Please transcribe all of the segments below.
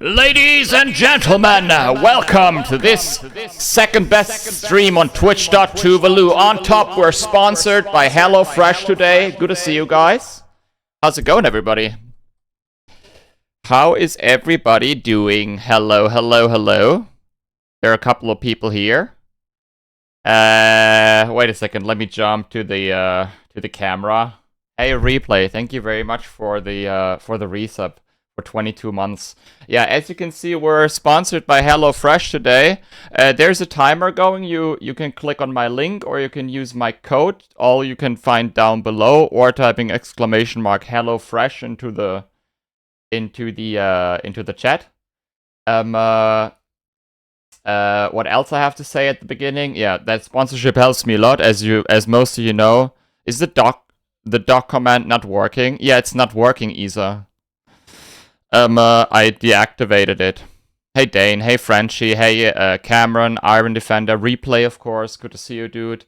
Ladies and gentlemen, welcome to this second best stream on Twitch.tv. On top, we're sponsored by HelloFresh today. Good to see you guys. How's it going, everybody? How is everybody doing? Hello, hello, hello. There are a couple of people here. Wait a second. Let me jump to the camera. Hey, Replay. Thank you very much for the resub. 22 months. Yeah, as you can see, we're sponsored by HelloFresh today. There's a timer going. You can click on my link, or you can use my code. All you can find down below, or typing exclamation mark HelloFresh into the chat. What else I have to say at the beginning? Yeah, that sponsorship helps me a lot, as most of you know. Is the doc command not working? Yeah, it's not working, Isa. I deactivated it. Hey Dane, hey Frenchie, hey Cameron, Iron Defender, Replay of course, good to see you dude.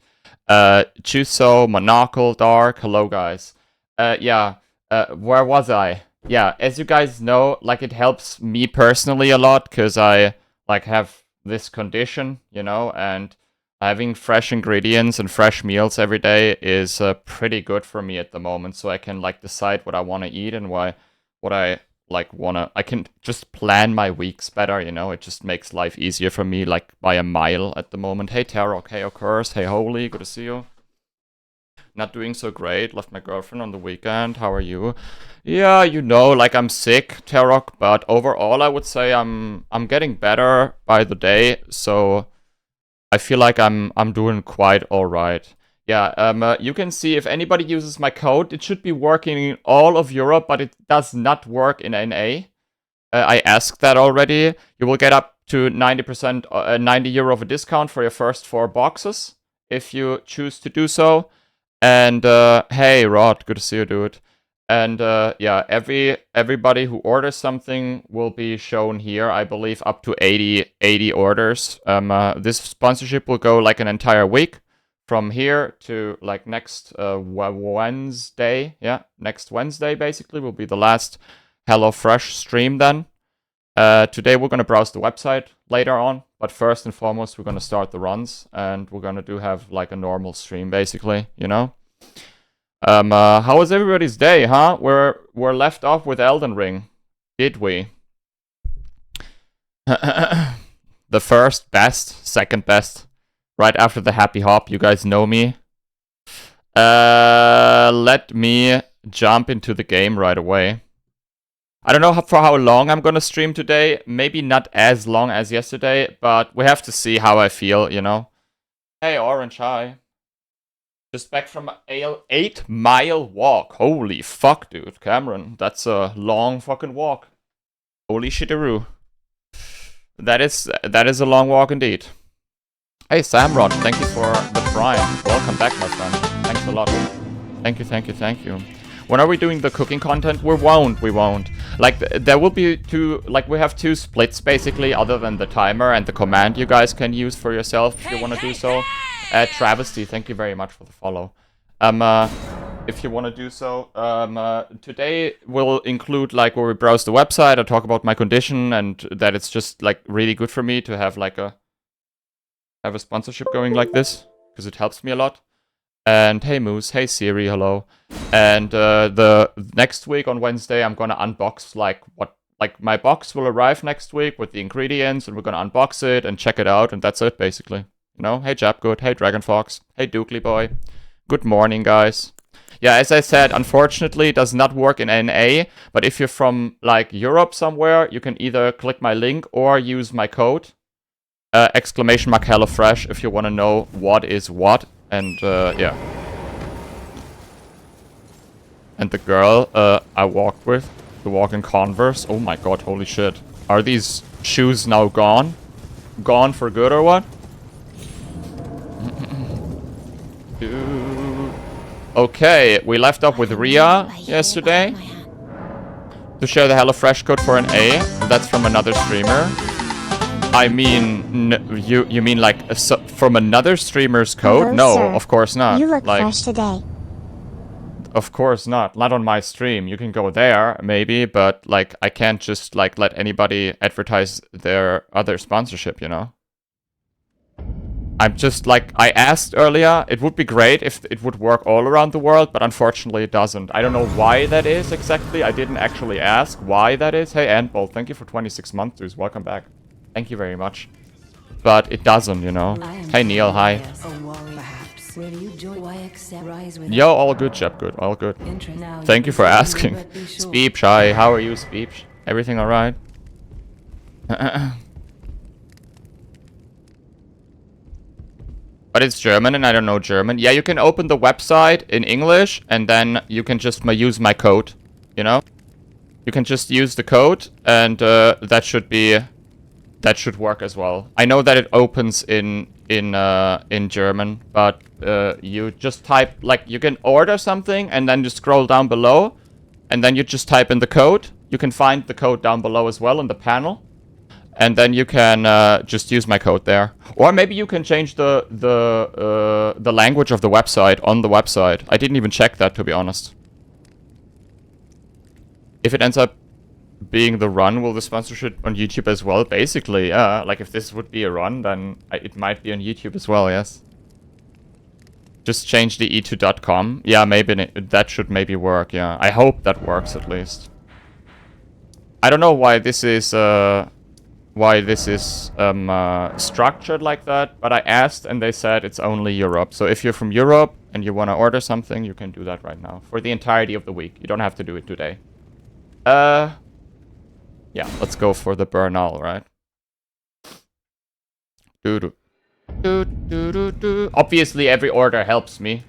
Chuso, Monocle, Dark, hello guys. Where was I? Yeah, as you guys know, like it helps me personally a lot, cause I like have this condition, you know, and having fresh ingredients and fresh meals every day is pretty good for me at the moment, so I can like decide what I want to eat and what I can just plan my weeks better, you know. It just makes life easier for me, like by a mile at the moment. Hey Tarok, hey Occurs, hey Holy, good to see you. Not doing so great, left my girlfriend on the weekend. How are you? Yeah, you know, like I'm sick, Tarok, but overall I would say I'm getting better by the day, so I feel like I'm doing quite alright. Yeah, you can see if anybody uses my code, it should be working in all of Europe, but it does not work in NA. I asked that already. You will get up to 90%, €90 of a discount for your first 4 boxes, if you choose to do so. And, hey, Rod, good to see you, dude. And, yeah, everybody who orders something will be shown here, I believe, up to 80 orders. This sponsorship will go like an entire week. From here to like next Wednesday, yeah, next Wednesday basically will be the last HelloFresh stream then. Today we're going to browse the website later on, but first and foremost we're going to start the runs, and we're going to have like a normal stream basically, you know. How was everybody's day, huh? We're left off with Elden Ring, did we? The first best, second best. Right after the happy hop, you guys know me. Let me jump into the game right away. I don't know for how long I'm gonna stream today. Maybe not as long as yesterday, but we have to see how I feel, you know. Hey, Orange, hi. Just back from an 8-mile walk. Holy fuck, dude. Cameron, that's a long fucking walk. Holy shitaroo. That is a long walk indeed. Hey Samrod, thank you for the prime. Welcome back, my friend. Thanks a lot. Thank you. When are we doing the cooking content? We won't. Like, there will be we have 2 splits basically, other than the timer and the command you guys can use for yourself if you want to do so. Travesty, thank you very much for the follow. If you want to do so, today will include like where we browse the website, I talk about my condition, and that it's just like really good for me to have like a sponsorship going like this, because it helps me a lot. And hey Moose, hey Siri, hello. And the next week on Wednesday I'm gonna unbox my box will arrive next week with the ingredients, and we're gonna unbox it and check it out, and that's it basically. You know, hey Japgood, hey Dragonfox, hey Dukely Boy. Good morning guys. Yeah, as I said, unfortunately it does not work in NA, but if you're from like Europe somewhere, you can either click my link or use my code. Exclamation mark HelloFresh if you want to know what is what. And yeah. And the girl I walked with, the walk in Converse. Oh my god, holy shit. Are these shoes now gone? Gone for good or what? Okay, we left up with Ria yesterday to share the HelloFresh code for an A. That's from another streamer. I mean, you mean like from another streamer's code? Hello, no, sir. of course not. You look like, fresh today. Of course not. Not on my stream. You can go there, maybe, but, like, I can't just, like, let anybody advertise their other sponsorship, you know? I'm just, like, I asked earlier, it would be great if it would work all around the world, but unfortunately it doesn't. I don't know why that is exactly. I didn't actually ask why that is. Hey, Antbolt, thank you for 26 months, dudes. Welcome back. Thank you very much. But it doesn't, you know? Hey, Neil, hi. Yo, all good, Jeb, good, all good. Thank you for asking. Speech, hi, how are you, Speech? Everything alright? But it's German and I don't know German. Yeah, you can open the website in English and then you can just use my code, you know? You can just use the code and that should work as well. I know that it opens in German, but you just type, like, you can order something and then just scroll down below and then you just type in the code. You can find the code down below as well in the panel. And then you can just use my code there. Or maybe you can change the language of the website on the website. I didn't even check that, to be honest. If it ends up being the run, will the sponsorship on YouTube as well? Basically, yeah. Like, if this would be a run, then it might be on YouTube as well, yes. Just change the e2.com. Yeah, maybe that should maybe work, yeah. I hope that works, at least. I don't know why this is... structured like that, but I asked and they said it's only Europe. So if you're from Europe and you want to order something, you can do that right now for the entirety of the week. You don't have to do it today. Yeah, let's go for the Bernal, right? Obviously, every order helps me.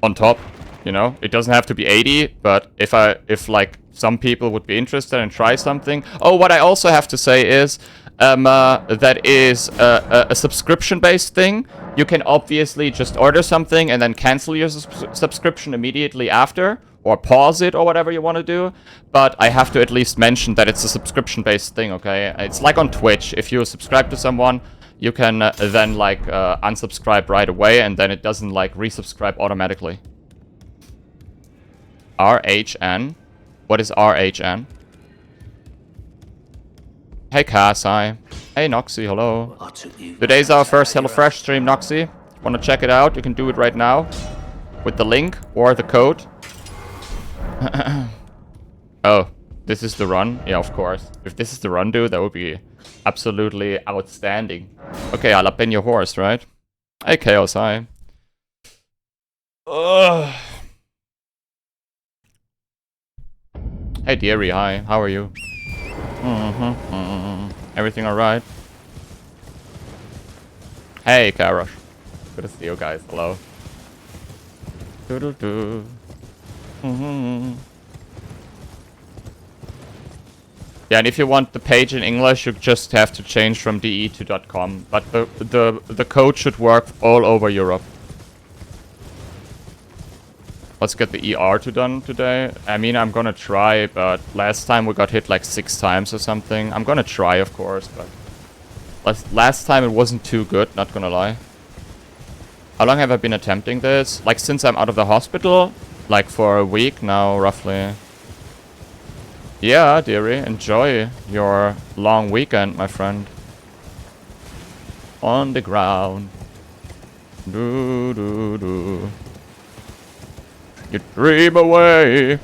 On top, you know, it doesn't have to be 80, but if like some people would be interested and try something. Oh, what I also have to say is that is a subscription-based thing. You can obviously just order something and then cancel your subscription immediately after, or pause it, or whatever you want to do. But I have to at least mention that it's a subscription-based thing, okay? It's like on Twitch. If you subscribe to someone, you can then, like, unsubscribe right away, and then it doesn't, like, resubscribe automatically. RHN? What is RHN? Hey, Cass, hi. Hey, Noxy, hello. Today's our first HelloFresh stream, Noxy. Want to check it out? You can do it right now. With the link or the code. Oh, this is the run? Yeah, of course. If this is the run, dude, that would be absolutely outstanding. Okay, jalapeno horse, right? Hey, Chaos, hi. Ugh. Hey, Deary, hi. How are you? Everything alright? Hey, Karosh. Good to see you guys. Hello. Yeah, and if you want the page in English, you just have to change from de to .com. But the code should work all over Europe. Let's get the ER done today. I mean, I'm gonna try, but last time we got hit like 6 times or something. I'm gonna try, of course, but last time it wasn't too good, not gonna lie. How long have I been attempting this? Like, since I'm out of the hospital? Like, for a week now, roughly. Yeah, dearie, enjoy your long weekend, my friend. On the ground. Do do do. You dream away.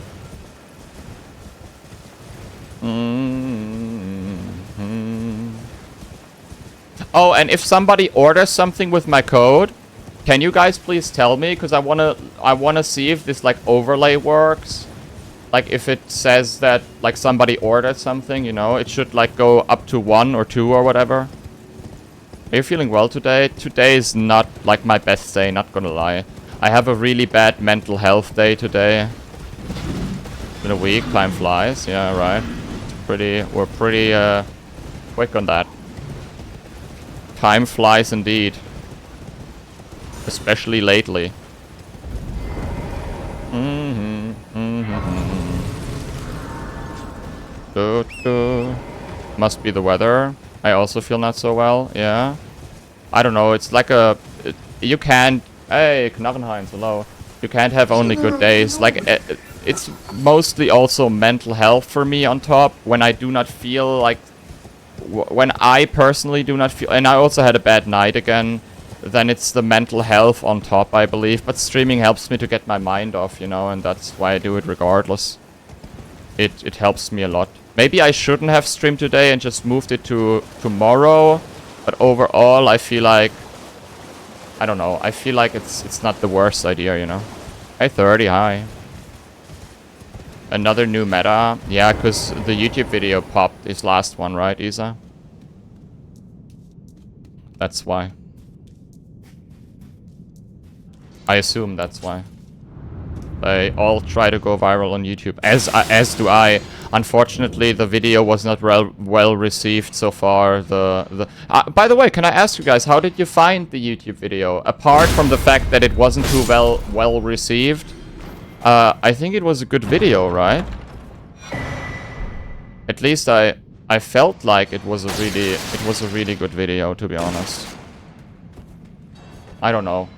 Oh, and if somebody orders something with my code, can you guys please tell me? Because I wanna see if this, like, overlay works. Like, if it says that, like, somebody ordered something, you know, it should, like, go up to 1 or 2 or whatever. Are you feeling well today? Today is not, like, my best day, not gonna lie. I have a really bad mental health day today. It's been a week, time flies, yeah, right. We're pretty, quick on that. Time flies indeed. Especially lately. Must be the weather. I also feel not so well, yeah. I don't know, it's like a... you can't... Hey, Knarrenheinz, hello. You can't have only good days. Like, it's mostly also mental health for me on top. When I do not feel like... when I personally do not feel... and I also had a bad night again. Then it's the mental health on top, I believe. But streaming helps me to get my mind off, you know. And that's why I do it regardless. It helps me a lot. Maybe I shouldn't have streamed today and just moved it to tomorrow. But overall, I feel like... I don't know. I feel like it's not the worst idea, you know. Hey, 30, hi. Another new meta. Yeah, because the YouTube video popped his last one, right, Isa? That's why. I assume that's why. They all try to go viral on YouTube, as do I. Unfortunately, the video was not well received so far. By the way, can I ask you guys, how did you find the YouTube video? Apart from the fact that it wasn't too well received, I think it was a good video, right? At least I felt like it was a really good video, to be honest. I don't know.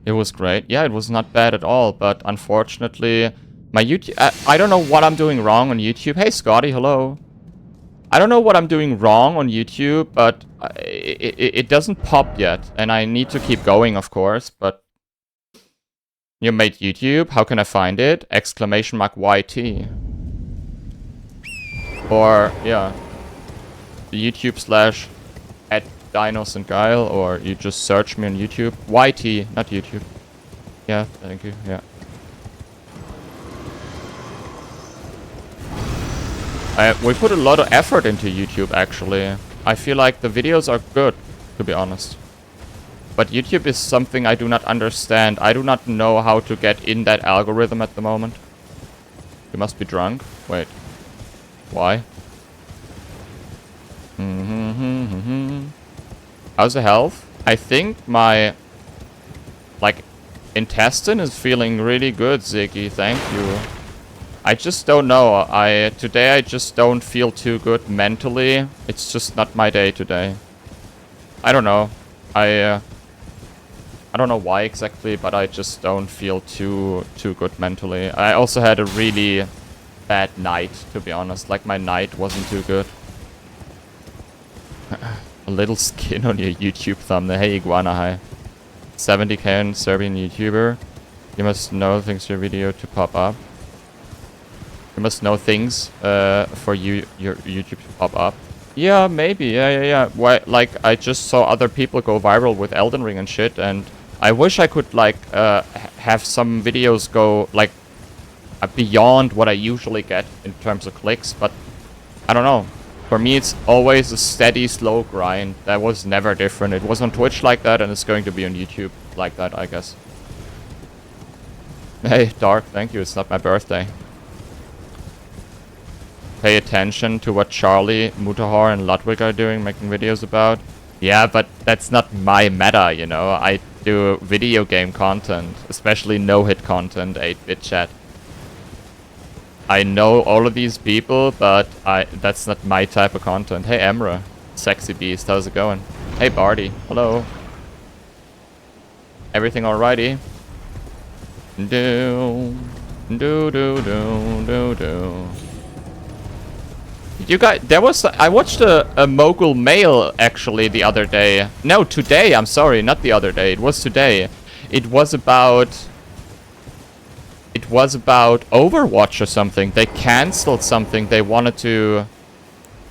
It was great. Yeah, it was not bad at all, but unfortunately, my YouTube... I don't know what I'm doing wrong on YouTube. Hey, Scotty, hello. I don't know what I'm doing wrong on YouTube, but it doesn't pop yet, and I need to keep going, of course, but... You made YouTube? How can I find it? Exclamation mark YT. Or, yeah. YouTube / Dinos and Guile, or you just search me on YouTube. YT, not YouTube. Yeah, thank you, yeah. We put a lot of effort into YouTube, actually. I feel like the videos are good, to be honest. But YouTube is something I do not understand. I do not know how to get in that algorithm at the moment. You must be drunk. Wait. Why? How's the health? I think my, like, intestine is feeling really good, Ziggy. Thank you. I just don't know. Today I just don't feel too good mentally. It's just not my day today. I don't know. I don't know why exactly, but I just don't feel too good mentally. I also had a really bad night, to be honest. Like, my night wasn't too good. A little skin on your YouTube thumbnail. Hey, Iguana, hi. 70k Serbian YouTuber. You must know things for your video to pop up. You must know things for your YouTube to pop up. Yeah, maybe. Yeah. Why? Like, I just saw other people go viral with Elden Ring and shit, and I wish I could, like, have some videos go, like, beyond what I usually get in terms of clicks, but I don't know. For me, it's always a steady, slow grind. That was never different. It was on Twitch like that, and it's going to be on YouTube like that, I guess. Hey, Dark, thank you. It's not my birthday. Pay attention to what Charlie, Mutahar, and Ludwig are doing, making videos about. Yeah, but that's not my meta, you know. I do video game content, especially no-hit content, 8-bit chat. I know all of these people, but that's not my type of content. Hey, Emra. Sexy Beast, how's it going? Hey, Barty. Hello. Everything alrighty? Do. You guys, I watched a Mogul Mail, actually, the other day. No, today, I'm sorry, not the other day. It was today. It was about Overwatch or something. They cancelled something they wanted to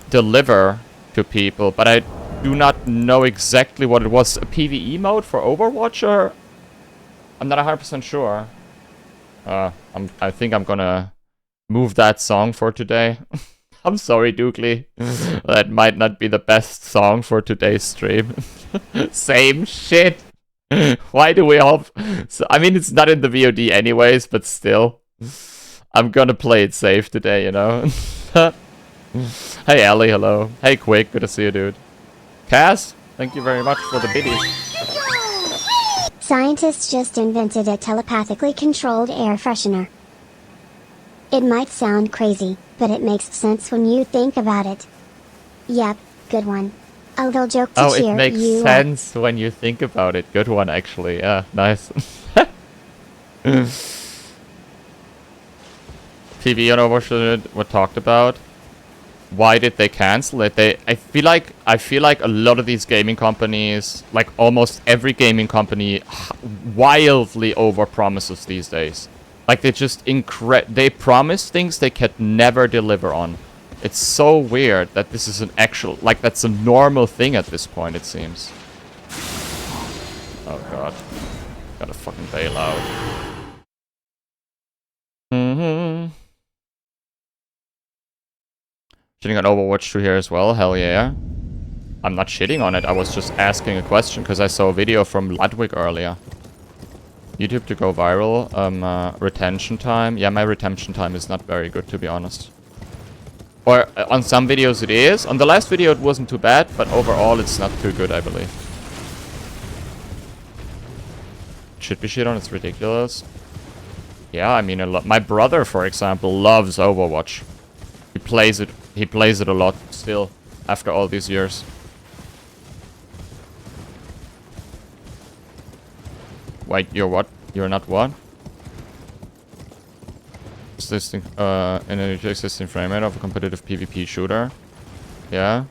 deliver to people, but I do not know exactly what it was. A PvE mode for Overwatch, or I'm not 100% sure. I think I'm gonna move that song for today. I'm sorry, Doogly. That might not be the best song for today's stream. Same shit. Why do we all... So, I mean, it's not in the VOD anyways, but still. I'm gonna play it safe today, you know? Hey, Ellie, hello. Hey, Quick, good to see you, dude. Cass, thank you very much for the biddies. Scientists just invented a telepathically controlled air freshener. It might sound crazy, but it makes sense when you think about it. Yep, good one. A little joke to cheer you up. Oh, it makes sense when you think about it. Good one, actually. Yeah, nice. PV on Overshoot were talked about. Why did they cancel it? I feel like a lot of these gaming companies, like almost every gaming company, wildly overpromises these days. Like they just they promise things they can never deliver on. It's so weird that this is an actual, like that's a normal thing at this point, it seems. Oh god. Gotta fucking bail out. Shitting on Overwatch 2 here as well, hell yeah. I'm not shitting on it, I was just asking a question because I saw a video from Ludwig earlier. YouTube to go viral, retention time. Yeah, my retention time is not very good, to be honest. Or on some videos it is. On the last video it wasn't too bad, but overall it's not too good, I believe. Should be shit on, it's ridiculous. Yeah, I mean, my brother, for example, loves Overwatch. He plays it a lot still, after all these years. Wait, you're what? You're not what? Existing, in an existing frame rate of a competitive PvP shooter. Yeah.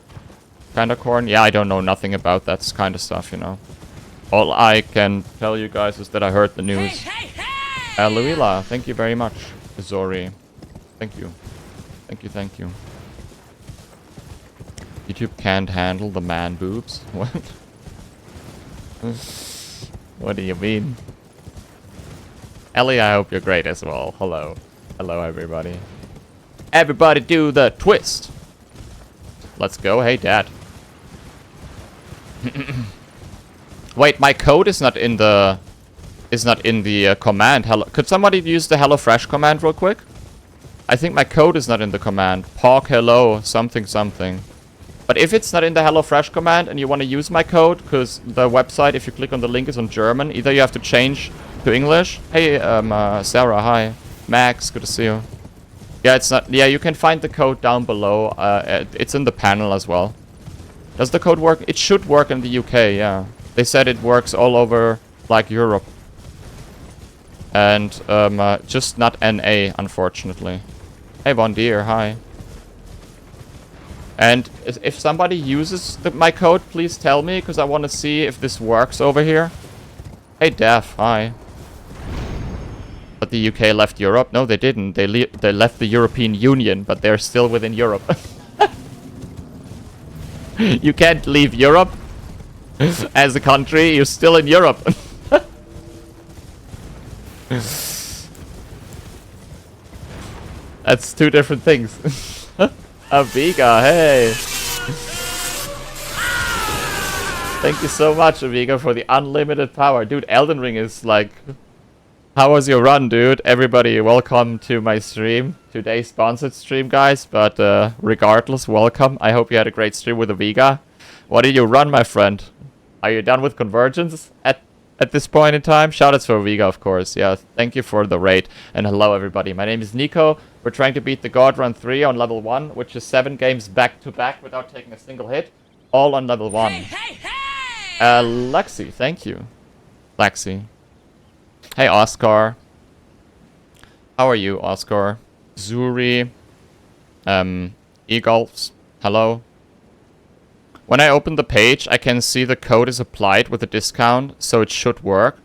Kinda corn. Yeah, I don't know nothing about that kind of stuff, you know. All I can tell you guys is that I heard the news. Hey! Luila, thank you very much. Zori. Thank you. Thank you. YouTube can't handle the man boobs? What? What do you mean? Ellie, I hope you're great as well. Hello. Hello, everybody. Everybody do the twist! Let's go. Hey, Dad. Wait, my code is not in the... command. Hello. Could somebody use the HelloFresh command real quick? I think my code is not in the command. Pog hello something something. But if it's not in the HelloFresh command and you want to use my code, because the website, if you click on the link, is on German, either you have to change to English. Hey, Sarah, hi. Max, good to see you. Yeah, it's not... Yeah, you can find the code down below. It's in the panel as well. Does the code work? It should work in the UK, yeah. They said it works all over, like, Europe. And, just not NA, unfortunately. Hey, Von Deer, hi. And if somebody uses my code, please tell me, because I want to see if this works over here. Hey, Def, hi. But the UK left Europe? No, they didn't. They left the European Union, but they're still within Europe. You can't leave Europe as a country. You're still in Europe. That's two different things. Aviga, hey! Thank you so much, Aviga, for the unlimited power. Dude, Elden Ring is like... How was your run, dude? Everybody, welcome to my stream. Today's sponsored stream, guys. But regardless, welcome. I hope you had a great stream with Aviga. What did you run, my friend? Are you done with Convergence at this point in time? Shoutouts for Aviga, of course. Yeah, thank you for the raid. And hello, everybody. My name is Nico. We're trying to beat the God Run 3 on level 1, which is 7 games back-to-back without taking a single hit. All on level 1. Hey! Lexi, thank you. Lexi. Hey, Oscar. How are you, Oscar? Zuri. Eagles. Hello. When I open the page, I can see the code is applied with a discount, so it should work.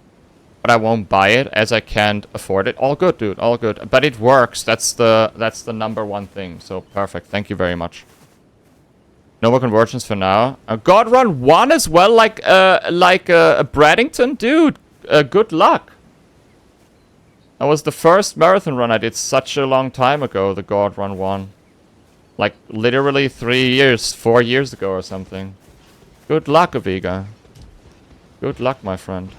But I won't buy it as I can't afford it. All good, dude. All good. But it works. That's the number one thing. So perfect. Thank you very much. No more conversions for now. God Run 1 as well, like Braddington, dude. Good luck. That was the first marathon run I did such a long time ago, the God Run 1. Like, literally 4 years ago or something. Good luck, Aviga. Good luck, my friend.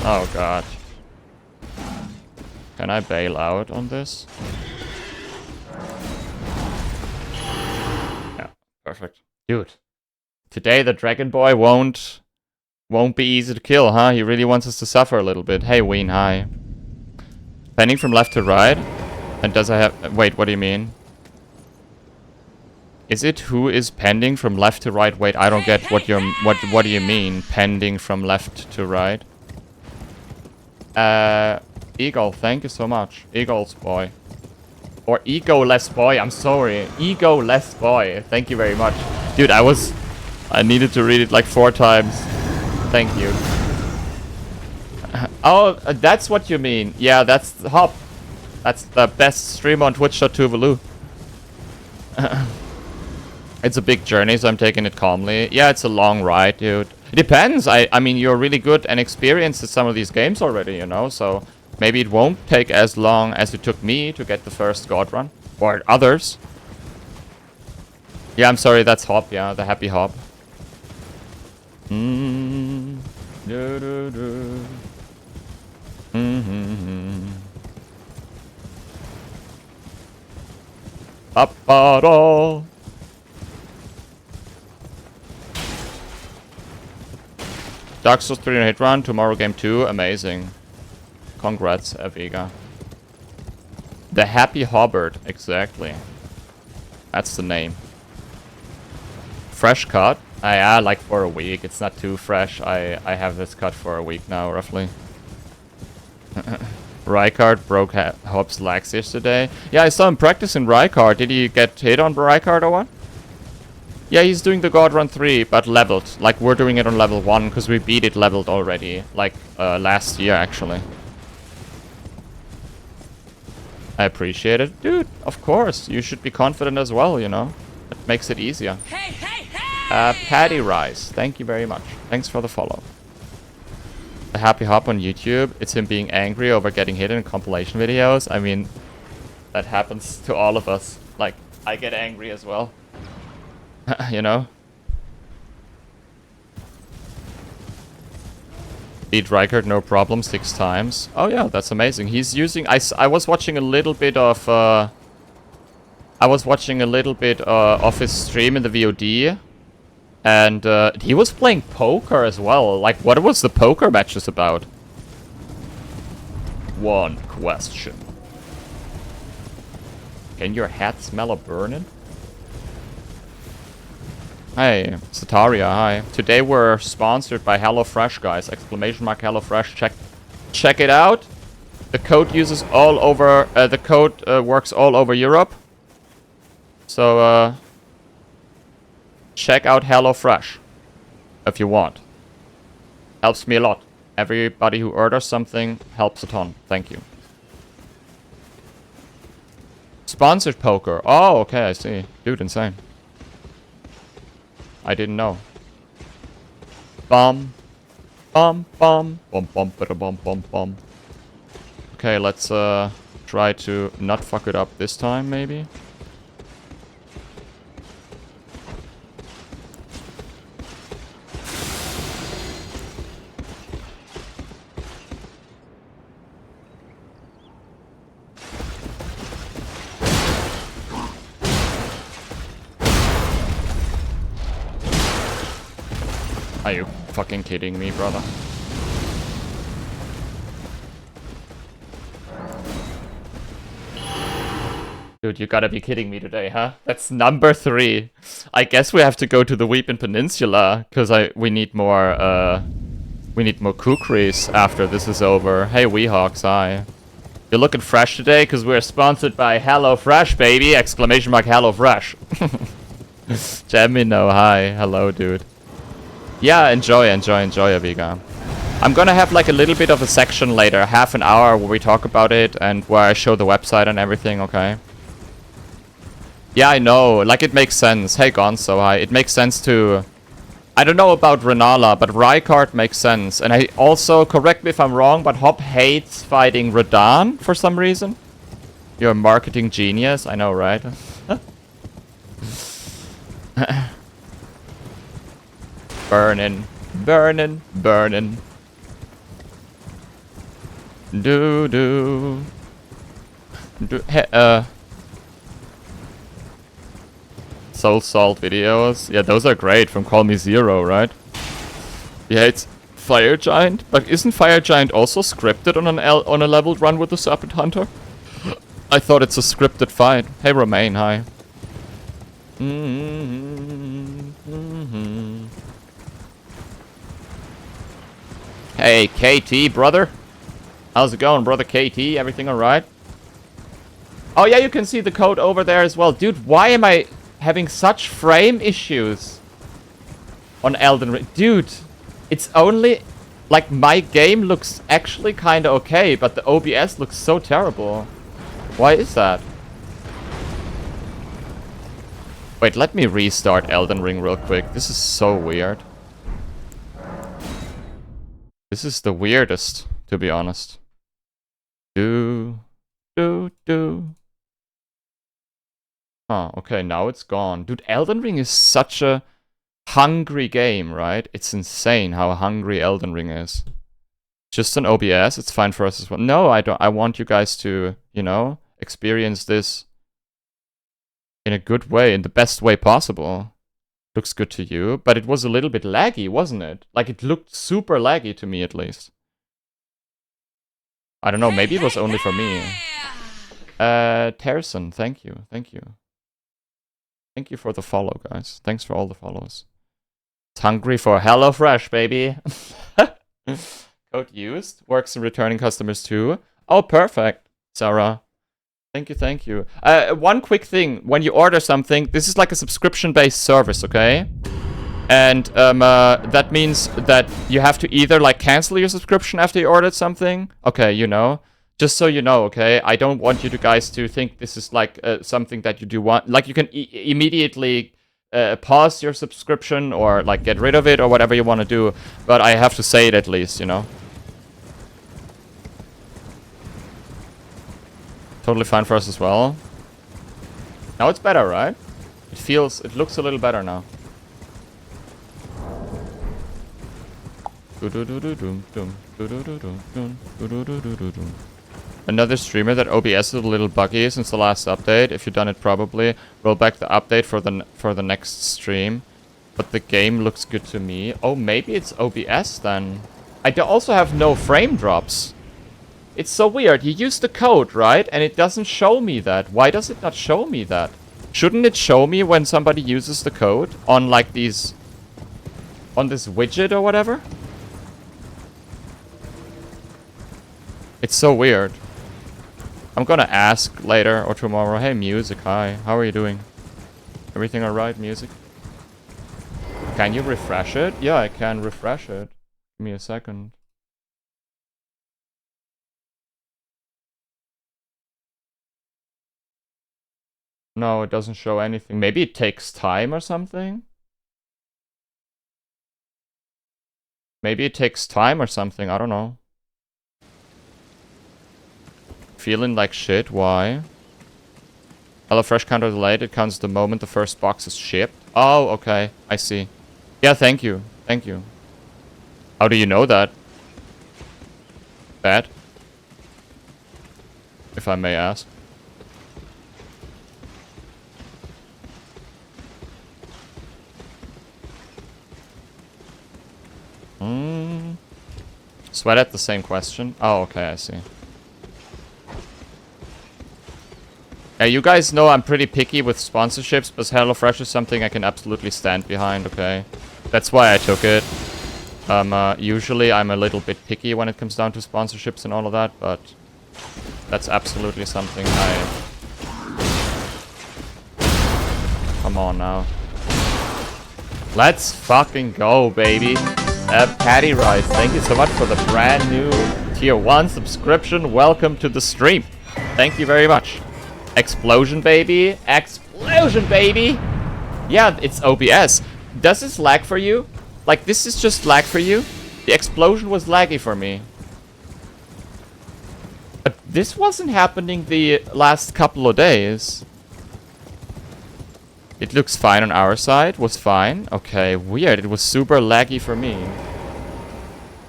Oh god. Can I bail out on this? Yeah, perfect. Dude. Today the Dragon Boy won't be easy to kill, huh? He really wants us to suffer a little bit. Hey, Ween, hi. Pending from left to right? And does I have... Wait, what do you mean? Is it who is pending from left to right? Wait, I don't get what you're... What do you mean? Pending from left to right? Eagle, thank you so much. Eagle's boy. Or ego-less boy, I'm sorry. Ego-less boy. Thank you very much. Dude, I needed to read it like 4 times. Thank you. Oh, that's what you mean. Yeah, that's Hop. That's the best streamer on Twitch.tv. It's a big journey, so I'm taking it calmly. Yeah, it's a long ride, dude. It depends. I mean, you're really good and experienced at some of these games already, you know, so maybe it won't take as long as it took me to get the first God run. Or others. Yeah, I'm sorry, that's Hop, yeah, the happy Hop. Up-a-do. Dark Souls 3 hit run, tomorrow game 2, amazing. Congrats, Aviga. The Happy Hobbit, exactly. That's the name. Fresh cut? Yeah, like for a week. It's not too fresh. I have this cut for a week now, roughly. Rykard broke Hop's legs yesterday. Yeah, I saw him practicing Rykard. Did he get hit on Rykard or what? Yeah, he's doing the God Run 3, but leveled. Like, we're doing it on level 1, because we beat it leveled already. Like, last year, actually. I appreciate it. Dude, of course. You should be confident as well, you know? It makes it easier. Hey, hey, hey! Patty Rice, thank you very much. Thanks for the follow. The Happy Hop on YouTube. It's him being angry over getting hit in compilation videos. I mean, that happens to all of us. Like, I get angry as well. You know? Beat Rykard, no problem, 6 times. Oh yeah, that's amazing. He's using... I was watching a little bit of... of his stream in the VOD. And he was playing poker as well. Like, what was the poker matches about? One question. Can your hat smell of burning? Hey, Sataria, hi. Today we're sponsored by HelloFresh, guys. Exclamation mark HelloFresh. Check it out. The code uses all over... the code works all over Europe. So, check out HelloFresh. If you want. Helps me a lot. Everybody who orders something helps a ton. Thank you. Sponsored poker. Oh, okay, I see. Dude, insane. I didn't know. Bum. Bum, bum. Bum, bum, bada, bum, bum, bum. Okay, let's try to not fuck it up this time, maybe. Are you fucking kidding me, brother? Dude, you gotta be kidding me today, huh? That's number 3. I guess we have to go to the Weeping Peninsula, because we need more kukris after this is over. Hey, Weehawks, hi. You're looking fresh today, because we're sponsored by HelloFresh, baby! Exclamation mark HelloFresh. Jamino, hi. Hello, dude. Yeah, enjoy, Aviga. I'm gonna have like a little bit of a section later, half an hour, where we talk about it and where I show the website and everything, okay? Yeah, I know, like it makes sense. Hey, Gonzo, hi. It makes sense to... I don't know about Renala, but Rykard makes sense. And I also, correct me if I'm wrong, but Hop hates fighting Radahn for some reason. You're a marketing genius, I know, right? Burnin', burnin', burnin'. Do do. Soul Salt videos. Yeah, those are great from Call Me Zero, right? Yeah, it's Fire Giant, but isn't Fire Giant also scripted on a leveled run with the Serpent Hunter? I thought it's a scripted fight. Hey Romain, hi. Hey KT, brother. How's it going, brother KT? Everything alright? Oh yeah, you can see the code over there as well. Dude, why am I having such frame issues on Elden Ring? Dude, it's only... like, my game looks actually kinda okay, but the OBS looks so terrible. Why is that? Wait, let me restart Elden Ring real quick. This is so weird. This is the weirdest, to be honest. Do. Huh, okay, now it's gone. Dude, Elden Ring is such a hungry game, right? It's insane how hungry Elden Ring is. Just an OBS, it's fine for us as well. No, I don't. I want you guys to, you know, experience this in a good way, in the best way possible. Looks good to you, but it was a little bit laggy, wasn't it? Like, it looked super laggy to me, at least. I don't know, maybe it was only for me. Terson, thank you, thank you. Thank you for the follow, guys. Thanks for all the follows. It's hungry for HelloFresh, baby. Code used. Works in returning customers too. Oh, perfect, Sarah. Thank you, thank you. One quick thing. When you order something, this is like a subscription-based service, okay? And that means that you have to either like cancel your subscription after you ordered something. Okay, you know. Just so you know, okay? I don't want you guys to think this is like something that you do want. Like, you can immediately pause your subscription or like get rid of it or whatever you want to do. But I have to say it at least, you know? Totally fine for us as well. Now it's better, right? It looks a little better now. Another streamer that OBS is a little buggy since the last update. If you've done it probably, roll back the update for the next stream. But the game looks good to me. Oh, maybe it's OBS then. I also have no frame drops. It's so weird. You use the code, right? And it doesn't show me that. Why does it not show me that? Shouldn't it show me when somebody uses the code on like these... on this widget or whatever? It's so weird. I'm gonna ask later or tomorrow. Hey, Music, hi. How are you doing? Everything alright, Music? Can you refresh it? Yeah, I can refresh it. Give me a second. No, it doesn't show anything. Maybe it takes time or something? Maybe it takes time or something. I don't know. Feeling like shit. Why? HelloFresh counter delayed. It counts the moment the first box is shipped. Oh, okay. I see. Yeah, thank you. Thank you. How do you know that? Bad? If I may ask. Sweat at the same question? Oh, okay, I see. Yeah, you guys know I'm pretty picky with sponsorships, but HelloFresh is something I can absolutely stand behind, okay? That's why I took it. Usually I'm a little bit picky when it comes down to sponsorships and all of that, but that's absolutely something I... Come on now. Let's fucking go, baby. Patty Rice, thank you so much for the brand new Tier 1 subscription. Welcome to the stream. Thank you very much. Explosion, baby. Explosion, baby. Yeah, it's OBS. Does this lag for you? Like, this is just lag for you? The explosion was laggy for me. But this wasn't happening the last couple of days. It looks fine on our side. Was fine. Okay, weird. It was super laggy for me.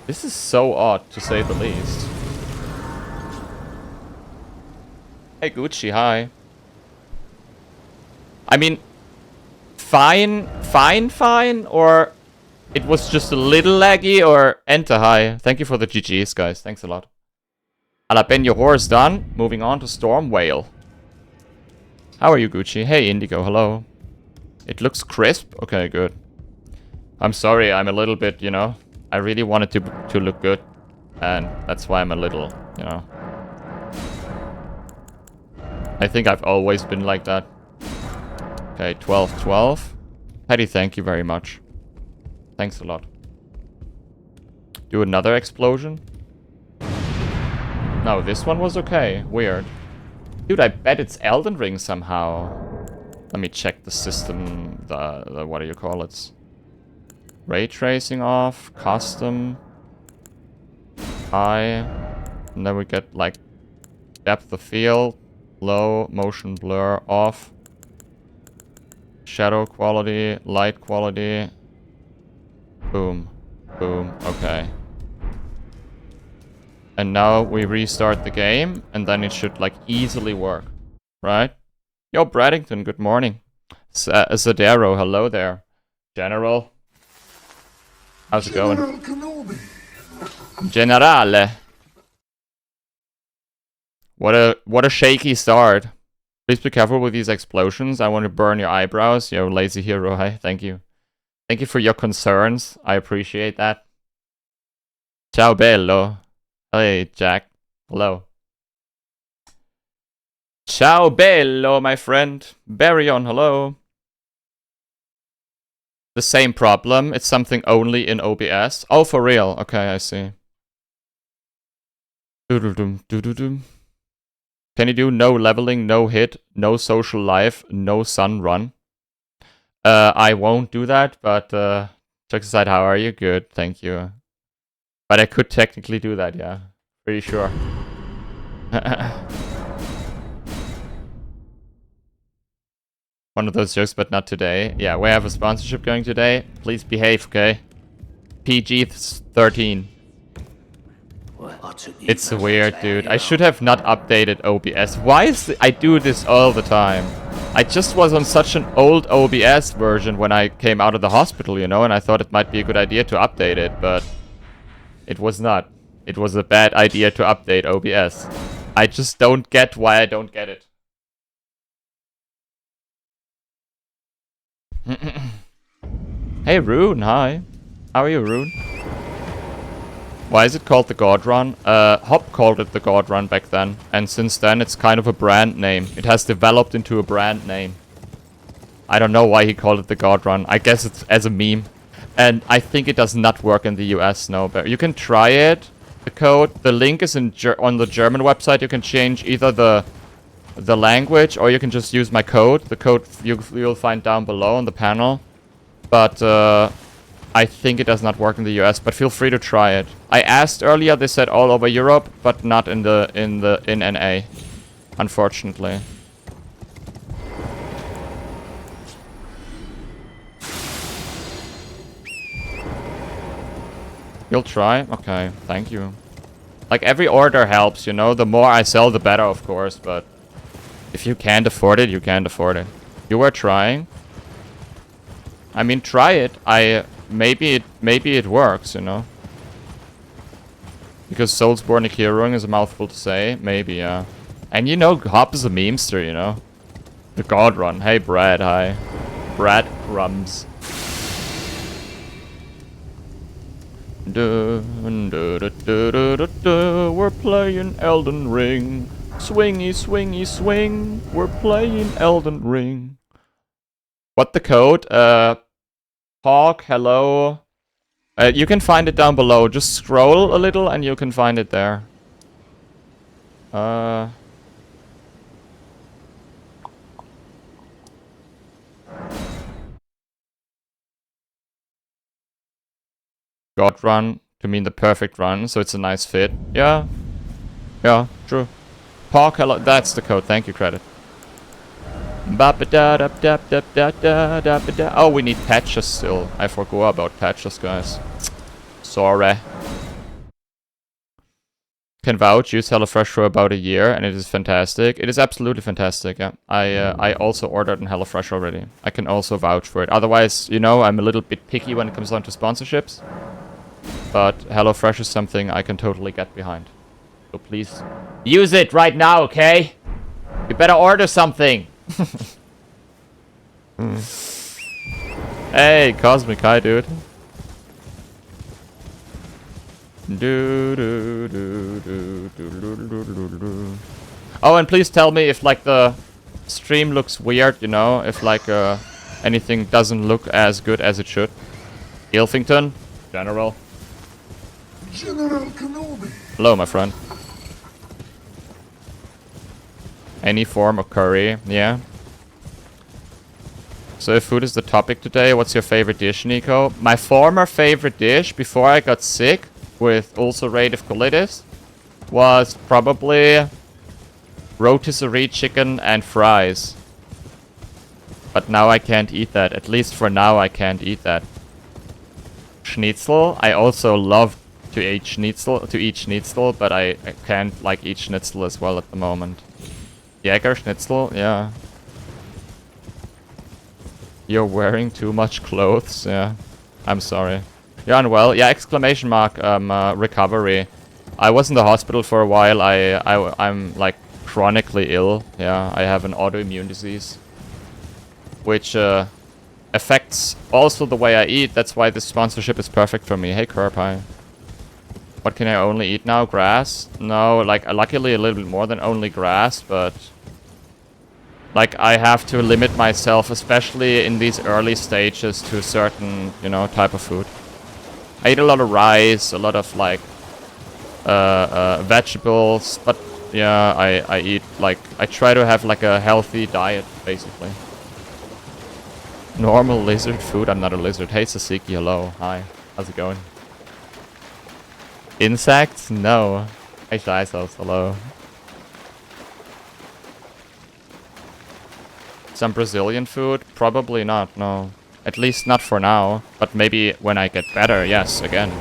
This is so odd, to say the least. Hey Gucci, hi. I mean, fine, or it was just a little laggy, or enter high. Thank you for the GGs, guys. Thanks a lot. Jalapeno horse done. Moving on to Storm Whale. How are you, Gucci? Hey, Indigo, hello. It looks crisp? Okay, good. I'm sorry, I'm a little bit, you know, I really wanted to look good. And that's why I'm a little, you know. I think I've always been like that. Okay, 12. Patty, thank you very much. Thanks a lot. Do another explosion? No, this one was okay. Weird. Dude, I bet it's Elden Ring somehow. Let me check the system, the what do you call it? Ray tracing off, custom, high, and then we get like depth of field, low, motion blur off, shadow quality, light quality, boom, boom, okay. And now we restart the game, and then it should like easily work, right? Yo, Braddington, good morning. Zadero, hello there. General. How's it going? Generale. What a shaky start. Please be careful with these explosions. I want to burn your eyebrows. Yo, lazy hero, hi. Thank you. Thank you for your concerns. I appreciate that. Ciao bello. Hey, Jack. Hello. Ciao bello, my friend. Baryon, hello. The same problem. It's something only in OBS. Oh, for real. Okay, I see. Can you do no leveling, no hit, no social life, no sun run? I won't do that, but jokes aside, how are you? Good, thank you. But I could technically do that, yeah. Pretty sure. One of those jokes, but not today. Yeah, we have a sponsorship going today. Please behave, okay? PG-13. It's weird, dude. I should have not updated OBS. Why is I do this all the time? I just was on such an old OBS version when I came out of the hospital, you know, and I thought it might be a good idea to update it, but it was not. It was a bad idea to update OBS. I just don't get why I don't get it. Hey, Rune, hi. How are you, Rune? Why is it called the God Run? Hop called it the God Run back then, and since then it's kind of a brand name. It has developed into a brand name. I don't know why he called it the God Run. I guess it's as a meme. And I think it does not work in the US, no. But you can try it, the code. The link is in on the German website. You can change either the language, or you can just use my code. The code you'll find down below on the panel. But I think it does not work in the US, but feel free to try it. I asked earlier, they said all over Europe, but not in NA, unfortunately. You'll try? Okay, thank you. Like, every order helps, you know? The more I sell, the better, of course, but if you can't afford it, you can't afford it. You were trying? I mean, try it. Maybe it works, you know? Because Soulsborne Heroing is a mouthful to say. Maybe, yeah. And you know, Hop is a memester, you know? The God Run. Hey, Brad, hi. Brad Crumbs. We're playing Elden Ring. Swingy, swingy, swing. We're playing Elden Ring. What the code? Talk, hello. You can find it down below. Just scroll a little and you can find it there. God Run to mean the perfect run, so it's a nice fit. Yeah. Yeah, true. Talk, hello. That's the code. Thank you, credit. Oh, we need patches still. I forgot about patches, guys. Sorry. Can vouch. Use HelloFresh for about a year, and it is fantastic. It is absolutely fantastic. Yeah, I also ordered in HelloFresh already. I can also vouch for it. Otherwise, you know, I'm a little bit picky when it comes down to sponsorships. But HelloFresh is something I can totally get behind. So please use it right now, okay? You better order something. Hey, Cosmic, hi, dude. Oh, and please tell me if like the stream looks weird, you know, if like anything doesn't look as good as it should. Ilfington, General. General Kenobi. Hello, my friend. Any form of curry, yeah. So if food is the topic today, what's your favorite dish, Nico? My former favorite dish before I got sick with ulcerative colitis was probably rotisserie chicken and fries. But now I can't eat that. At least for now I can't eat that. Schnitzel. I also love to eat schnitzel, but I can't like eat schnitzel as well at the moment. Jäger schnitzel, yeah. You're wearing too much clothes, yeah. I'm sorry. You're unwell? Yeah, exclamation mark, recovery. I was in the hospital for a while. I'm like chronically ill. Yeah, I have an autoimmune disease. Which affects also the way I eat. That's why this sponsorship is perfect for me. Hey, Curb, hi. What can I only eat now? Grass? No, like luckily a little bit more than only grass, but like I have to limit myself, especially in these early stages, to a certain, you know, type of food. I eat a lot of rice, a lot of like vegetables, but yeah, I eat like, I try to have like a healthy diet, basically. Normal lizard food? I'm not a lizard. Hey, Sasiki, hello. Hi. How's it going? Insects? No. Hey, Shizos, hello. Some Brazilian food? Probably not, no. At least not for now. But maybe when I get better, yes, again.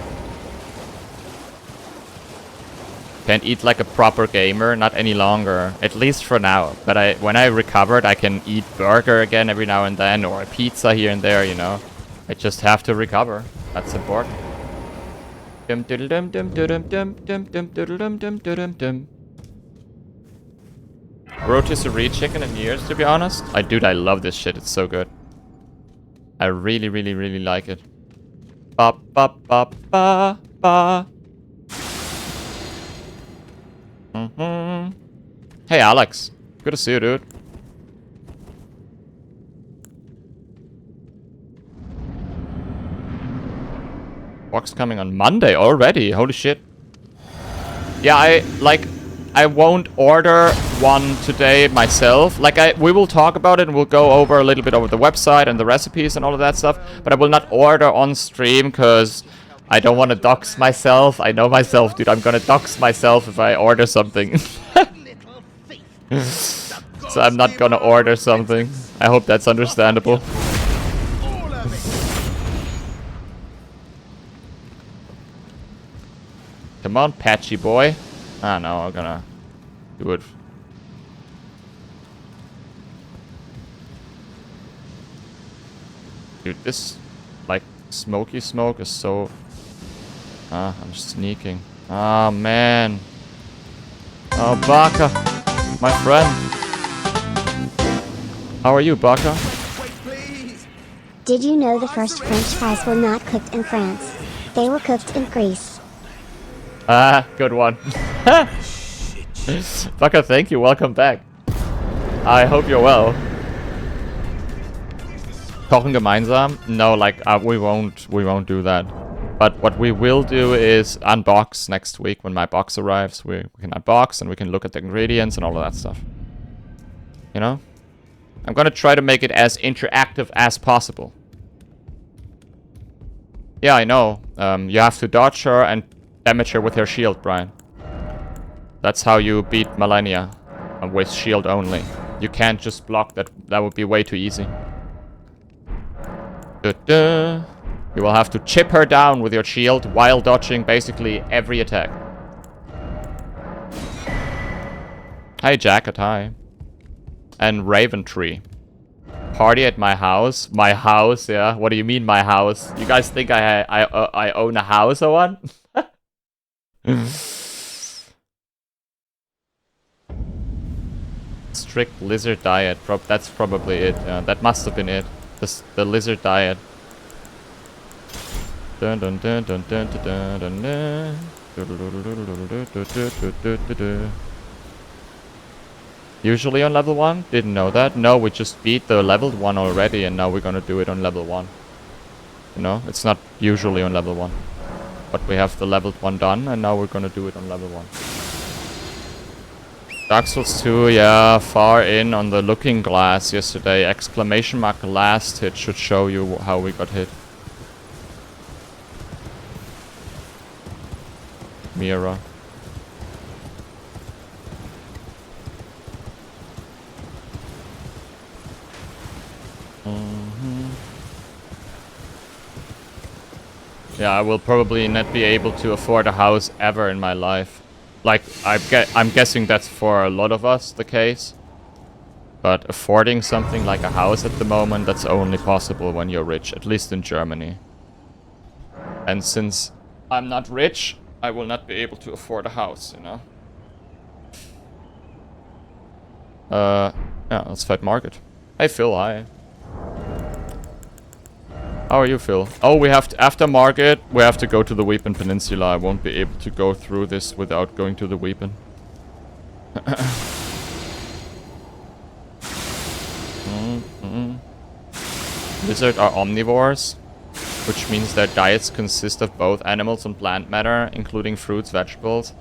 Can't eat like a proper gamer, not any longer. At least for now. But when I recovered, I can eat burger again every now and then, or a pizza here and there, you know. I just have to recover. That's important. Dum dum dum dum dum dum dum dum dum dum dum dum. Rotisserie chicken in years, to be honest. Dude, I love this shit. It's so good. I really, really, really like it. Ba ba ba ba ba. Hey, Alex. Good to see you, dude. Box coming on Monday already. Holy shit. Yeah, I won't order one today myself. Like, we will talk about it and we'll go over a little bit over the website and the recipes and all of that stuff. But I will not order on stream because I don't want to dox myself. I know myself, dude. I'm gonna dox myself if I order something. So I'm not gonna order something. I hope that's understandable. Come on, patchy boy. Ah, no, I'm gonna do it. Dude, this, like, smoky smoke is so... Ah, I'm sneaking. Ah, man. Oh, Baka. My friend. How are you, Baka? Did you know the first French fries were not cooked in France? They were cooked in Greece. Ah, good one. Baka, thank you. Welcome back. I hope you're well. Kochen gemeinsam? No, like we won't do that. But what we will do is unbox next week when my box arrives. We can unbox and we can look at the ingredients and all of that stuff. You know? I'm gonna try to make it as interactive as possible. Yeah, I know. You have to dodge her and damage her with her shield, Brian. That's how you beat Malenia. With shield only. You can't just block that. That would be way too easy. Da-da. You will have to chip her down with your shield while dodging basically every attack. Hi, Jacket, hi. And Raven Tree. Party at my house? My house, yeah. What do you mean, my house? You guys think I own a house or what? Strict lizard diet. That's probably it. That must have been it. The lizard diet. Dun dun dun dun dun dun dun dun. Usually on level 1? Didn't know that. No, we just beat the leveled one already and now we're gonna do it on level 1. You know, it's not usually on level 1. But we have the leveled one done and now we're gonna do it on level 1. Dark Souls 2, yeah, far in on the looking glass yesterday. Exclamation mark last hit should show you how we got hit. Mira. Yeah, I will probably not be able to afford a house ever in my life. Like, I'm guessing that's for a lot of us the case. But affording something like a house at the moment, that's only possible when you're rich, at least in Germany. And since I'm not rich, I will not be able to afford a house, you know? Yeah, let's fight Market. Hey Phil, hi. How are you, Phil? Oh, we have to, after Market, we have to go to the Weepin Peninsula. I won't be able to go through this without going to the Weepin. Lizards are omnivores, which means their diets consist of both animals and plant matter, including fruits, vegetables.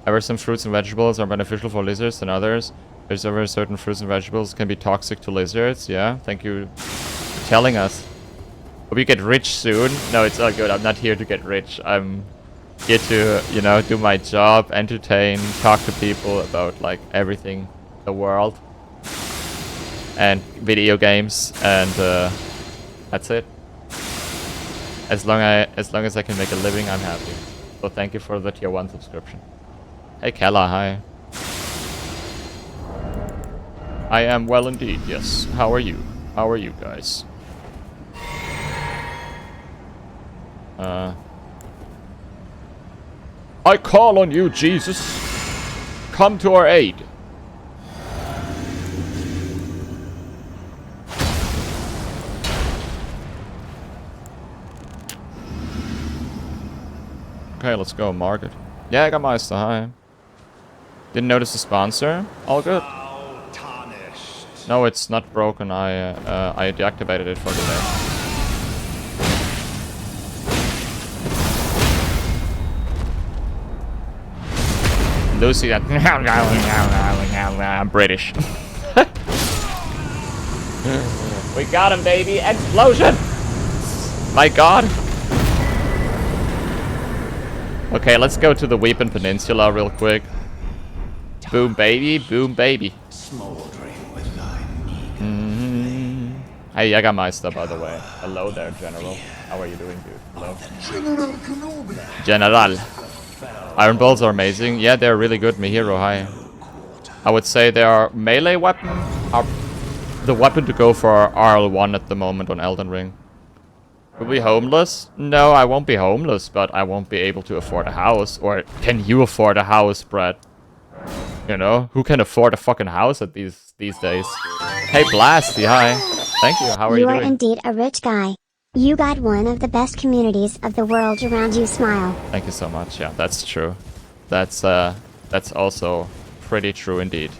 However, some fruits and vegetables are beneficial for lizards than others. There's over certain fruits and vegetables can be toxic to lizards. Yeah, thank you for telling us. Hope you get rich soon. No, it's all good. I'm not here to get rich. I'm here to, you know, do my job, entertain, talk to people about, like, everything in the world. And video games, and that's it. As long as I can make a living, I'm happy. So thank you for the tier 1 subscription. Hey Kella, hi. I am well indeed, yes. How are you? How are you guys? I call on you, Jesus. Come to our aid. Okay, let's go, Market. Yeah, I got Meister, hi. Didn't notice the sponsor? All good. No, it's not broken. I deactivated it for today. Lucy, that I'm British. We got him, baby! Explosion! My God! Okay, let's go to the Weepin Peninsula real quick. Boom, baby! Boom, baby! Hey, Jägermeister, by the way. Hello there, General. How are you doing, dude? Hello. General Kenobi. General. Iron Balls are amazing. Yeah, they're really good, Mihiro, hi. I would say they are melee weapon. Are the weapon to go for RL1 at the moment on Elden Ring. Will be homeless? No, I won't be homeless, but I won't be able to afford a house. Or can you afford a house, Brett? You know, who can afford a fucking house at these days? Hey, Blasty, hi. Thank you. How are you doing? You are indeed a rich guy. You got one of the best communities of the world around you. Smile. Thank you so much. Yeah, that's true. That's also pretty true indeed.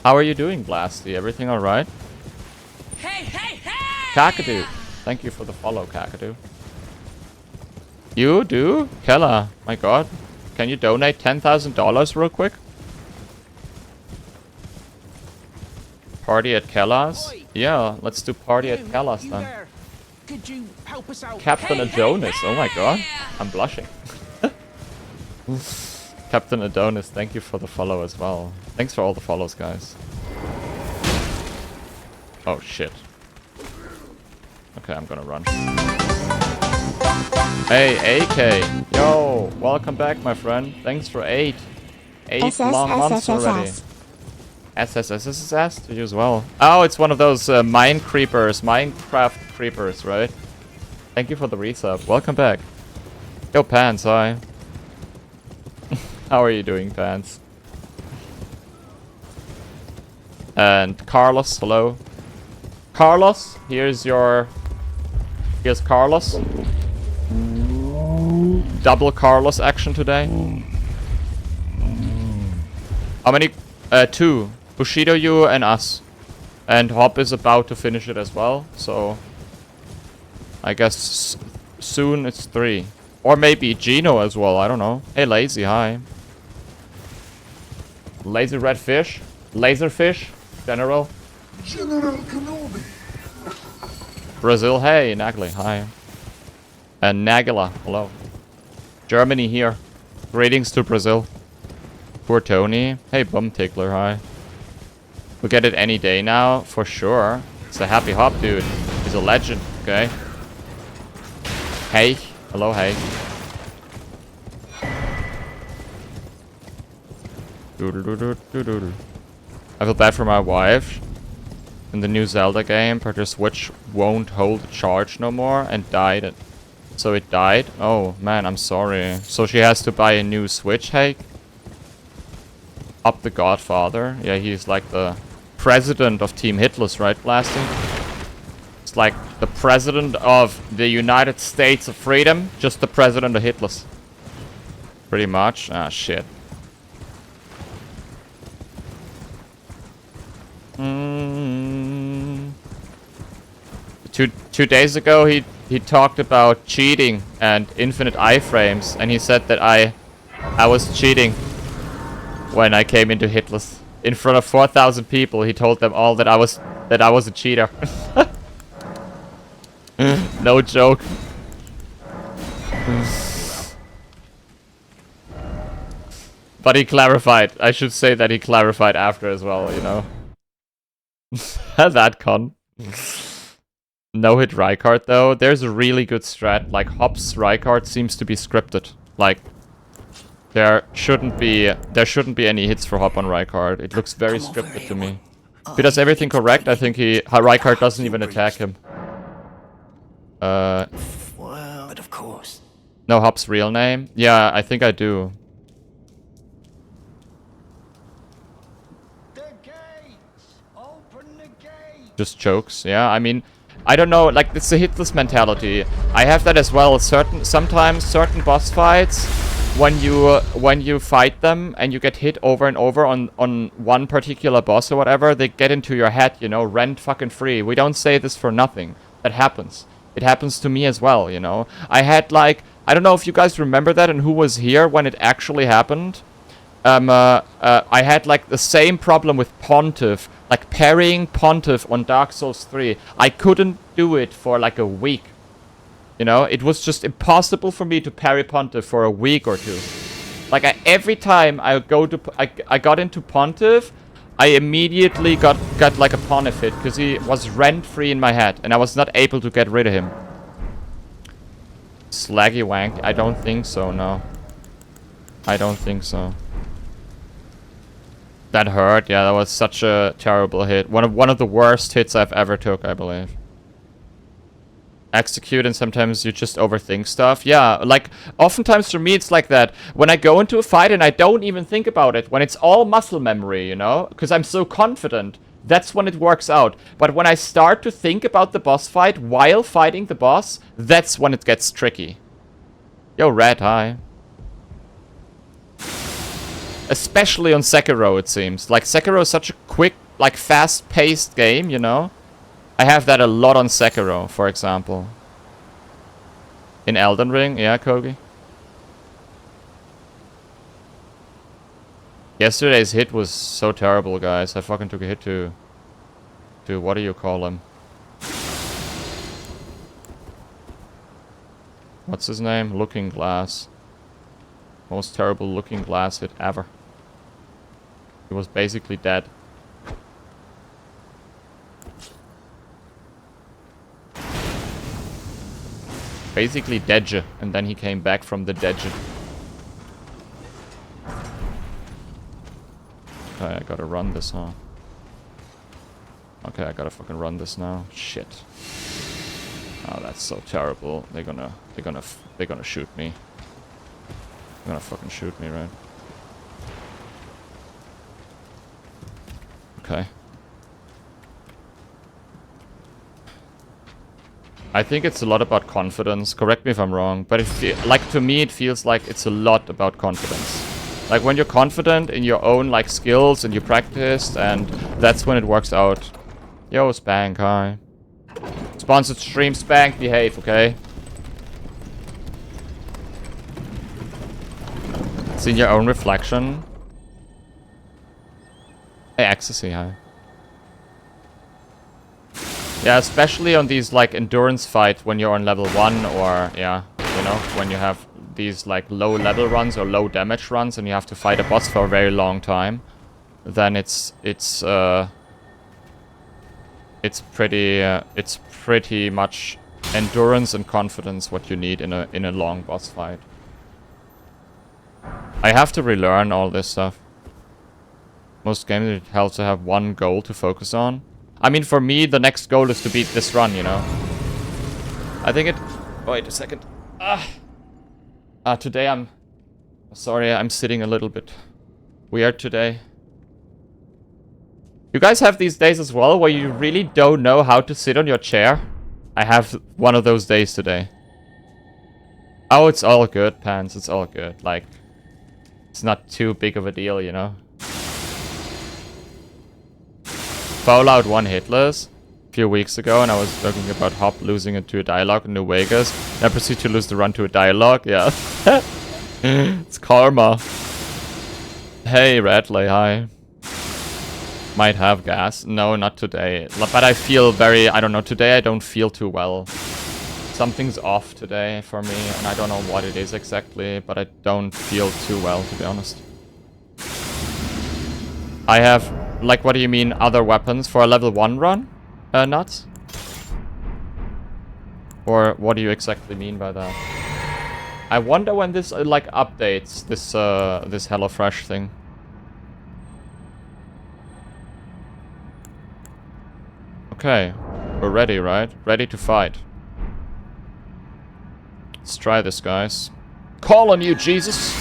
How are you doing, Blasty? Everything all right? Hey, hey, hey! Kakadu. Thank you for the follow, Kakadu. You do? Kella. My God. Can you donate $10,000 real quick? Party at Kella's? Yeah, let's do party at Kella's then. Could you help us out? Captain Adonis. Oh my God. I'm blushing. Captain Adonis, thank you for the follow as well. Thanks for all the follows, guys. Oh shit. Okay, I'm gonna run. Hey, AK. Yo, welcome back, my friend. Thanks for 8 long months already. SSSSS to you as well. Oh, it's one of those Minecraft creepers, right? Thank you for the resub. Welcome back. Yo, Pants, hi. How are you doing, Pants? And Carlos, hello. Carlos, here's Carlos. Double Carlos action today. How many? 2. Bushido, you, and us. And Hop is about to finish it as well, so... I guess soon it's 3. Or maybe Gino as well, I don't know. Hey, Lazy, hi. Lazy Red Fish? Laserfish? General? General Kenobi. Brazil, hey. Nagli, hi. And Nagila, hello. Germany here. Greetings to Brazil. Poor Tony. Hey, Bum Tickler, hi. We'll get it any day now, for sure. It's a happy Hop, dude. He's a legend, okay? Hey. Hello, hey. I feel bad for my wife. In the new Zelda game, her Switch won't hold a charge no more and died. So it died? Oh, man, I'm sorry. So she has to buy a new Switch, hey? Up the Godfather. Yeah, he's like the president of Team Hitless, right, Blasty? It's like the president of the United States of Freedom, just the president of Hitless. Pretty much. Ah, shit. Two days ago, he talked about cheating and infinite iframes, and he said that I was cheating when I came into Hitless. In front of 4,000 people, he told them all that I was a cheater. No joke. But he clarified. I should say that he clarified after as well, you know. That con. No hit Rykard though. There's a really good strat. Like Hop's Rykard seems to be scripted. Like there shouldn't be any hits for Hop on Rykard. It looks very scripted to me. If he does everything correct, I think Rykard doesn't even attack him. Well, but of course. No Hop's real name? Yeah, I think I do. The gates! Open the gates! Just jokes, yeah. I mean, I don't know, like, it's a hitless mentality. I have that as well. Sometimes certain boss fights, when you fight them and you get hit over and over on one particular boss or whatever, they get into your head, you know, rent fucking free. We don't say this for nothing. That happens. It happens to me as well, you know. I had, like, I don't know if you guys remember that and who was here when it actually happened. I had, like, the same problem with Pontiff. Like, parrying Pontiff on Dark Souls 3. I couldn't do it for, like, a week. You know, it was just impossible for me to parry Pontiff for a week or two. Like, every time I got into Pontiff, I immediately got like a Pontiff hit, because he was rent-free in my head, and I was not able to get rid of him. Slaggy wank? I don't think so, no. I don't think so. That hurt, yeah, that was such a terrible hit. One of the worst hits I've ever took, I believe. Execute, and sometimes you just overthink stuff. Yeah, like, oftentimes for me it's like that. When I go into a fight and I don't even think about it, when it's all muscle memory, you know? Because I'm so confident, that's when it works out. But when I start to think about the boss fight while fighting the boss, that's when it gets tricky. Yo, Red, hi. Especially on Sekiro, it seems. Like, Sekiro is such a quick, like, fast-paced game, you know? I have that a lot on Sekiro, for example. In Elden Ring, yeah, Kogi? Yesterday's hit was so terrible, guys. I fucking took a hit to what do you call him? What's his name? Looking Glass. Most terrible Looking Glass hit ever. He was basically dead. basically dead, and then he came back from the dead. Okay, I gotta run this, huh? Okay, I gotta fucking run this now. Shit. Oh, that's so terrible. They're gonna shoot me. They're gonna fucking shoot me, right? Okay. I think it's a lot about confidence. Correct me if I'm wrong, but like to me it feels like it's a lot about confidence. Like when you're confident in your own like skills and you practiced, and that's when it works out. Yo, Spank, hi. Sponsored stream, Spank, behave, okay? Seen your own reflection. Hey, Ecstasy, hi. Yeah, especially on these like endurance fights when you're on level 1 or, yeah, you know, when you have these like low level runs or low damage runs and you have to fight a boss for a very long time, then it's pretty much endurance and confidence what you need in a long boss fight. I have to relearn all this stuff. Most games it helps to have one goal to focus on. I mean, for me, the next goal is to beat this run, you know. I think it... Wait a second. Today I'm... Sorry, I'm sitting a little bit weird today. You guys have these days as well where you really don't know how to sit on your chair? I have one of those days today. Oh, it's all good, Pants. It's all good. Like, it's not too big of a deal, you know. Fallout 1 hitless a few weeks ago, and I was talking about Hop losing it to a dialogue in New Vegas. And I proceed to lose the run to a dialogue. Yeah. It's karma. Hey, Radley, hi. Might have gas. No, not today. But I feel very... I don't know. Today I don't feel too well. Something's off today for me, and I don't know what it is exactly, but I don't feel too well, to be honest. I have... Like, what do you mean, other weapons for a level 1 run? Nuts? Or what do you exactly mean by that? I wonder when this, like, updates, this HelloFresh thing. Okay, we're ready, right? Ready to fight. Let's try this, guys. Call on you, Jesus!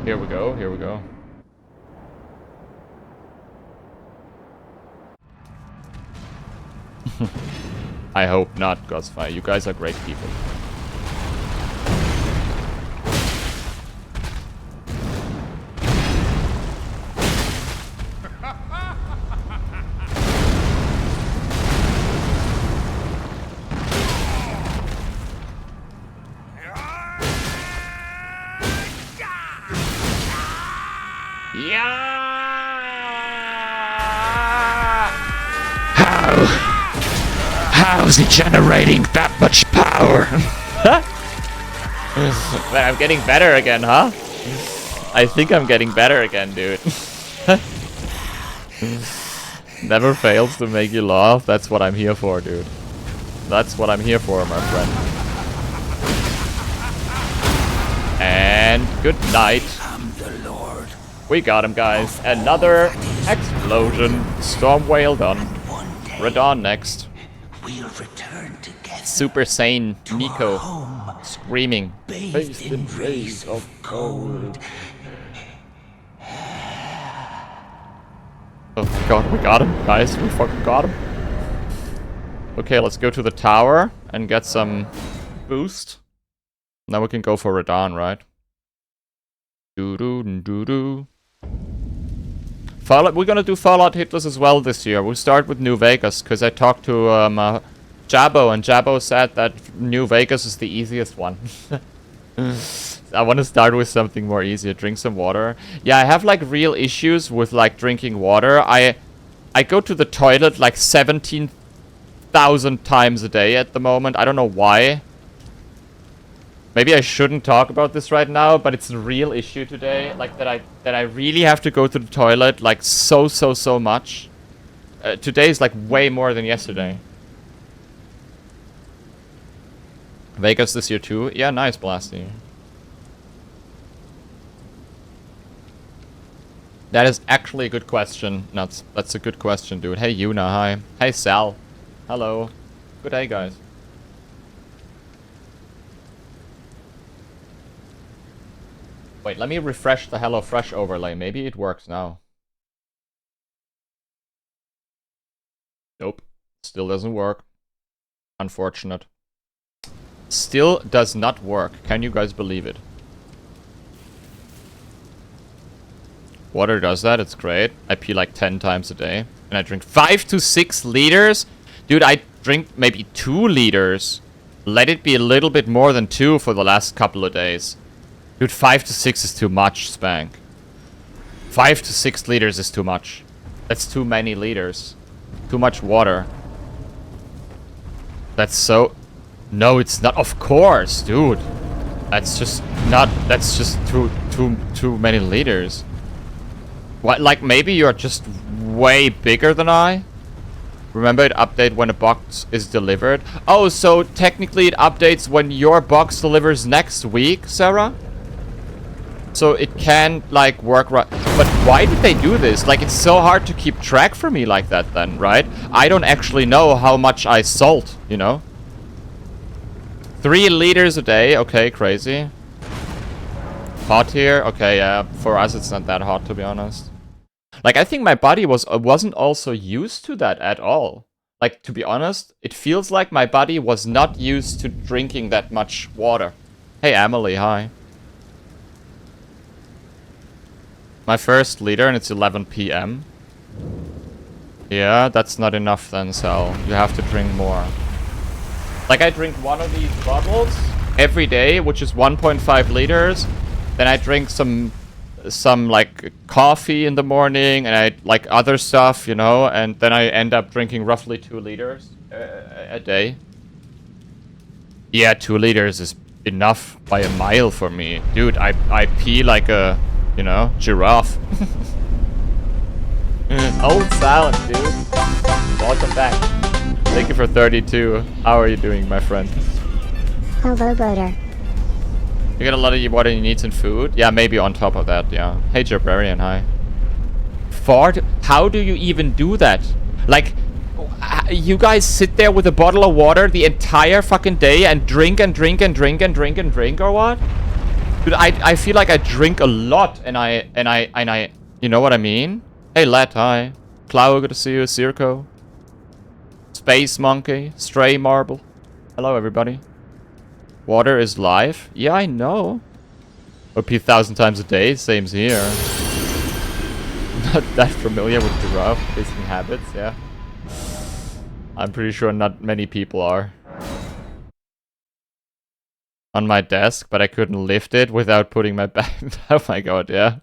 Here we go, here we go. I hope not, Ghostfire. You guys are great people. How's he generating that much power? Man, I'm getting better again, huh? I think I'm getting better again, dude. Never fails to make you laugh. That's what I'm here for, dude. That's what I'm here for, my friend. And good night. We got him, guys. Another explosion. Storm whale done. Radon next. We'll return together. Super Saiyan Nico screaming. Bathed in rays of gold. Oh my god, we got him, guys. We fucking got him. Okay, let's go to the tower and get some boost. Now we can go for Radon, right? Doo-doo-doo-doo. Fallout, we're gonna do Fallout hitless as well this year. We'll start with New Vegas, because I talked to Jabbo, and Jabbo said that New Vegas is the easiest one. I want to start with something more easier. Drink some water. Yeah, I have like real issues with like drinking water. I go to the toilet like 17,000 times a day at the moment. I don't know why. Maybe I shouldn't talk about this right now, but it's a real issue today. Like that I really have to go to the toilet like so much. Today is like way more than yesterday. Vegas this year too? Yeah, nice, Blasty. That is actually a good question, Nuts. That's a good question, dude. Hey, Yuna, hi. Hey, Sal. Hello. Good day, guys. Wait, let me refresh the HelloFresh overlay. Maybe it works now. Nope. Still doesn't work. Unfortunate. Still does not work. Can you guys believe it? Water does that. It's great. I pee like 10 times a day. And I drink 5 to 6 liters? Dude, I drink maybe 2 liters. Let it be a little bit more than 2 for the last couple of days. Dude, 5 to 6 is too much, Spank. 5 to 6 liters is too much. That's too many liters. Too much water. That's so... No, it's not. Of course, dude. That's just not... That's just too many liters. What, like, maybe you're just way bigger than I? Remember, it updates when a box is delivered? Oh, so technically it updates when your box delivers next week, Sarah? So it can, like, work right... But why did they do this? Like, it's so hard to keep track for me like that then, right? I don't actually know how much I salt, you know? 3 liters a day. Okay, crazy. Hot here? Okay, yeah. For us, it's not that hot, to be honest. Like, I think my body wasn't also used to that at all. Like, to be honest, it feels like my body was not used to drinking that much water. Hey, Emily, hi. My first liter, and it's 11 p.m. Yeah, that's not enough then, Sal. You have to drink more. Like, I drink one of these bottles every day, which is 1.5 liters. Then I drink some like coffee in the morning, and I like other stuff, you know, and then I end up drinking roughly 2 liters a day. Yeah, 2 liters is enough by a mile for me. Dude, I pee like a, you know, giraffe. Old Silent, dude. Welcome back. Thank you for 32. How are you doing, my friend? Hello, Boater. You get a lot of what you need and food? Yeah, maybe on top of that, yeah. Hey, Jabrarian, hi. How do you even do that? Like, you guys sit there with a bottle of water the entire fucking day and drink and drink and drink and drink and drink, or what? Dude, I feel like I drink a lot, and I, you know what I mean? Hey, Let, hi. Clow, good to see you. Circo. Space Monkey. Stray Marble. Hello, everybody. Water is life? Yeah, I know. OP 1,000 times a day, same's here. Not that familiar with giraffe pissing habits, yeah. I'm pretty sure not many people are. On my desk, but I couldn't lift it without putting my back... Oh my god, yeah.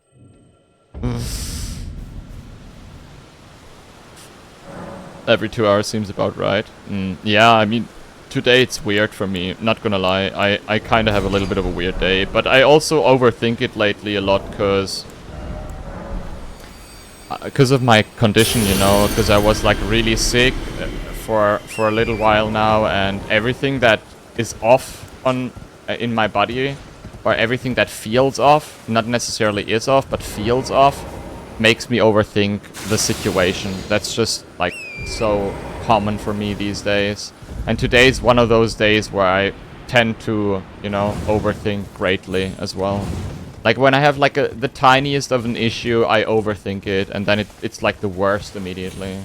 Every 2 hours seems about right. Yeah, I mean... Today it's weird for me, not gonna lie. I kind of have a little bit of a weird day, but I also overthink it lately a lot because of my condition, you know, because I was like really sick for a little while now, and everything that is off on in my body, or everything that feels off, not necessarily is off, but feels off, makes me overthink the situation. That's just like so common for me these days. And today's one of those days where I tend to, you know, overthink greatly as well. Like when I have like the tiniest of an issue, I overthink it, and then it's like the worst immediately.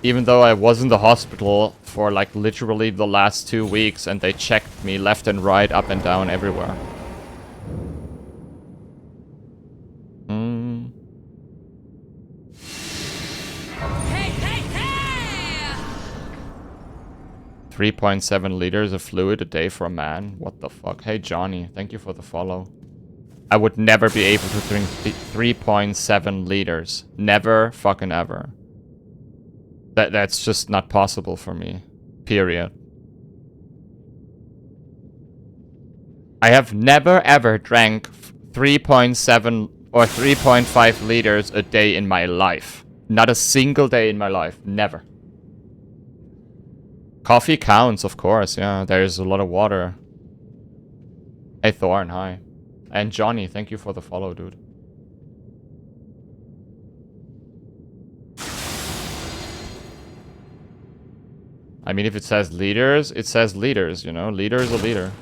Even though I was in the hospital for like literally the last 2 weeks, and they checked me left and right, up and down, everywhere. 3.7 liters of fluid a day for a man? What the fuck? Hey, Johnny, thank you for the follow. I would never be able to drink 3.7 liters. Never fucking ever. That's just not possible for me. Period. I have never ever drank 3.7 or 3.5 liters a day in my life. Not a single day in my life. Never. Coffee counts, of course. Yeah, there's a lot of water. Hey, Thorn, hi. And Johnny, thank you for the follow, dude. I mean, if it says liters, it says liters, you know? Liter is a liter.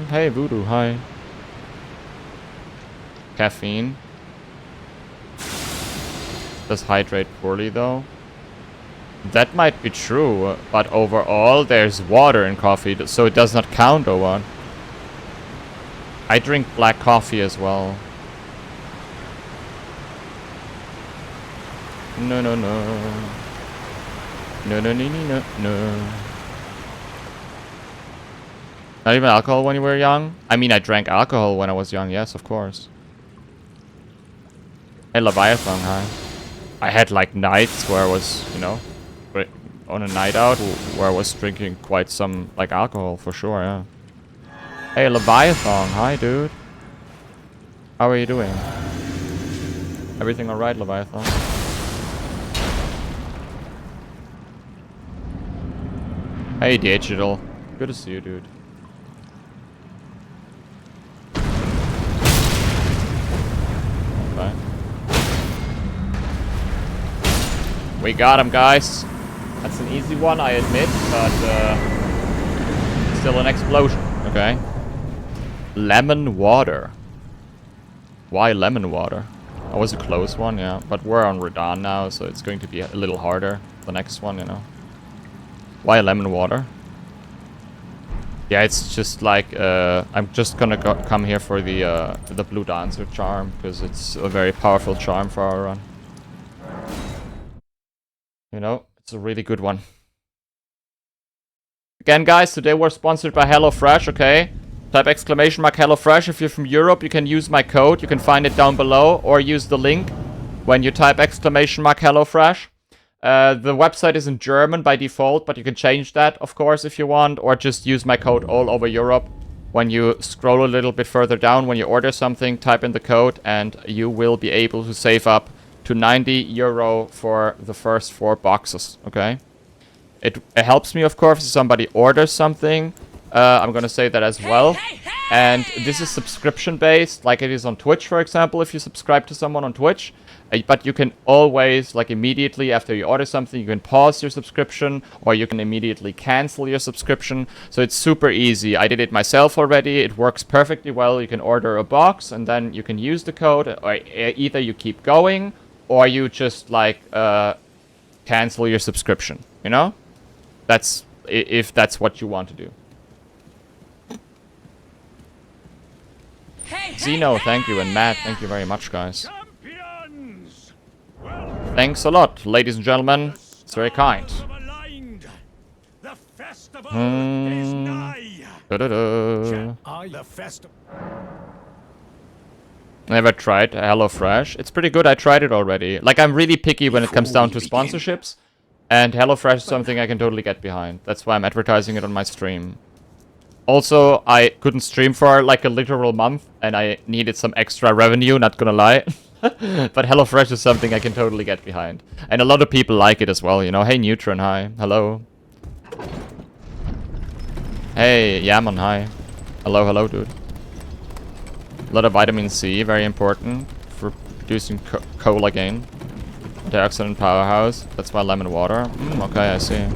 Hey, Voodoo, hi. Caffeine. Does hydrate poorly, though. That might be true, but overall, there's water in coffee, so it does not count or what? I drink black coffee as well. No, no, no. No, no, no, no, no, no. Not even alcohol when you were young? I mean, I drank alcohol when I was young, yes, of course. Hey, Leviathan, hi. I had, like, nights where I was, you know, on a night out where I was drinking quite some, like, alcohol, for sure, yeah. Hey, Leviathan, hi, dude. How are you doing? Everything alright, Leviathan? Hey, Digital. Good to see you, dude. Okay. We got him, guys. That's an easy one, I admit, but still an explosion. Okay. Lemon water. Why lemon water? That was a close one, yeah. But we're on Redan now, so it's going to be a little harder. The next one, you know. Why lemon water? Yeah, it's just like I'm just gonna come here for the blue dancer charm because it's a very powerful charm for our run. You know, it's a really good one. Again, guys, today we're sponsored by HelloFresh, okay? Type exclamation mark HelloFresh. If you're from Europe, you can use my code. You can find it down below or use the link when you type exclamation mark HelloFresh. The website is in German by default, but you can change that, of course, if you want, or just use my code all over Europe. When you scroll a little bit further down, when you order something, type in the code, and you will be able to save up to 90 euro for the first 4 boxes, okay? It helps me, of course, if somebody orders something. I'm gonna say that as well. And this is subscription-based, like it is on Twitch, for example, if you subscribe to someone on Twitch. But you can always, like immediately after you order something, you can pause your subscription, or you can immediately cancel your subscription. So it's super easy. I did it myself already. It works perfectly well. You can order a box, and then you can use the code, or either you keep going, or you just, like, cancel your subscription, you know? That's, if that's what you want to do. Zeno, thank you, and Matt, thank you very much, guys. Thanks a lot, ladies and gentlemen. It's very kind. Never tried HelloFresh. It's pretty good. I tried it already. Like, I'm really picky when it comes down to sponsorships. And HelloFresh is something I can totally get behind. That's why I'm advertising it on my stream. Also, I couldn't stream for like a literal month, and I needed some extra revenue, not gonna lie. But HelloFresh is something I can totally get behind. And a lot of people like it as well, you know. Hey, Neutron, hi. Hello. Hey, Yaman, hi. Hello, hello, dude. A lot of vitamin C, very important for producing collagen. Antioxidant powerhouse. That's why lemon water. Okay, I see.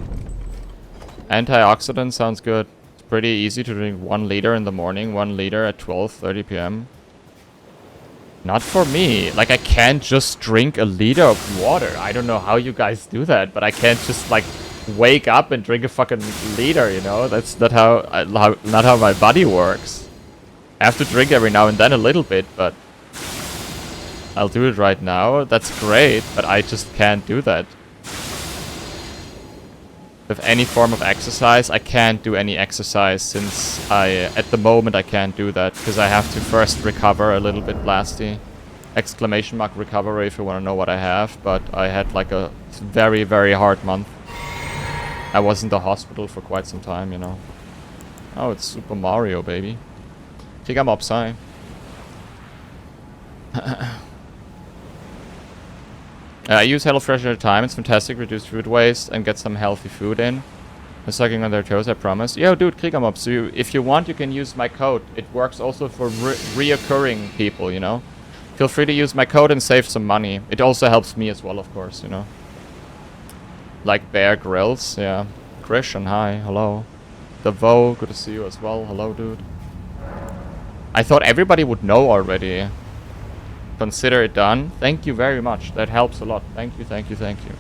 Antioxidant sounds good. It's pretty easy to drink 1 liter in the morning, 1 liter at 12:30 p.m. Not for me. Like, I can't just drink a liter of water. I don't know how you guys do that, but I can't just, like, wake up and drink a fucking liter, you know? That's not how my body works. I have to drink every now and then a little bit, but I'll do it right now. That's great, but I just can't do that. With any form of exercise, I can't do any exercise since at the moment I can't do that because I have to first recover a little bit, Blasty. Exclamation mark recovery if you want to know what I have. But I had like a very, very hard month. I was in the hospital for quite some time, you know. Oh, it's Super Mario, baby. Kick him upside. I use HelloFresh at a time. It's fantastic. Reduce food waste and get some healthy food in. I'm sucking on their toes, I promise. Yo, dude, click them up. So if you want, you can use my code. It works also for reoccurring people, you know. Feel free to use my code and save some money. It also helps me as well, of course, you know. Like Bear Grylls, yeah. Christian, hi, hello. The Vo, good to see you as well. Hello, dude. I thought everybody would know already. Consider it done. Thank you very much. That helps a lot. Thank you, thank you, thank you.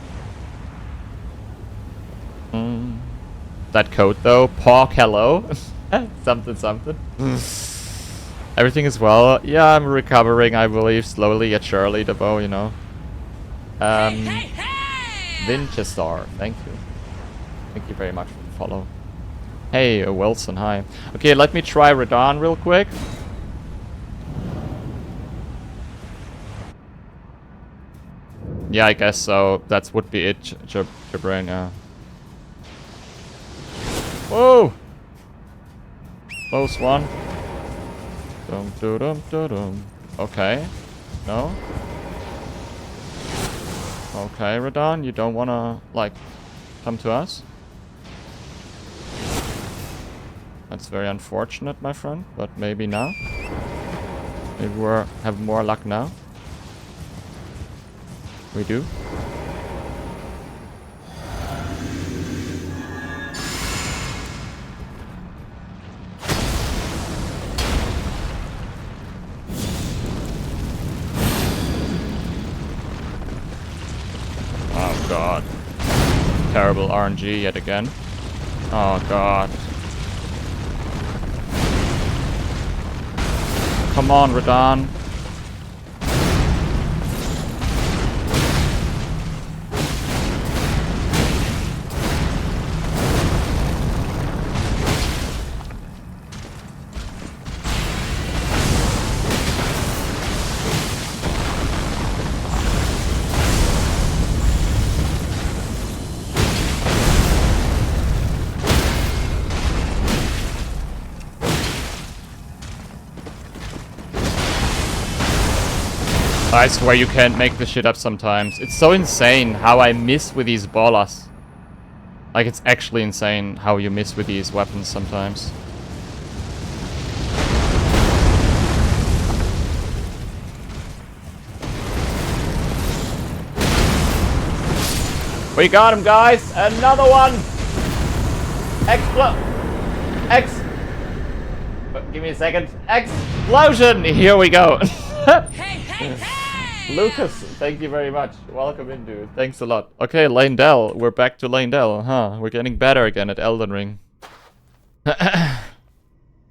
That code though, Pork hello. Something, something. Everything is well. Yeah, I'm recovering, I believe, slowly yet surely, the bow, you know. Winchester, thank you. Thank you very much for the follow. Hey, Wilson, hi. Okay, let me try Radon real quick. Yeah, I guess so. That would be it, Jabbrain, yeah. Whoa! Close one. Dum dum dum dum dum. Okay. No? Okay, Radon, you don't wanna, like, come to us? That's very unfortunate, my friend, but maybe now. Maybe we have more luck now. We do. Oh god. Terrible RNG yet again. Oh god. Come on, Radon. I swear you can't make this shit up sometimes. It's so insane how I miss with these ballers. Like, it's actually insane how you miss with these weapons sometimes. We got him, guys! Another one! Give me a second. Explosion! Here we go. Lucas, thank you very much. Welcome in, dude. Thanks a lot. Okay, Lane Dell. We're back to Lane Dell, huh? We're getting better again at Elden Ring.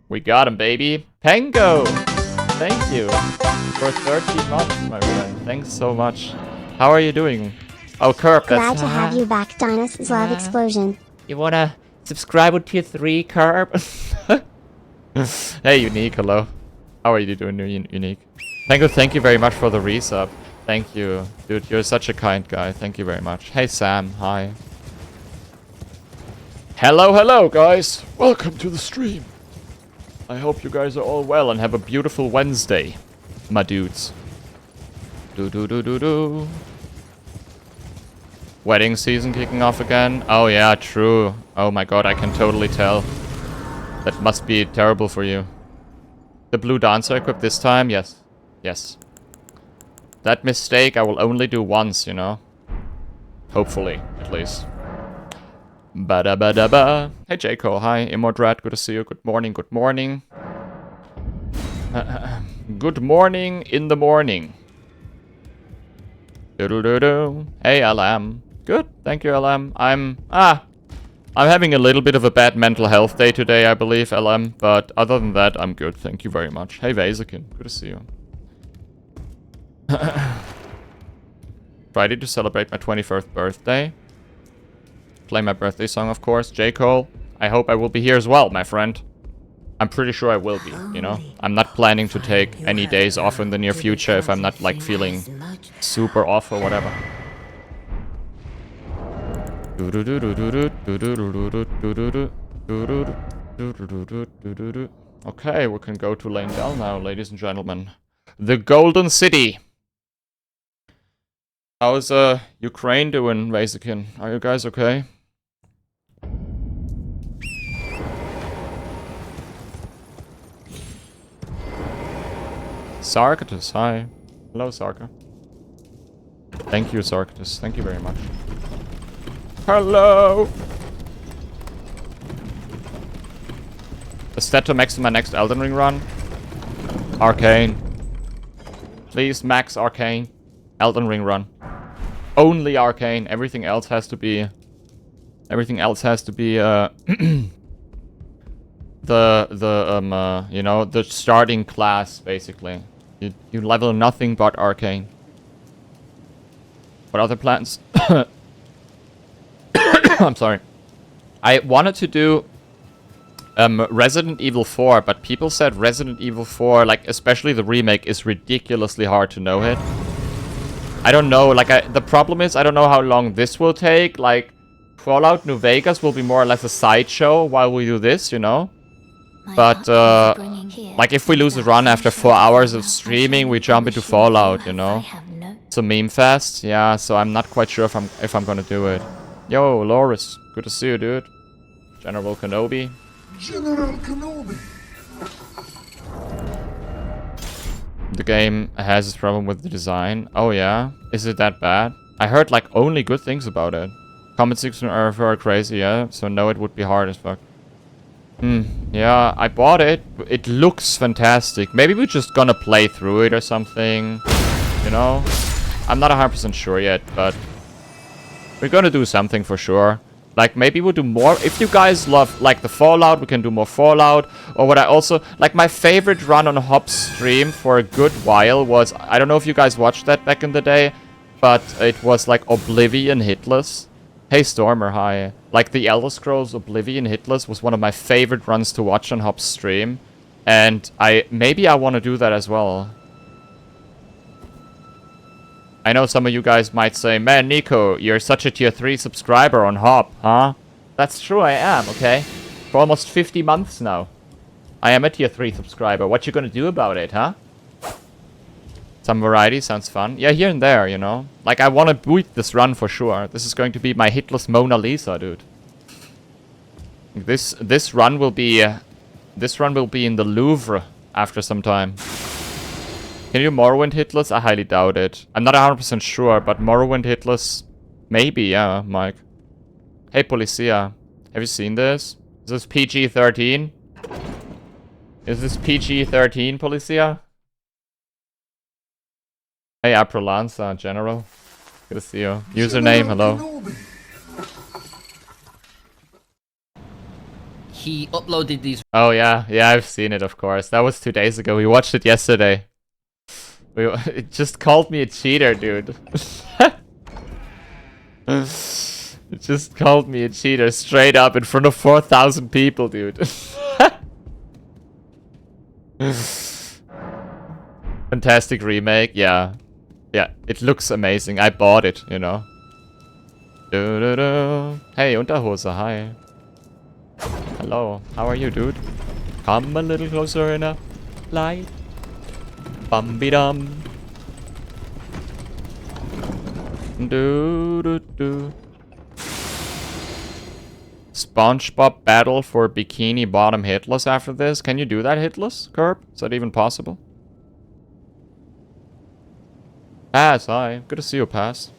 We got him, baby. Pango! Thank you for 13 months, my friend. Thanks so much. How are you doing? Oh, Kerp, Glad to have you back, Dinus Love Explosion. You wanna subscribe with tier 3, Kerp? Hey, Unique, hello. How are you doing, Unique? Pango, thank you very much for the resub. Thank you. Dude, you're such a kind guy. Thank you very much. Hey, Sam. Hi. Hello, hello, guys. Welcome to the stream. I hope you guys are all well and have a beautiful Wednesday, my dudes. Do. Wedding season kicking off again? Oh, yeah, true. Oh my god, I can totally tell. That must be terrible for you. The blue dancer equipped this time? Yes. Yes. That mistake I will only do once, you know? Hopefully, at least. Ba-da-ba-da-ba. Hey, Jaco. Hi, Immordrat. Good to see you. Good morning, good morning. Good morning in the morning. Doodle-doo-doo. Hey, LM. Good. Thank you, LM. I'm having a little bit of a bad mental health day today, I believe, LM. But other than that, I'm good. Thank you very much. Hey, Vazakin. Good to see you. Friday to celebrate my 21st birthday. Play my birthday song, of course. J. Cole. I hope I will be here as well, my friend. I'm pretty sure I will be, you know? I'm not planning to take any days off in the near future if I'm not, like, feeling super off or whatever. Okay, we can go to Lane now, ladies and gentlemen. The Golden City. How's Ukraine doing, Vaisikin? Are you guys okay? Sarkatus, hi. Hello, Sarka. Thank you, Sarkatus. Thank you very much. Hello! Is that to max my next Elden Ring run? Arcane. Please, max Arcane. Elden Ring run. Only Arcane. Everything else has to be... Everything else has to be, you know, the starting class, basically. You level nothing but Arcane. What other plans? I'm sorry. I wanted to do Resident Evil 4, but people said Resident Evil 4, like, especially the remake, is ridiculously hard to no-hit. I don't know, like, the problem is, I don't know how long this will take. Like, Fallout New Vegas will be more or less a sideshow while we do this, you know? But, like, if we lose a run after 4 hours of streaming, we jump into Fallout, you know? It's a meme fest, yeah, so I'm not quite sure if I'm gonna do it. Yo, Loris, good to see you, dude. General Kenobi. General Kenobi. The game has its problem with the design. Oh yeah? Is it that bad? I heard, like, only good things about it. Comment section are crazy, yeah? So no, it would be hard as fuck. Yeah, I bought it. It looks fantastic. Maybe we're just gonna play through it or something. You know? I'm not 100% sure yet, but... we're gonna do something for sure. Like, maybe we'll do more. If you guys love, like, the Fallout, we can do more Fallout. Or what I also... like, my favorite run on Hop's stream for a good while was... I don't know if you guys watched that back in the day. But it was, like, Oblivion Hitless. Hey, Stormer, hi. Like, the Elder Scrolls Oblivion Hitless was one of my favorite runs to watch on Hop's stream. And maybe I want to do that as well. I know some of you guys might say, man, Nico, you're such a tier 3 subscriber on Hop, huh? That's true, I am, okay? For almost 50 months now. I am a tier 3 subscriber. What you gonna do about it, huh? Some variety sounds fun. Yeah, here and there, you know? Like, I wanna beat this run for sure. This is going to be my hitless Mona Lisa, dude. This run will be in the Louvre after some time. Can you Morrowind hitless? I highly doubt it. I'm not 100% sure, but Morrowind hitless... maybe, yeah, Mike. Hey, Policia. Have you seen this? Is this PG-13? Is this PG-13, Policia? Hey, Aprolanza, General. Good to see you. Username, hello. He uploaded these. Oh, yeah. Yeah, I've seen it, of course. That was 2 days ago. We watched it yesterday. It just called me a cheater, dude. It just called me a cheater straight up in front of 4,000 people, dude. Fantastic remake, yeah. Yeah, it looks amazing. I bought it, you know. Hey, Unterhose, hi. Hello, how are you, dude? Come a little closer in a light. Bum-be-dum. Do-do-do. SpongeBob battle for Bikini Bottom hitless after this. Can you do that hitless, Curb? Is that even possible? Pass, hi. Good to see you, Pass.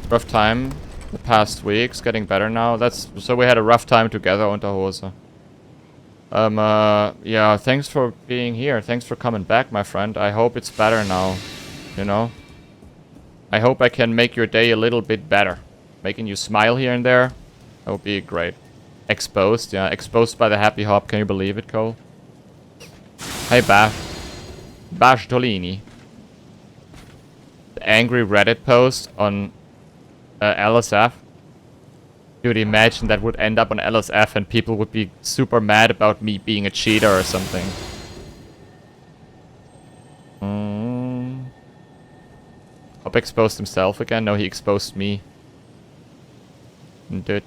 Rough time the past weeks, getting better now. So we had a rough time together, Unterhose. Yeah, thanks for being here. Thanks for coming back, my friend. I hope it's better now, you know? I hope I can make your day a little bit better. Making you smile here and there. That would be great. Exposed, yeah. Exposed by the happy hop. Can you believe it, Cole? Hey, Bash. Bash Tolini. The angry Reddit post on LSF. Dude, imagine that would end up on LSF and people would be super mad about me being a cheater or something. Hop exposed himself again? No, he exposed me. He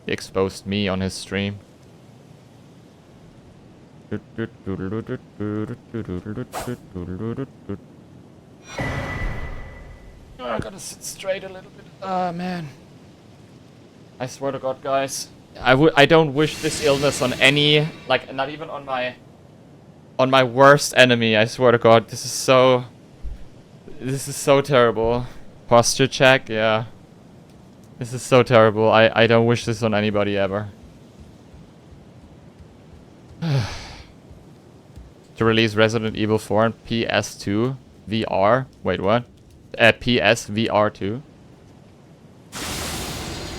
exposed me on his stream. Oh, I gotta sit straight a little bit. Ah, man. I swear to God, guys. I don't wish this illness on any, like, not even on my worst enemy. I swear to God, this is so terrible. Posture check, yeah. This is so terrible. I don't wish this on anybody ever. To release Resident Evil 4 on PS2 VR. Wait, what? PS VR 2.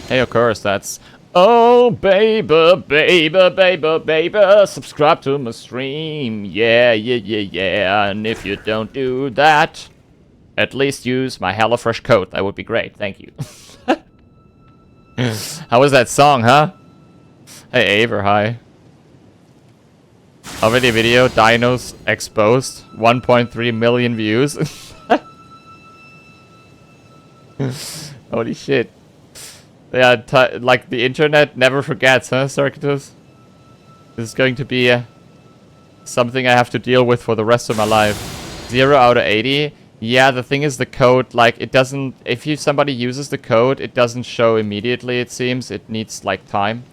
Hey, of course, that's... Oh, baby, baby, baby, baby, subscribe to my stream. Yeah, yeah, yeah, yeah. And if you don't do that, at least use my HelloFresh code. That would be great. Thank you. How was that song, huh? Hey, Aver, hi. Already video, dinos exposed. 1.3 million views. Holy shit. Yeah, like the internet never forgets, huh, Circuitus? This is going to be something I have to deal with for the rest of my life. 0 out of 80. Yeah, the thing is the code, like, it doesn't... If somebody uses the code, it doesn't show immediately, it seems. It needs, like, time.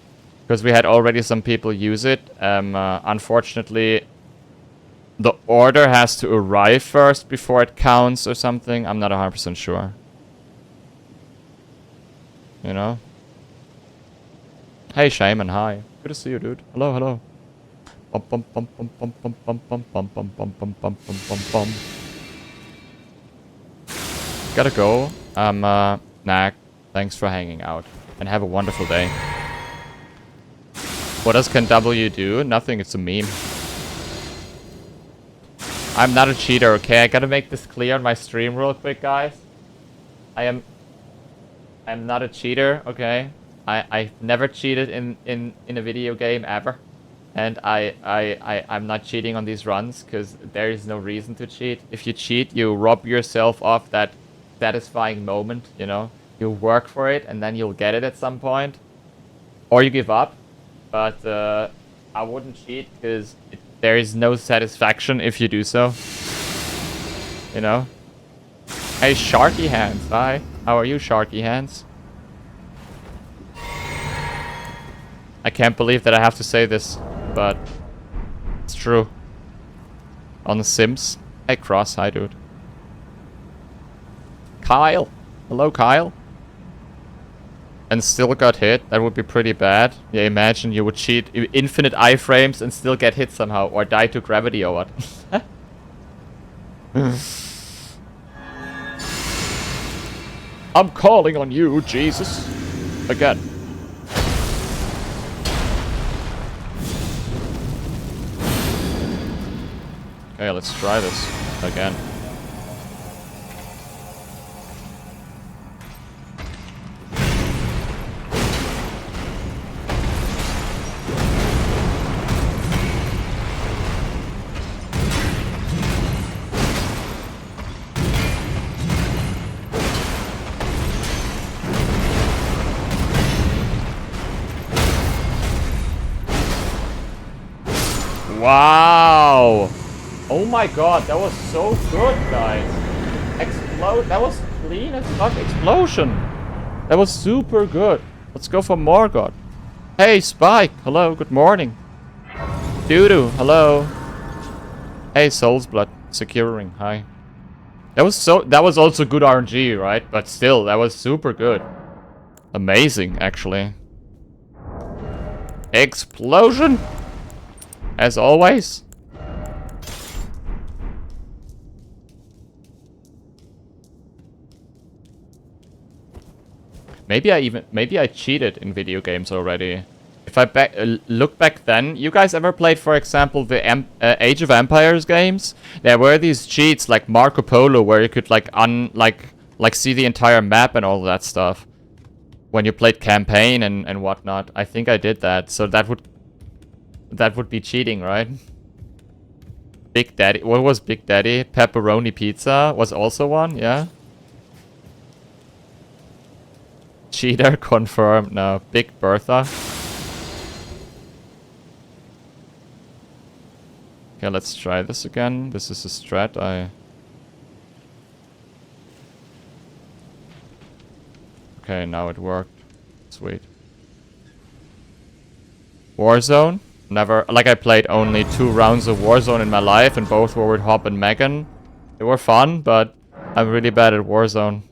Because we had already some people use it. Unfortunately, the order has to arrive first before it counts or something. I'm not 100% sure. You know? Hey, Shaman, hi. Good to see you, dude. Hello, hello. Bum bum bum bum bum bum bum bum bum bum bum bum bum bum bum bum. Gotta go. Knack. Thanks for hanging out. And have a wonderful day. What does Can W do? Nothing, it's a meme. I'm not a cheater, okay? I gotta make this clear on my stream real quick, guys. I'm not a cheater, okay? I've never cheated in a video game ever. And I'm not cheating on these runs, because there is no reason to cheat. If you cheat, you rob yourself of that satisfying moment, you know? You work for it, and then you'll get it at some point. Or you give up. But I wouldn't cheat, because there is no satisfaction if you do so. You know? Hey, Sharky Hands, hi. How are you, Sharky Hands? I can't believe that I have to say this, but it's true. On The Sims. Hey, Cross, hi, dude. Kyle. Hello, Kyle. And still got hit. That would be pretty bad. Yeah, imagine you would cheat infinite iframes and still get hit somehow. Or die to gravity or what. I'm calling on you, Jesus. Again. Okay, let's try this again. Wow! Oh my god, that was so good, guys. Explode. That was clean as fuck explosion. That was super good. Let's go for more, god. Hey, Spike. Hello, good morning. Doodoo, hello. Hey, Soul's Blood. Securing, hi. That was also good RNG, right? But still, that was super good. Amazing, actually. Explosion! As always. Maybe I cheated in video games already. if I look back then, you guys ever played, for example, the Age of Empires games? There were these cheats like Marco Polo where you could like see the entire map and all that stuff when you played campaign and whatnot. I think I did that, so that would be cheating, right? Big Daddy, what was Big Daddy? Pepperoni pizza was also one, yeah. Cheater confirmed. No, Big Bertha. Okay, let's try this again. This is a strat. Okay, now it worked. Sweet. Warzone. Never. Like, I played only 2 rounds of Warzone in my life, and both were with Hop and Megan. They were fun, but I'm really bad at Warzone.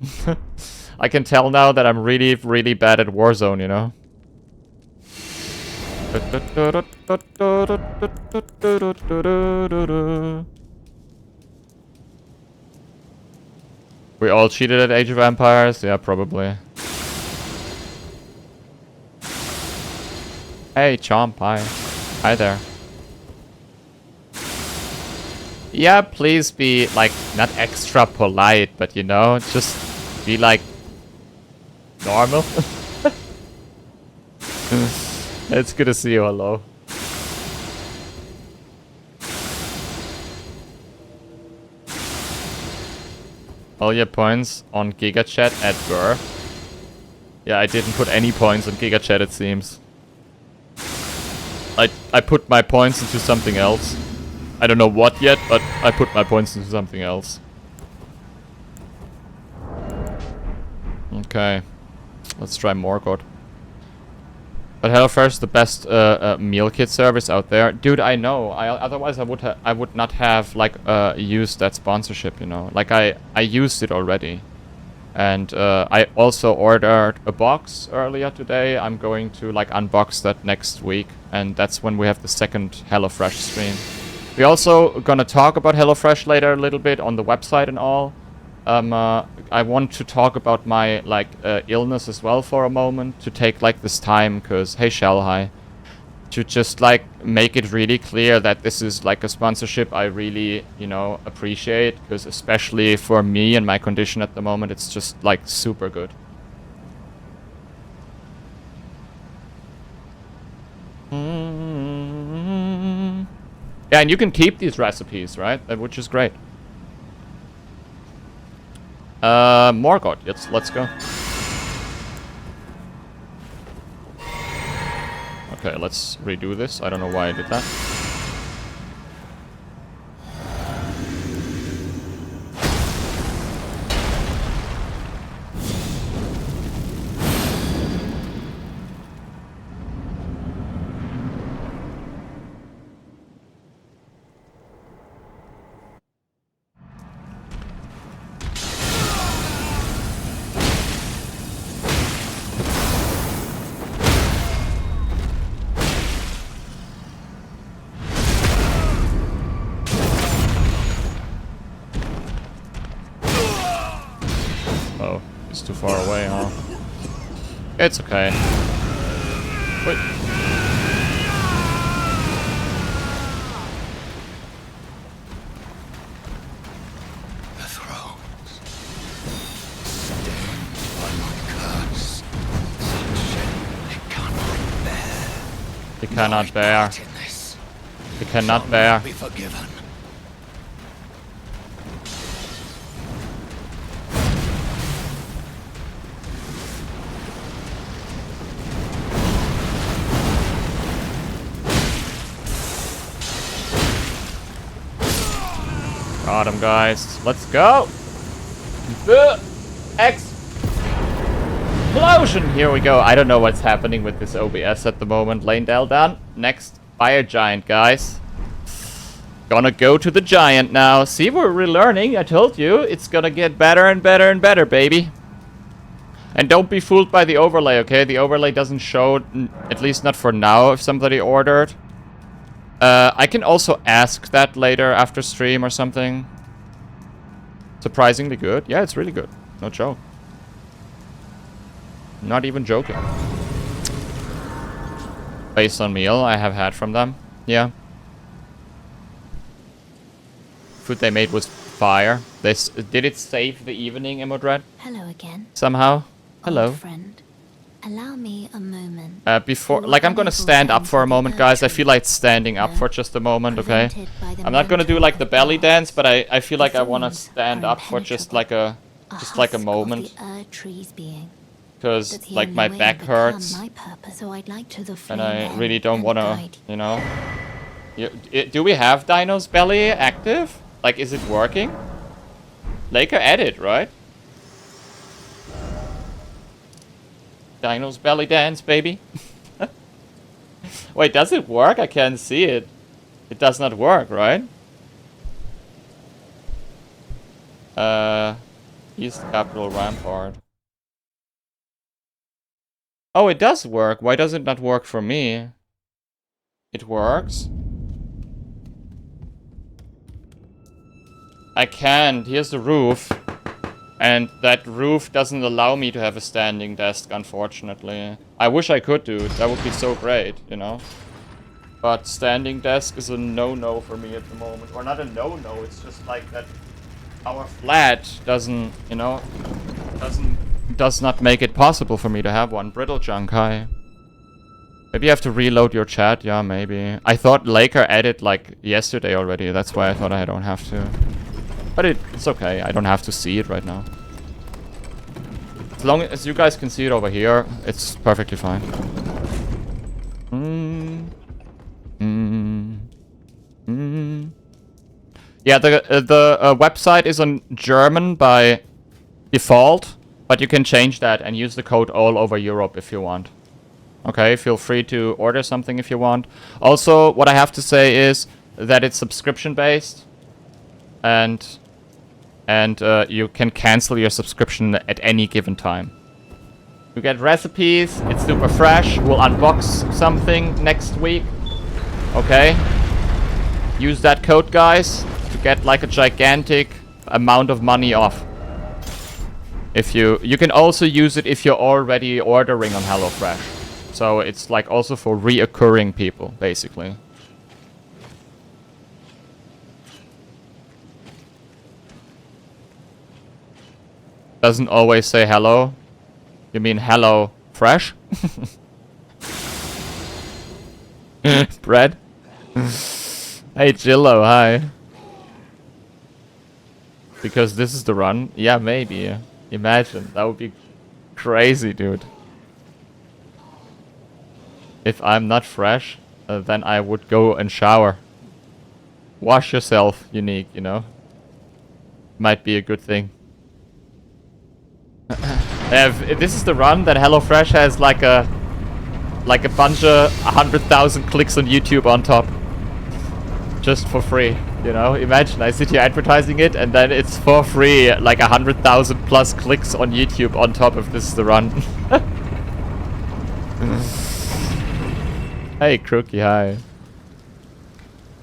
I can tell now that I'm really, really bad at Warzone, you know? We all cheated at Age of Empires? Yeah, probably. Hey, Chomp, hi. Hi there. Yeah, please be, like, not extra polite, but, you know, just be, like, normal. It's good to see you, hello. All your points on GigaChat at Burr. Yeah, I didn't put any points on GigaChat, it seems. I put my points into something else. I don't know what yet, but I put my points into something else. Okay. Let's try Morgoth. But HelloFresh is the best meal kit service out there. Dude, I know. Otherwise I would not have like used that sponsorship, you know. Like I used it already. And I also ordered a box earlier today. I'm going to like unbox that next week, and that's when we have the second HelloFresh stream. We're also gonna talk about HelloFresh later a little bit on the website and all. I want to talk about my like illness as well for a moment, to take like this time, cause hey Shell, hi, to just like make it really clear that this is like a sponsorship I really, you know, appreciate, because especially for me and my condition at the moment, it's just like super good. Yeah, and you can keep these recipes, right? Which is great. Morgoth, let's go. Okay, let's redo this. I don't know why I did that. Oh, it's too far away, huh? It's okay. Wait. The thrones stained by my curse. Such they cannot bear. They cannot bear. Part in this. They cannot Shall bear. not be forgiven. Got him, guys. Let's go. The explosion. Here we go. I don't know what's happening with this OBS at the moment. Lane Dell done. Next, Fire Giant, guys. Gonna go to the Giant now. See, we're relearning. I told you. It's gonna get better and better and better, baby. And don't be fooled by the overlay, okay? The overlay doesn't show, at least not for now, if somebody ordered. I can also ask that later after stream or something. Surprisingly good. Yeah, it's really good. No joke. Not even joking. based on meal I have had from them. Yeah. Food they made was fire. Did it save the evening, Imodred? Hello again. Somehow? Hello. Old friend. Allow me a moment. Before, like, I'm gonna stand up for a moment, guys. I feel like standing up for just a moment, okay? I'm not gonna do like the belly dance, but I feel like I wanna stand up for just like a moment. Because like my back hurts, and I really don't wanna, you know. Do we have Dino's belly active? Like, is it working? Laker edit, right? Dino's belly dance, baby. Wait, does it work? I can't see it. It does not work, right? East Capital Rampart. Oh, it does work. Why does it not work for me? It works. I can't. Here's the roof. And that roof doesn't allow me to have a standing desk, unfortunately. I wish I could, dude. That would be so great, you know? But standing desk is a no-no for me at the moment. Or not a no-no, it's just like that our flat doesn't, you know, does not make it possible for me to have one. Brittle junk, hi. Maybe you have to reload your chat, yeah, maybe. I thought Laker added, like, yesterday already. That's why I thought I don't have to. But it's okay, I don't have to see it right now. As long as you guys can see it over here, it's perfectly fine. Yeah, the website is on German by default, but you can change that and use the code all over Europe if you want. Okay, feel free to order something if you want. Also, what I have to say is that it's subscription based, and you can cancel your subscription at any given time. You get recipes, it's super fresh, we'll unbox something next week. Okay? Use that code, guys, to get like a gigantic amount of money off. If you can also use it if you're already ordering on HelloFresh. So it's like also for reoccurring people, basically. Doesn't always say hello. You mean hello fresh? Bread? Hey Jillo, hi. Because this is the run? Yeah, maybe. Imagine. That would be crazy, dude. If I'm not fresh, then I would go and shower. Wash yourself, Unique, you know? Might be a good thing. This is the run that HelloFresh has like a bunch of 100,000 clicks on YouTube on top. Just for free, you know? Imagine I sit here advertising it and then it's for free, like 100,000 plus clicks on YouTube on top of this is the run. Hey Crookie, hi.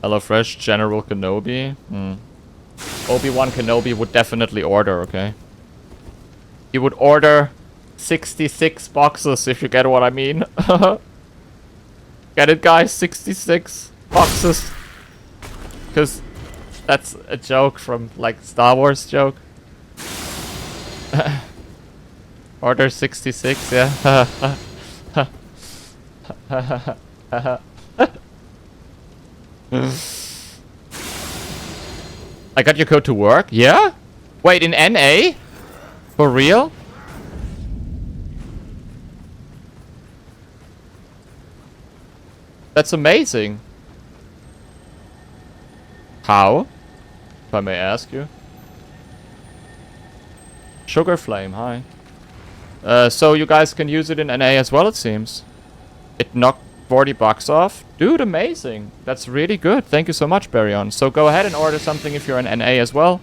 HelloFresh General Kenobi? Obi-Wan Kenobi would definitely order, okay? He would order 66 boxes, if you get what I mean. Get it, guys? 66 boxes. Because that's a joke from, like, Star Wars joke. Order 66, yeah. I got your code to work? Yeah? Wait, in NA? For real? That's amazing. How? If I may ask you. Sugar Flame, hi. So you guys can use it in NA as well, it seems. It knocked 40 bucks off. Dude, amazing. That's really good. Thank you so much, Baryon. So go ahead and order something if you're in NA as well.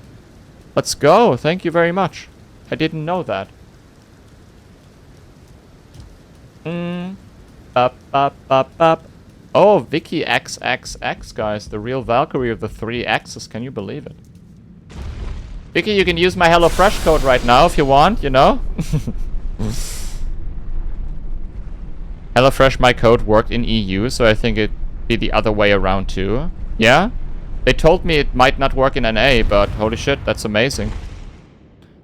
Let's go. Thank you very much. I didn't know that. Up. Oh, Vicky XXX, guys. The real Valkyrie of the 3 X's. Can you believe it? Vicky, you can use my HelloFresh code right now if you want, you know? HelloFresh, my code worked in EU, so I think it'd be the other way around too. Yeah? They told me it might not work in NA, but holy shit, that's amazing.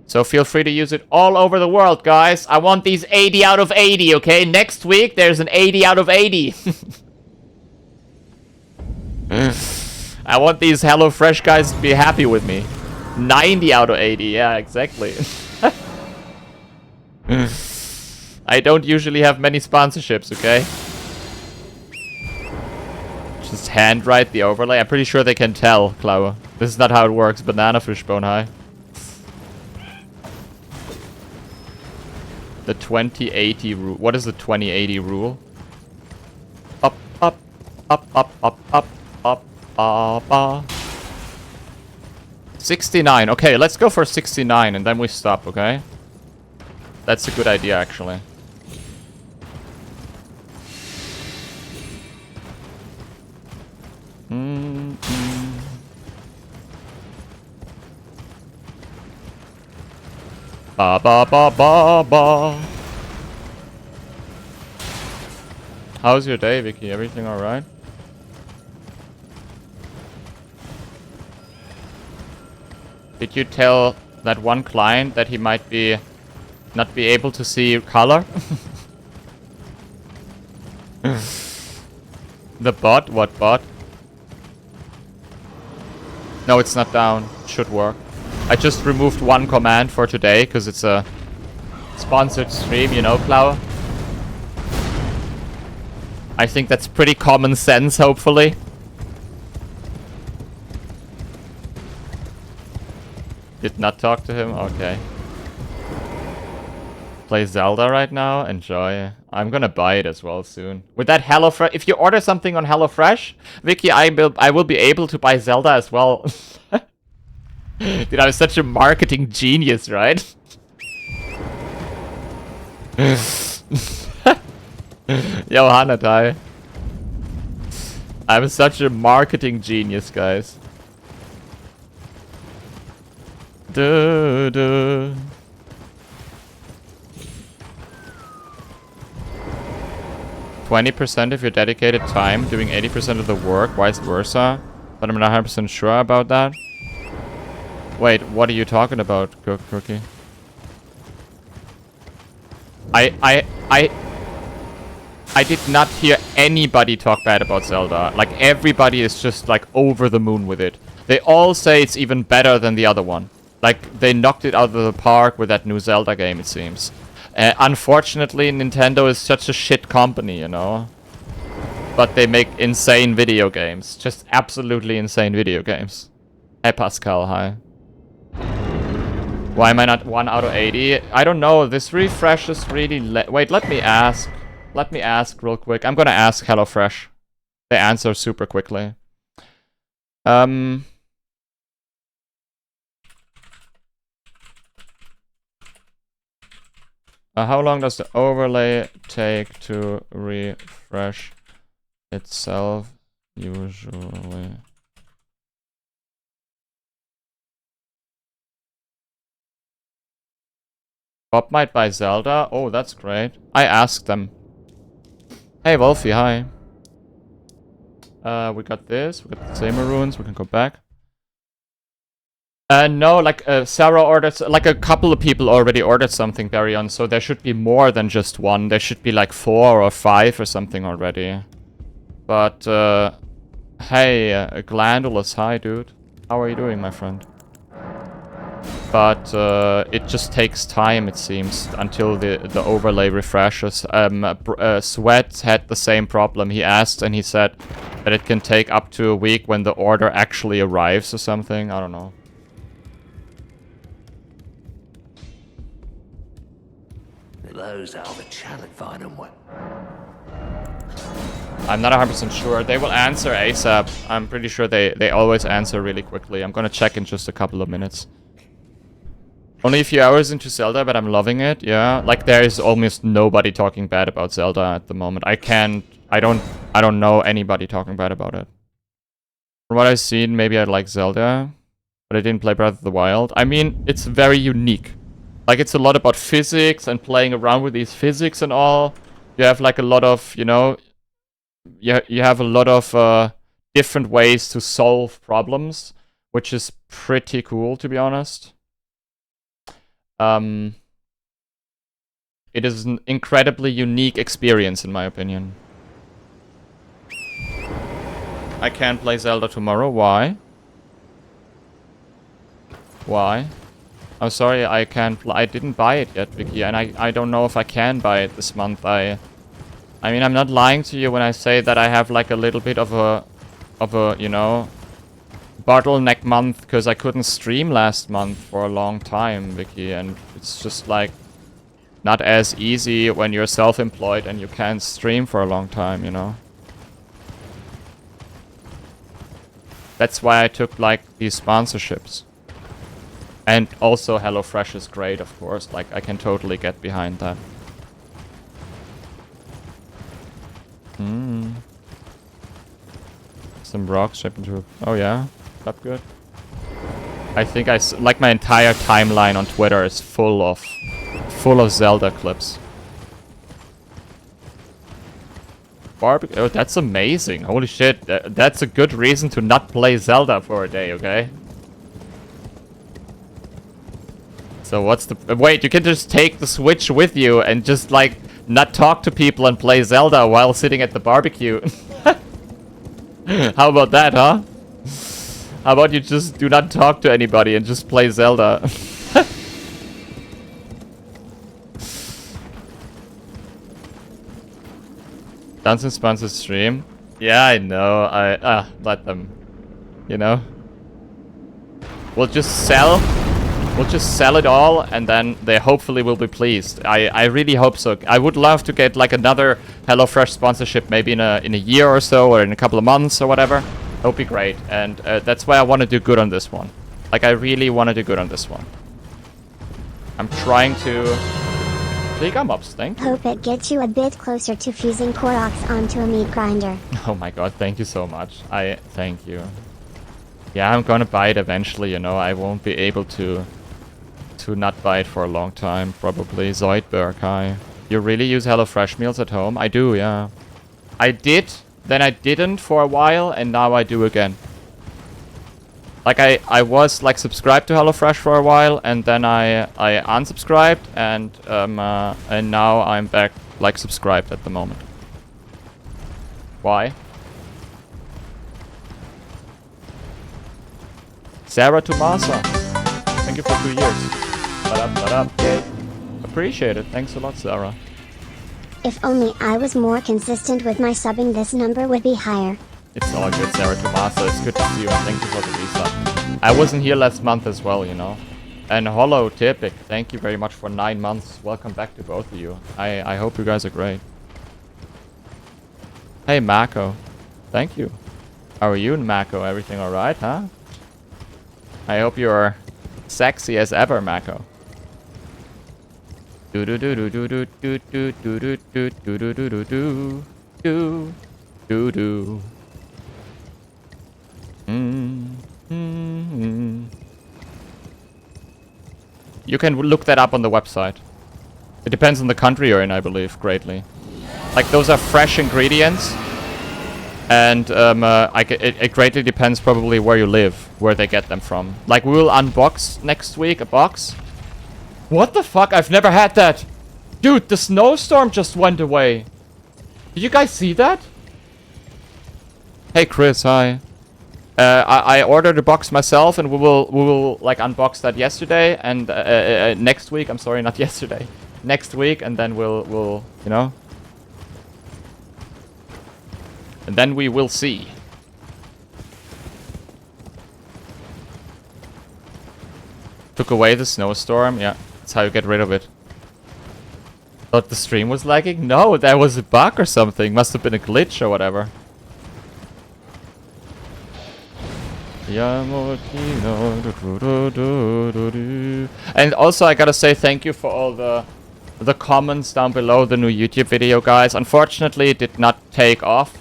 So feel free to use it all over the world, guys. I want these 80 out of 80, okay? Next week, there's an 80 out of 80. I want these HelloFresh guys to be happy with me. 90 out of 80, yeah, exactly. I don't usually have many sponsorships, okay? Just handwrite the overlay. I'm pretty sure they can tell, Clau. This is not how it works. Banana fishbone high. The 2080 rule. What is the 2080 rule? Up, up, up, up, up, up, up, up, up. 69. Okay, let's go for 69 and then we stop, okay? That's a good idea, actually. Ba ba ba ba ba. How's your day, Vicky? Everything alright? Did you tell that one client that he might not be able to see color? The bot? What bot? No, it's not down. It should work. I just removed one command for today because it's a sponsored stream, you know, Clau. I think that's pretty common sense, hopefully. Did not talk to him? Okay. Play Zelda right now? Enjoy. I'm gonna buy it as well soon. With that HelloFresh, if you order something on HelloFresh, Vicky, I will be able to buy Zelda as well. Dude, I'm such a marketing genius, right? Yo, Hanatai. I'm such a marketing genius, guys. Duh, duh. "20% of your dedicated time doing 80% of the work, vice versa. But I'm not 100% sure about that." Wait, what are you talking about, Cookie? I did not hear anybody talk bad about Zelda. Like, everybody is just, like, over the moon with it. They all say it's even better than the other one. Like, they knocked it out of the park with that new Zelda game, it seems. Unfortunately, Nintendo is such a shit company, you know? But they make insane video games. Just absolutely insane video games. Hey, Pascal, hi. Why am I not 1 out of 80? I don't know. This refresh is really... Wait, let me ask. Let me ask real quick. I'm gonna ask HelloFresh. They answer super quickly. How long does the overlay take to refresh itself usually? Bob might buy Zelda. Oh, that's great. I asked them. Hey, Wolfie, hi. We got this. We got the same runes. We can go back. No, like, Sarah ordered... Like, a couple of people already ordered something, Baryon, so there should be more than just one. There should be, like, 4 or 5 or something already. But, hey, Glandulus, hi, dude. How are you doing, my friend? But it just takes time, it seems, until the overlay refreshes. Sweat had the same problem. He asked and he said that it can take up to a week when the order actually arrives or something. I don't know. I'm not 100% sure. They will answer ASAP. I'm pretty sure they always answer really quickly. I'm gonna check in just a couple of minutes. Only a few hours into Zelda, but I'm loving it, yeah. Like, there is almost nobody talking bad about Zelda at the moment. I don't know anybody talking bad about it. From what I've seen, maybe I'd like Zelda, but I didn't play Breath of the Wild. I mean, it's very unique. Like, it's a lot about physics and playing around with these physics and all. You have like a lot of, you know, you have a lot of different ways to solve problems, which is pretty cool, to be honest. It is an incredibly unique experience, in my opinion. I can't play Zelda tomorrow. Why? Why? I'm sorry, I can't I didn't buy it yet, Vicky, and I don't know if I can buy it this month. I mean, I'm not lying to you when I say that I have like a little bit of a you know, bottleneck month because I couldn't stream last month for a long time, Vicky, and it's just like not as easy when you're self-employed and you can't stream for a long time, you know. That's why I took like these sponsorships. And also HelloFresh is great, of course. Like, I can totally get behind that. Some rocks shipped into... Oh yeah? That's good. I think like my entire timeline on Twitter is full of Zelda clips. Barbecue... Oh, that's amazing. Holy shit. That's a good reason to not play Zelda for a day, okay? So what's the... Wait, you can just take the Switch with you and just, like, not talk to people and play Zelda while sitting at the barbecue. How about that, huh? How about you just do not talk to anybody and just play Zelda? Dancing sponsors stream. Yeah, I know. Let them. You know? We'll just sell it all, and then they hopefully will be pleased. I really hope so. I would love to get like another HelloFresh sponsorship maybe in a year or so, or in a couple of months or whatever. That would be great, and that's why I want to do good on this one. Like, I really want to do good on this one. I'm trying to... Liga mobs, thank you. Hope it gets you a bit closer to fusing Koroks onto a meat grinder. Oh my god, thank you so much. Thank you. Yeah, I'm gonna buy it eventually, you know. I won't be able to not buy it for a long time, probably. Zoidberg, hi. You really use HelloFresh meals at home? I do, yeah. I did, then I didn't for a while, and now I do again. Like, I was, like, subscribed to HelloFresh for a while, and then I unsubscribed, and now I'm back, like, subscribed at the moment. Why? Sarah Tomasa. Thank you for 2 years. Yay. Appreciate it. Thanks a lot, Sarah. If only I was more consistent with my subbing, this number would be higher. It's all good, Sarah Tomasa. It's good to see you, and thank you for the resub. I wasn't here last month as well, you know. And Hollow Tipic, thank you very much for 9 months. Welcome back to both of you. I hope you guys are great. Hey, Mako. Thank you. How are you, Mako? Everything alright, huh? I hope you're sexy as ever, Mako. Do do do do do do do do do do do do do do do do do do. You can look that up on the website. It depends on the country you're in, I believe, greatly. Like, those are fresh ingredients, and it greatly depends probably where you live, where they get them from. Like, we will unbox next week a box. What the fuck? I've never had that! Dude, the snowstorm just went away! Did you guys see that? Hey Chris, hi. I ordered a box myself, and we will like unbox that yesterday, and next week. I'm sorry, not yesterday. Next week, and then we'll you know. And then we will see. Took away the snowstorm, yeah. That's how you get rid of it. Thought the stream was lagging? No, that was a bug or something. Must have been a glitch or whatever. And also I gotta say thank you for all the comments down below the new YouTube video, guys. Unfortunately, it did not take off.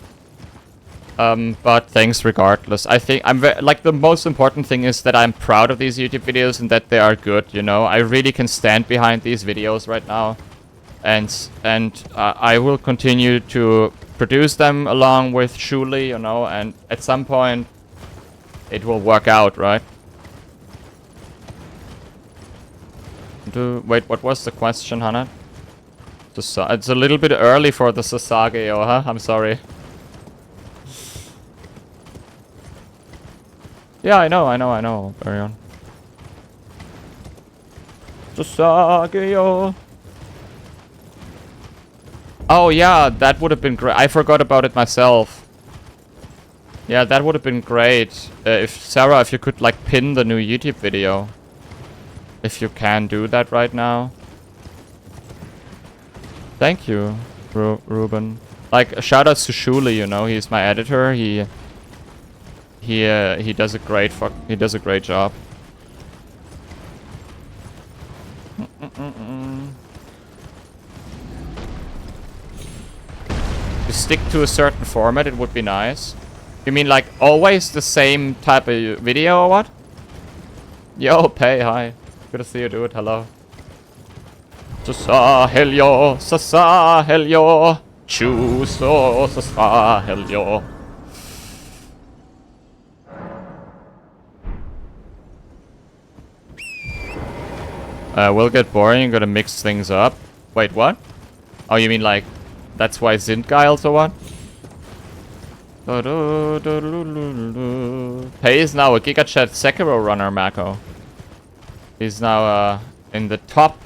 But thanks regardless. I think like the most important thing is that I'm proud of these YouTube videos and that they are good, you know. I really can stand behind these videos right now. I will continue to produce them along with Shuli, you know, and at some point it will work out, right? Wait, what was the question, Hannah? It's a little bit early for the Sasageo, huh? I'm sorry. Yeah, I know. Carry on. Sasageo. Oh yeah, that would have been great. I forgot about it myself. Yeah, that would have been great. If Sarah, if you could like pin the new YouTube video. If you can do that right now. Thank you, Ruben. Like, shoutouts to Shuli, you know, he's my editor. He does a great job. To stick to a certain format, it would be nice. You mean like always the same type of video or what? Yo, Pay, hi. Good to see you, dude. Hello. Sasahelyo, Sasahelyo, Chuso, Sasahelyo. Will get boring. I'm gonna mix things up. Wait, what? Oh, you mean like that's why Zintgeils or what? Pei is now a GigaChat Sekiro runner, Mako. He's now in the top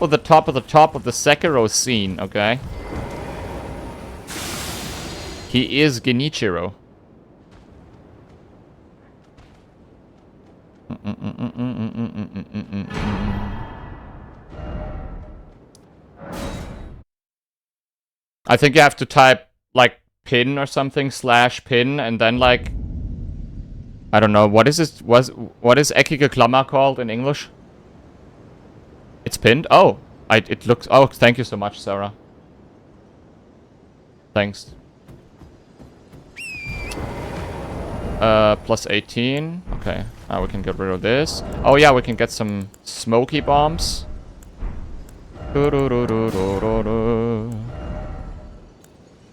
of the Sekiro scene, okay? He is Genichiro. I think you have to type like pin or something /pin and then like I don't know what is this what is eckige Klammer called in English? It's pinned? Oh, it looks. Oh, thank you so much, Sarah. Thanks. Plus 18. Okay, now we can get rid of this. Oh yeah, we can get some smoky bombs.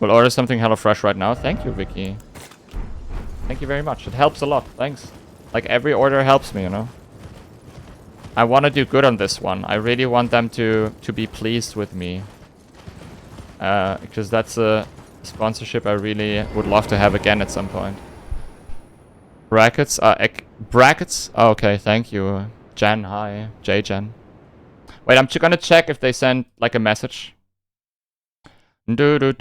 We'll order something HelloFresh right now. Thank you, Vicky. Thank you very much. It helps a lot. Thanks. Like every order helps me, you know. I want to do good on this one. I really want them to be pleased with me. Because that's a sponsorship I really would love to have again at some point. Brackets are... brackets? Oh, okay, thank you. Jen, hi. Jen. Wait, I'm gonna check if they send like a message. There was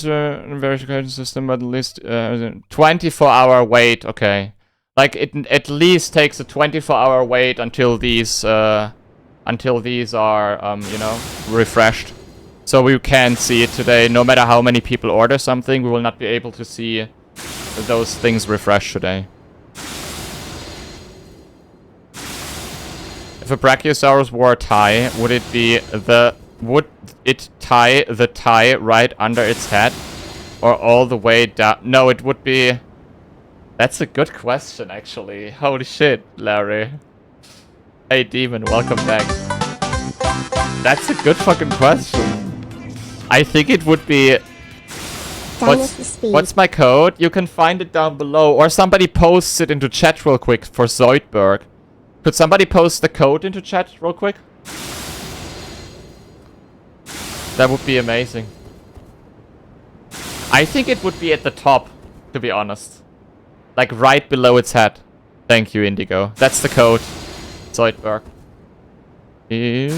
a verification system, but at least 24-hour wait. Okay, like it at least takes a 24-hour wait until these are you know, refreshed. So we can see it today. No matter how many people order something, we will not be able to see those things refreshed today. If a Brachiosaurus wore a tie, would it tie the tie right under its head? Or all the way down? No, it would be... That's a good question, actually. Holy shit, Larry. Hey, Demon, welcome back. That's a good fucking question. I think it would be... What's my code? You can find it down below. Or somebody posts it into chat real quick for Zoidberg. Could somebody post the code into chat real quick? That would be amazing. I think it would be at the top, to be honest. Like right below its head. Thank you, Indigo. That's the code. Zoidberg. Hey,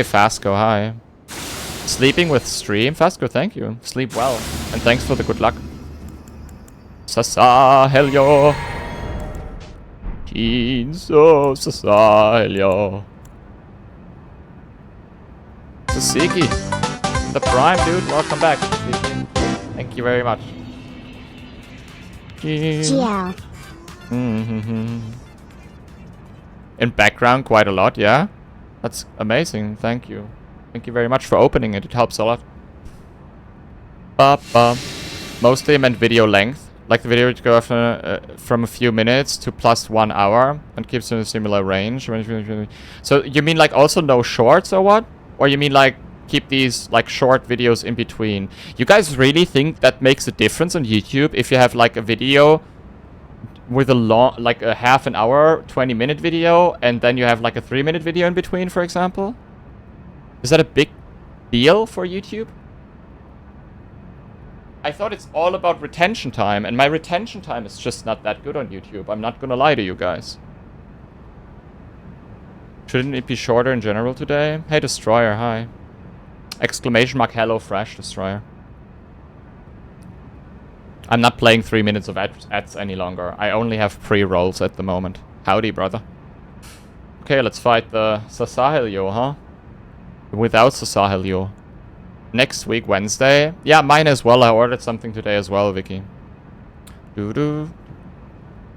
Fasco, hi. Sleeping with stream? Fasco, thank you. Sleep well. And thanks for the good luck. Sasahelyo. Kinso Sasahelyo. Sasiki. The Prime, dude. Welcome back. Thank you very much. GL. In background, quite a lot, yeah? That's amazing. Thank you. Thank you very much for opening it. It helps a lot. Mostly I meant video length. Like the video to go after, from a few minutes to plus 1 hour and keeps in a similar range. So you mean like also no shorts or what? Or you mean like keep these like short videos in between? You guys really think that makes a difference on YouTube if you have like a video with a long, like a half an hour, 20-minute video, and then you have like a 3-minute video in between, for example? Is that a big deal for YouTube? I thought it's all about retention time, and my retention time is just not that good on YouTube. I'm not gonna lie to you guys. Shouldn't it be shorter in general today? Hey, Destroyer, hi. Exclamation mark hello fresh, Destroyer. I'm not playing 3 minutes of ads any longer. I only have pre-rolls at the moment. Howdy, brother. Okay, let's fight the Sasahilio, huh? Without Sasahilio. Next week, Wednesday. Yeah, mine as well. I ordered something today as well, Vicky. Doo-doo.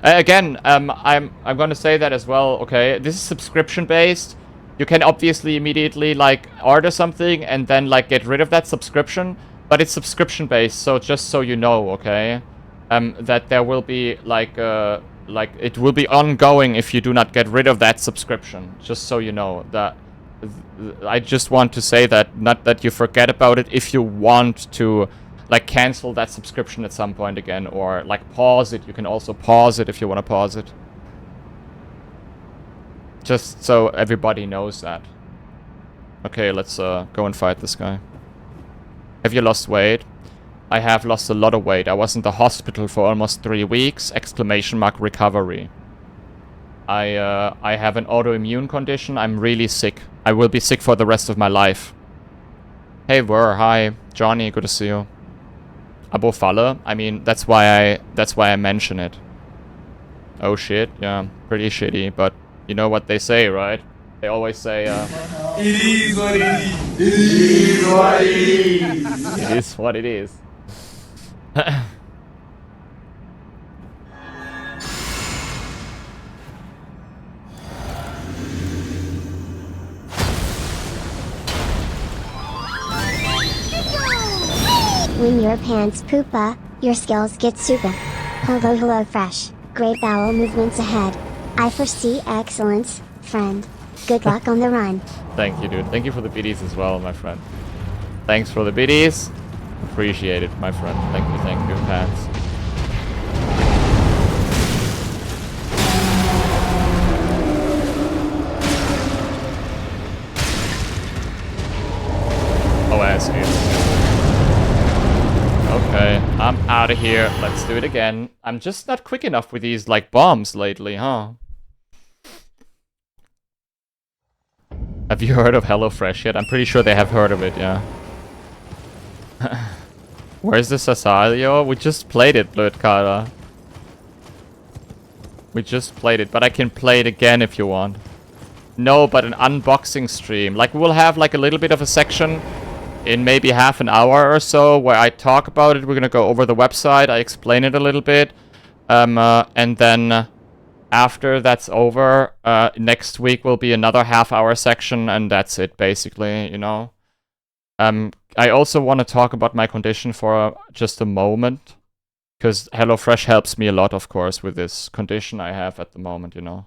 Again, I'm gonna say that as well, okay? This is subscription-based. You can obviously immediately, like, order something and then, like, get rid of that subscription. But it's subscription-based, so just so you know, okay? That there will be, like, it will be ongoing if you do not get rid of that subscription. Just so you know that... I just want to say that, not that you forget about it if you want to, like, cancel that subscription at some point again, or, like, pause it. You can also pause it if you want to pause it. Just so everybody knows that. Okay, let's go and fight this guy. Have you lost weight? I have lost a lot of weight. I was in the hospital for almost 3 weeks. Exclamation mark recovery. I have an autoimmune condition. I'm really sick. I will be sick for the rest of my life. Hey, hi. Johnny, good to see you. Abo Falle? I mean, that's why I mention it. Oh shit, yeah. Pretty shitty, but you know what they say, right? They always say, It is what it is. It is what it is. It is what it is. When your pants poopa, your skills get super. Hello fresh. Great bowel movements ahead. I foresee excellence, friend. Good luck on the run. Thank you, dude. Thank you for the biddies as well, my friend. Thanks for the biddies. Appreciate it, my friend. Thank you, pants. Oh, I see. Okay, I'm out of here. Let's do it again. I'm just not quick enough with these, like, bombs lately, huh? Have you heard of HelloFresh yet? I'm pretty sure they have heard of it, yeah. Where's the Sasalio? We just played it, Blödkara. We just played it, but I can play it again if you want. No, but an unboxing stream. Like, we'll have, like, a little bit of a section in maybe half an hour or so where I talk about it. We're gonna go over the website. I explain it a little bit. And then after that's over, next week will be another half-hour section, and that's it, basically, you know. I also want to talk about my condition for just a moment, because HelloFresh helps me a lot, of course, with this condition I have at the moment, you know.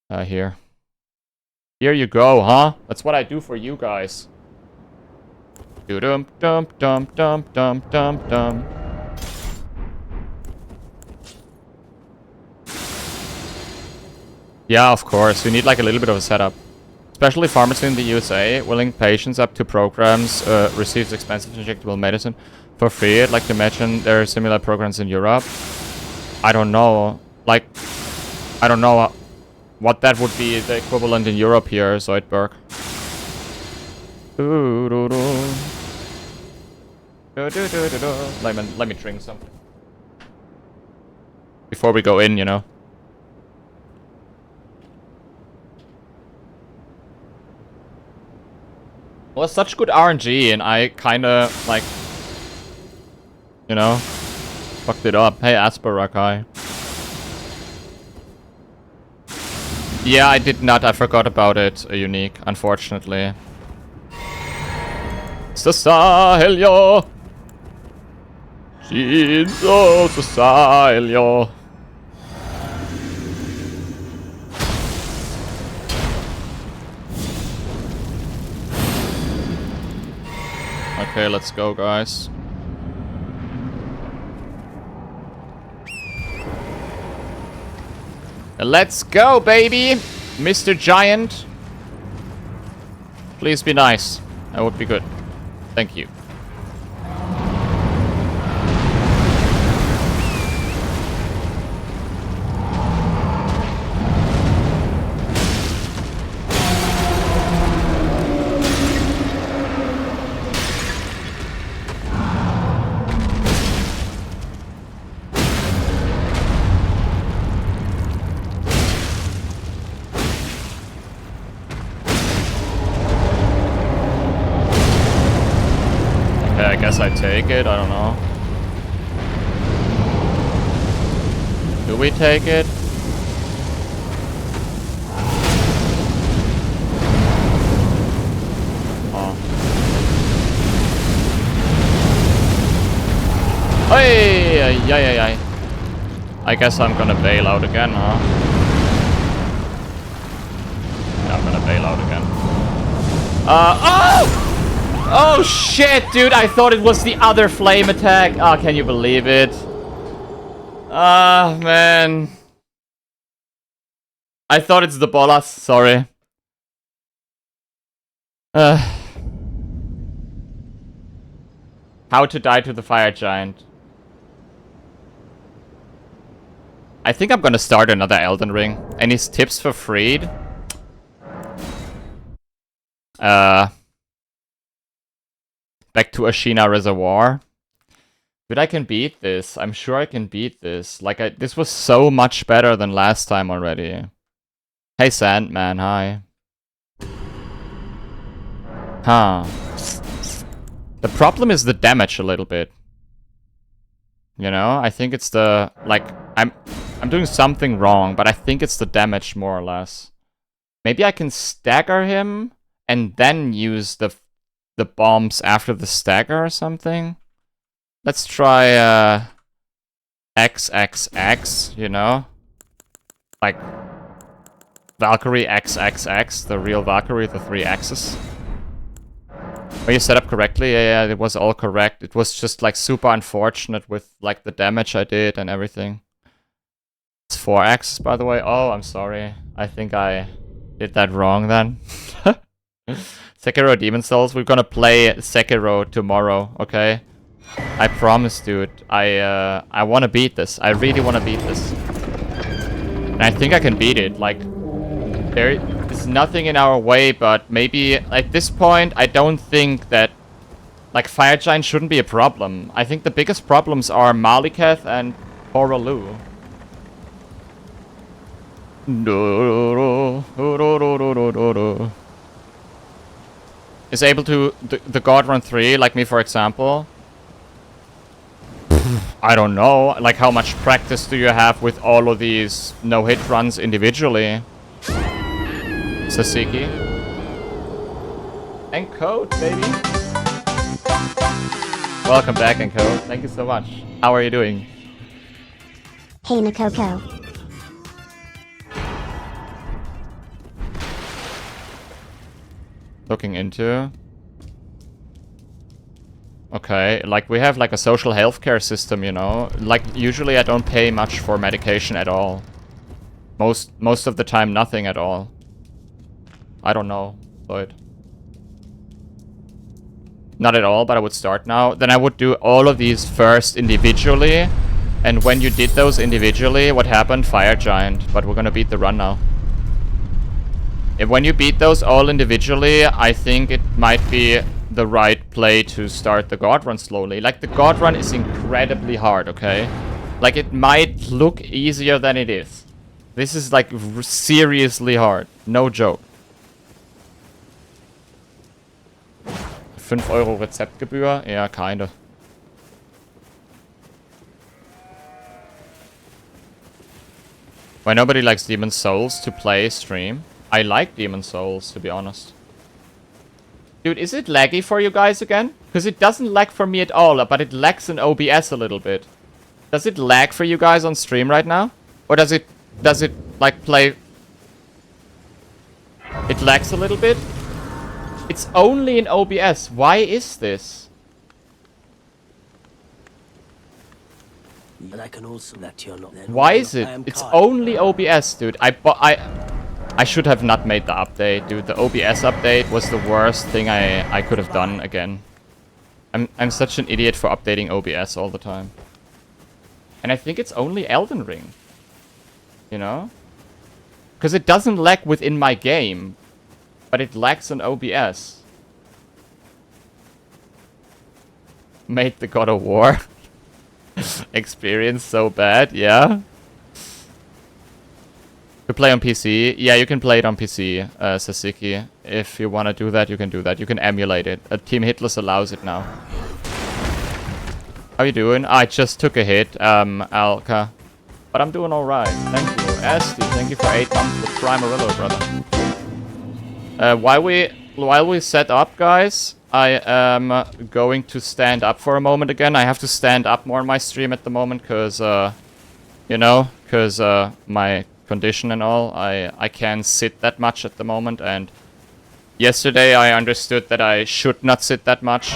Here you go, huh? That's what I do for you guys. Dum dum dum dum dum dum dum. Yeah, of course. We need like a little bit of a setup. Especially pharmacy in the USA, willing patients up to programs receives expensive injectable medicine for free. I'd like to imagine there are similar programs in Europe. I don't know. Like, I don't know what that would be the equivalent in Europe here, Zoidberg. Let me drink something before we go in, you know. Well, such good RNG, and I kinda, like, you know, fucked it up. Hey, Asparakai. Yeah, I did not. I forgot about it, Unique, unfortunately. Sasahilyo! She's so society. Okay, let's go, guys. Let's go, baby! Mr. Giant. Please be nice. That would be good. Thank you. I guess I take it, I don't know. Do we take it? Oh. Hey! Yeah. I guess I'm gonna bail out again, huh? Yeah, I'm gonna bail out again. Oh! Oh shit, dude, I thought it was the other flame attack. Oh, can you believe it? Ah, man. I thought it's the bolas, sorry. How to die to the fire giant. I think I'm gonna start another Elden Ring. Any tips for Freed? Back to Ashina Reservoir. But I can beat this. I'm sure I can beat this. Like, this was so much better than last time already. Hey, Sandman, hi. Huh. The problem is the damage a little bit. You know, I think it's the... Like, I'm doing something wrong, but I think it's the damage more or less. Maybe I can stagger him and then use the bombs after the stagger or something. Let's try XXX, you know? Like Valkyrie XXX, the real Valkyrie, the 3 axes. Were you set up correctly? Yeah, it was all correct. It was just like super unfortunate with like the damage I did and everything. It's 4 axes, by the way. Oh, I'm sorry. I think I did that wrong then. Sekiro Demon Souls. We're gonna play Sekiro tomorrow, okay? I promise, dude. I wanna beat this. I really wanna beat this. And I think I can beat it. Like, there is nothing in our way, but maybe at this point, I don't think that, like, Fire Giant shouldn't be a problem. I think the biggest problems are Maliketh and Horalu. Is able to the God Run 3, like me for example. I don't know, like how much practice do you have with all of these no-hit runs individually? Sasiki. And Code, baby. Welcome back, and Code. Thank you so much. How are you doing? Hey, Nakoko. Looking into... Okay, like we have like a social healthcare system, you know? Like usually I don't pay much for medication at all. Most of the time nothing at all. I don't know, Lloyd. Not at all, but I would start now. Then I would do all of these first individually. And when you did those individually, what happened? Fire Giant. But we're gonna beat the run now. If when you beat those all individually, I think it might be the right play to start the God Run slowly. Like, the God Run is incredibly hard, okay? Like, it might look easier than it is. This is, like, seriously hard. No joke. 5 Euro Rezeptgebühr? Yeah, kinda. Why nobody likes Demon Souls to play stream? I like Demon Souls, to be honest. Dude, is it laggy for you guys again? Because it doesn't lag for me at all, but it lags in OBS a little bit. Does it lag for you guys on stream right now? Or does it like play... It lags a little bit? It's only in OBS. Why is this? And I can also let you know that Why is it? It's only OBS, dude. I should have not made the update, dude. The OBS update was the worst thing I could have done again. I'm such an idiot for updating OBS all the time. And I think it's only Elden Ring. You know? Because it doesn't lag within my game. But it lags on OBS. Made the God of War experience so bad, yeah? To play on PC? Yeah, you can play it on PC, Sasiki. If you want to do that, you can do that. You can emulate it. Team Hitless allows it now. How you doing? I just took a hit, Alka. But I'm doing alright. Thank you. Asti, thank you for 8 months with Primarillo, brother. While we set up, guys, I am going to stand up for a moment again. I have to stand up more on my stream at the moment, because, you know, because my condition and all, I can't sit that much at the moment, and yesterday I understood that I should not sit that much.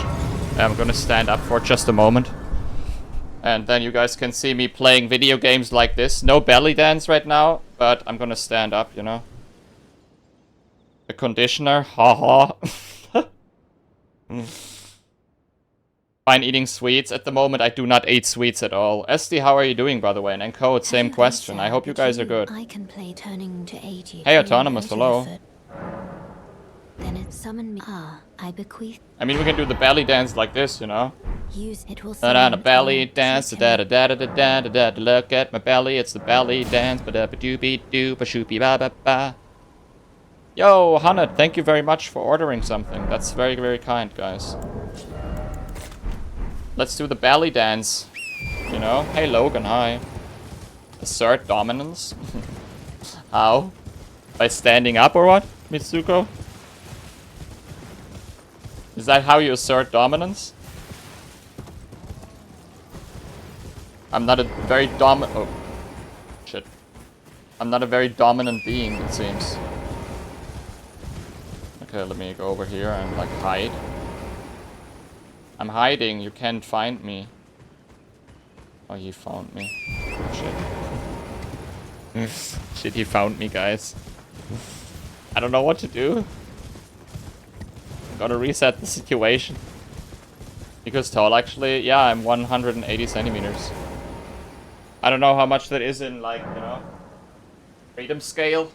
I'm gonna stand up for just a moment. And then you guys can see me playing video games like this. No belly dance right now, but I'm gonna stand up, you know. The conditioner, haha. Fine eating sweets. At the moment, I do not eat sweets at all. SD, how are you doing, by the way? And Encode, same question. I hope you guys are good. I can play turning to 80. Hey, Autonomous, hello. Then it summoned me. I bequeath. I mean, we can do the belly dance like this, you know. Use it will Da da belly dance, da da da da da da da. Look at my belly, it's the belly dance. Ba da ba doo be doo ba shoopy ba ba ba. Yo, Hanat, thank you very much for ordering something. That's very, very kind, guys. Let's do the belly dance. You know? Hey, Logan, hi. Assert dominance? How? By standing up or what, Mitsuko? Is that how you assert dominance? I'm not a very oh. Shit. I'm not a very dominant being, it seems. Okay, let me go over here and, like, hide. I'm hiding, you can't find me. Oh, he found me. Shit. Shit, he found me, guys. I don't know what to do. I'm gonna reset the situation. Because tall, actually, yeah, I'm 180 centimeters. I don't know how much that is in, like, you know, freedom scale.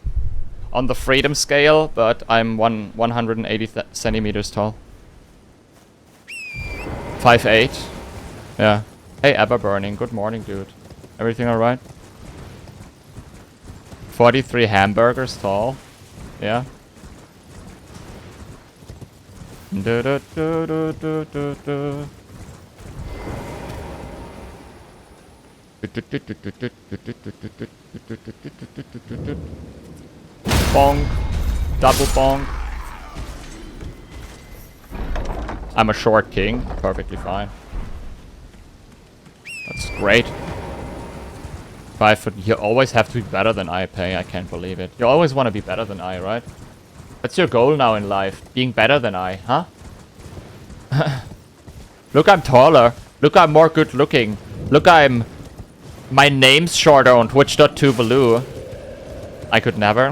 On the freedom scale, but I'm 180 centimeters tall. 5'8". Yeah. Hey, Ever Burning. Good morning, dude. Everything alright? 43 hamburgers tall. Yeah. Du -du -du -du -du -du -du. Bonk. Double bonk. I'm a short king. Perfectly fine. That's great. 5 foot. You always have to be better than I, Pay. I can't believe it. You always want to be better than I, right? That's your goal now in life. Being better than I, huh? Look, I'm taller. Look, I'm more good looking. Look, my name's shorter on Twitch.tuvalu. I could never.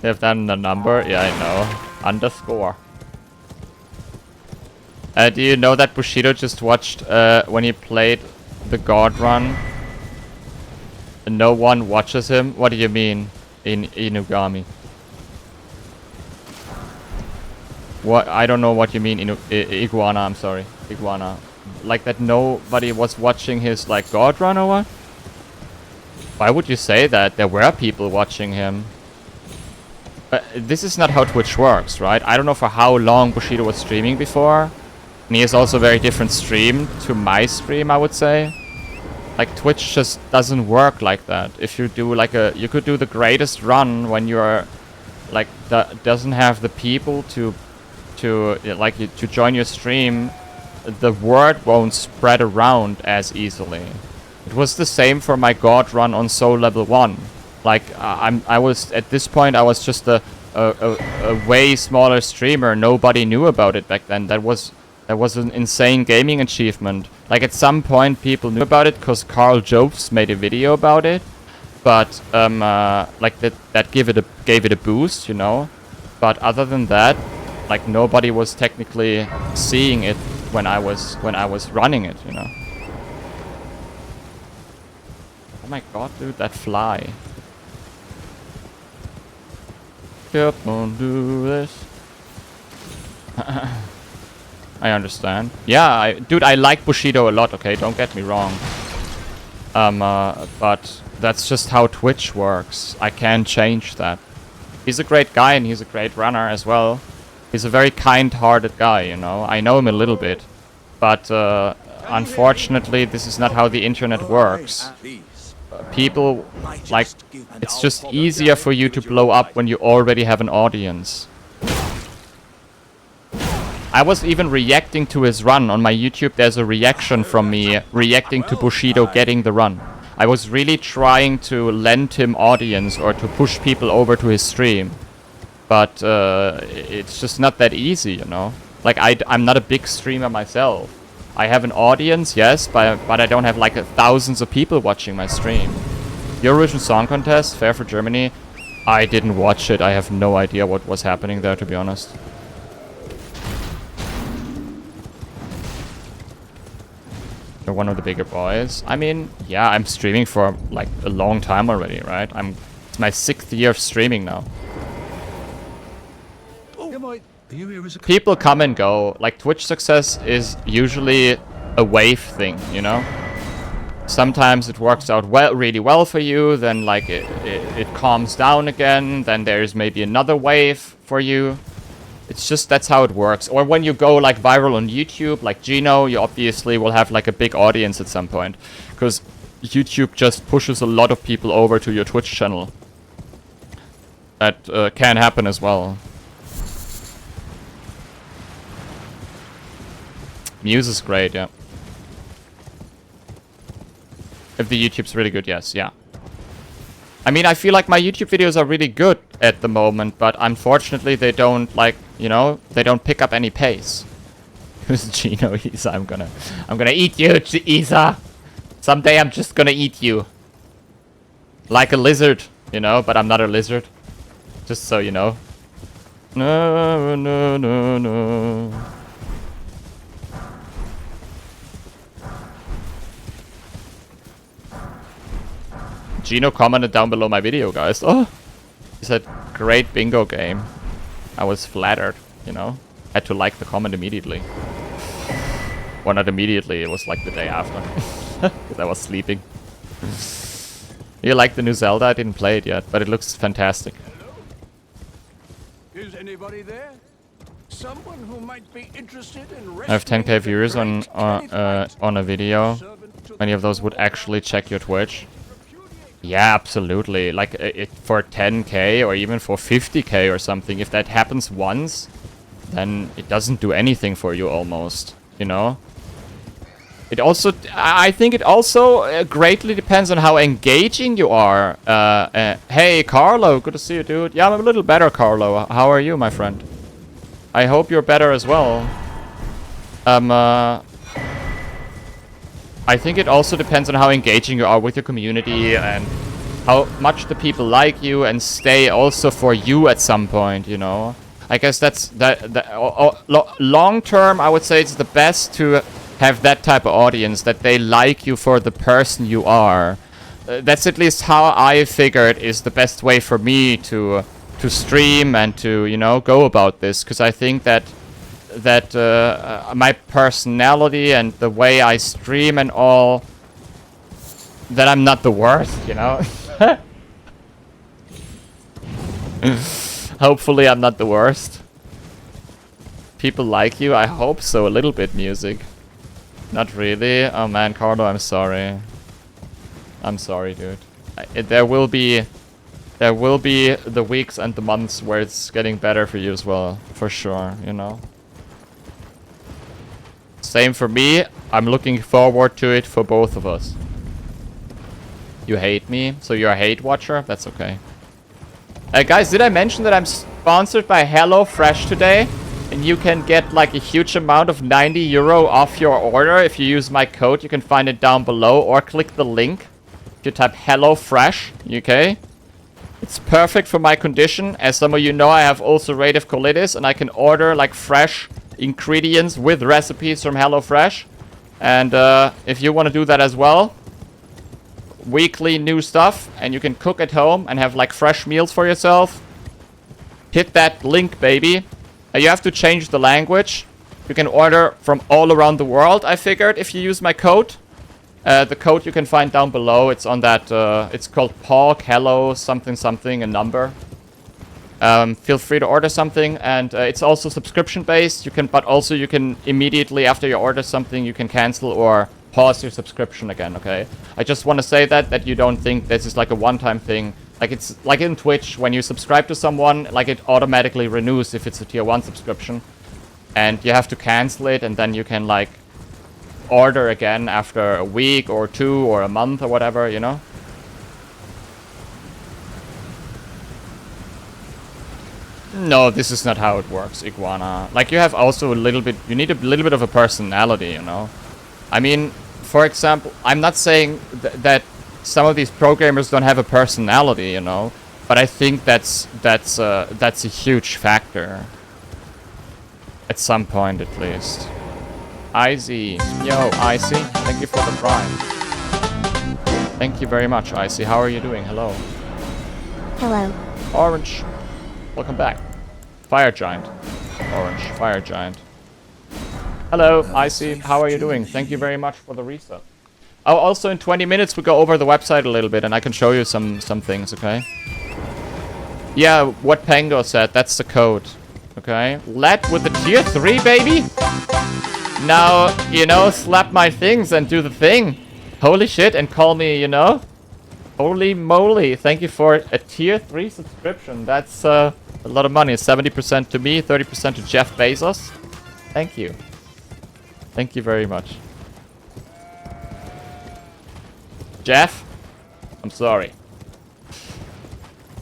They've done the number? Yeah, I know. Underscore. Do you know that Bushido just watched when he played the God Run? And no one watches him? What do you mean, in Inugami? What? I don't know what you mean, Iguana, I'm sorry. Iguana. Like that nobody was watching his, like, God Run or what? Why would you say that? There were people watching him. This is not how Twitch works, right? I don't know for how long Bushido was streaming before. And he has also a very different stream to my stream, I would say. Like Twitch just doesn't work like that. If you do like you could do the greatest run when you're like doesn't have the people to join your stream. The word won't spread around as easily. It was the same for my God run on Soul Level 1. Like I was at this point I was just a way smaller streamer. Nobody knew about it back then. That was an insane gaming achievement. Like at some point people knew about it because Carl Jobs made a video about it. But like that gave it a boost, you know. But other than that, like nobody was technically seeing it when I was running it, you know. Oh my god, dude, that fly. Keep on do this. I understand. Yeah, dude, I like Bushido a lot, okay? Don't get me wrong. But that's just how Twitch works. I can't change that. He's a great guy and he's a great runner as well. He's a very kind-hearted guy, you know. I know him a little bit. But unfortunately, this is not how the internet works. People, like, it's just easier for you to blow up when you already have an audience. I was even reacting to his run. On my YouTube, there's a reaction from me reacting to Bushido getting the run. I was really trying to lend him audience or to push people over to his stream. But it's just not that easy, you know. Like, I'm not a big streamer myself. I have an audience, yes, but I don't have like thousands of people watching my stream. Eurovision Song Contest, Fair for Germany. I didn't watch it. I have no idea what was happening there, to be honest. You're one of the bigger boys. I mean, yeah, I'm streaming for like a long time already, right? It's my 6th year of streaming now. People come and go. Like, Twitch success is usually a wave thing, you know? Sometimes it works out really well for you, then like it calms down again, then there's maybe another wave for you. It's just, that's how it works. Or when you go like viral on YouTube, like Gino, you obviously will have like a big audience at some point. Because YouTube just pushes a lot of people over to your Twitch channel. That can happen as well. Muse is great, yeah. If the YouTube's really good, yes, yeah. I mean, I feel like my YouTube videos are really good at the moment, but unfortunately they don't, like, you know, they don't pick up any pace. Who's Gino? Isa, I'm gonna eat you, Isa. Someday I'm just gonna eat you. Like a lizard, you know, but I'm not a lizard. Just so you know. No, no, no, no. Gino commented down below my video, guys. Oh, he said, great bingo game. I was flattered, you know. Had to like the comment immediately. Well, not immediately, it was like the day after. Because I was sleeping. You like the new Zelda? I didn't play it yet, but it looks fantastic. Is anybody there? Someone who might be interested in I have 10k viewers on a video. Many of those would actually check your Twitch. Yeah, absolutely. Like, for 10k or even for 50k or something, if that happens once, then it doesn't do anything for you almost, you know? It also, I think it also greatly depends on how engaging you are. Hey, Carlo, good to see you, dude. Yeah, I'm a little better, Carlo. How are you, my friend? I hope you're better as well. I think it also depends on how engaging you are with your community and how much the people like you and stay also for you at some point, you know. I guess that's long term, I would say it's the best to have that type of audience, that they like you for the person you are. That's at least how I figured is the best way for me to stream and to, you know, go about this, because I think that my personality and the way I stream and all, that I'm not the worst, you know? Hopefully I'm not the worst. People like you? I hope so, a little bit, music. Not really? Oh man, Carlo, I'm sorry. I'm sorry, dude. There will be the weeks and the months where it's getting better for you as well, for sure, you know. Same for me. I'm looking forward to it for both of us. You hate me, so you're a hate watcher? That's okay. Guys, did I mention that I'm sponsored by HelloFresh today? And you can get like a huge amount of 90 euro off your order if you use my code. You can find it down below or click the link. If you type HelloFresh, okay? It's perfect for my condition. As some of you know, I have ulcerative colitis and I can order like fresh ingredients with recipes from HelloFresh. And if you want to do that as well, weekly new stuff, and you can cook at home and have like fresh meals for yourself, hit that link, baby. You have to change the language. You can order from all around the world, I figured, if you use my code. The code you can find down below. It's on that, it's called POG, hello, something, something, a number. Feel free to order something, and it's also subscription based. But also you can immediately after you order something, you can cancel or pause your subscription again, okay? I just want to say that you don't think this is like a one-time thing. Like it's like in Twitch, when you subscribe to someone, like it automatically renews if it's a tier 1 subscription. And you have to cancel it, and then you can like order again after a week or 2 or a month or whatever, you know? No, this is not how it works, Iguana. Like you have also a little bit, you need a little bit of a personality, you know? I mean, for example, I'm not saying that some of these programmers don't have a personality, you know, but I think that's a huge factor. At some point, at least. Icy, yo, Icy, thank you for the prime. Thank you very much, Icy. How are you doing? Hello. Hello. Orange, welcome back. Fire Giant, Orange, Fire Giant. Hello, Icy. How are you doing? Thank you very much for the reset. Oh, also in 20 minutes we go over the website a little bit and I can show you some things, okay? Yeah, what Pango said, that's the code. Okay? Let with the tier 3, baby? Now, you know, slap my things and do the thing. Holy shit, and call me, you know? Holy moly, thank you for a tier 3 subscription. That's a lot of money. 70% to me, 30% to Jeff Bezos. Thank you. Thank you very much. Jeff? I'm sorry.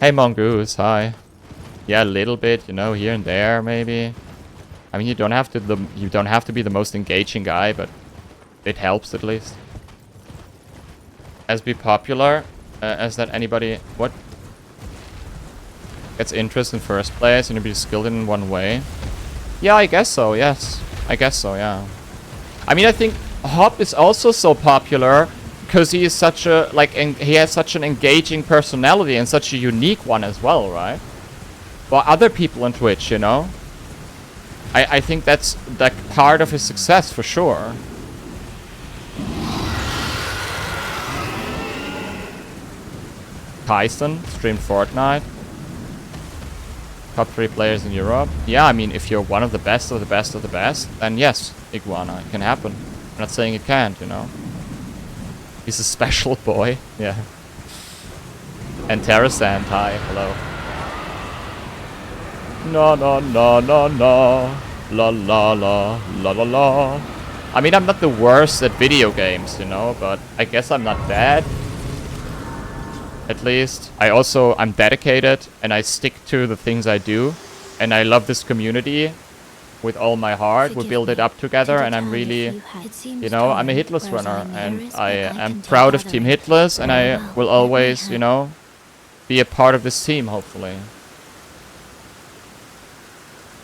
Hey Mongoose, hi. Yeah, a little bit, you know, here and there maybe. I mean, you don't have to be the most engaging guy, but it helps at least. As be popular, as that anybody what gets interest in first place and to be skilled in one way. Yeah, I guess so. Yes, I guess so. Yeah. I mean, I think Hop is also so popular because he is such a he has such an engaging personality and such a unique one as well, right? For other people on Twitch, you know, I think that's like part of his success for sure. Tyson streamed Fortnite. Top 3 players in Europe. Yeah, I mean, if you're one of the best of the best of the best, then yes, Iguana, it can happen. I'm not saying it can't, you know. He's a special boy. Yeah. And Terrasand, hi, hello. No, no, no, no, no. La, la, la, la, la, la. I mean, I'm not the worst at video games, you know, but I guess I'm not bad. At least. I'm dedicated, and I stick to the things I do. And I love this community with all my heart. We build it up together, and I'm really, you know, I'm a Hitless runner, and I am proud of Team Hitless, and I will always, you know, be a part of this team, hopefully.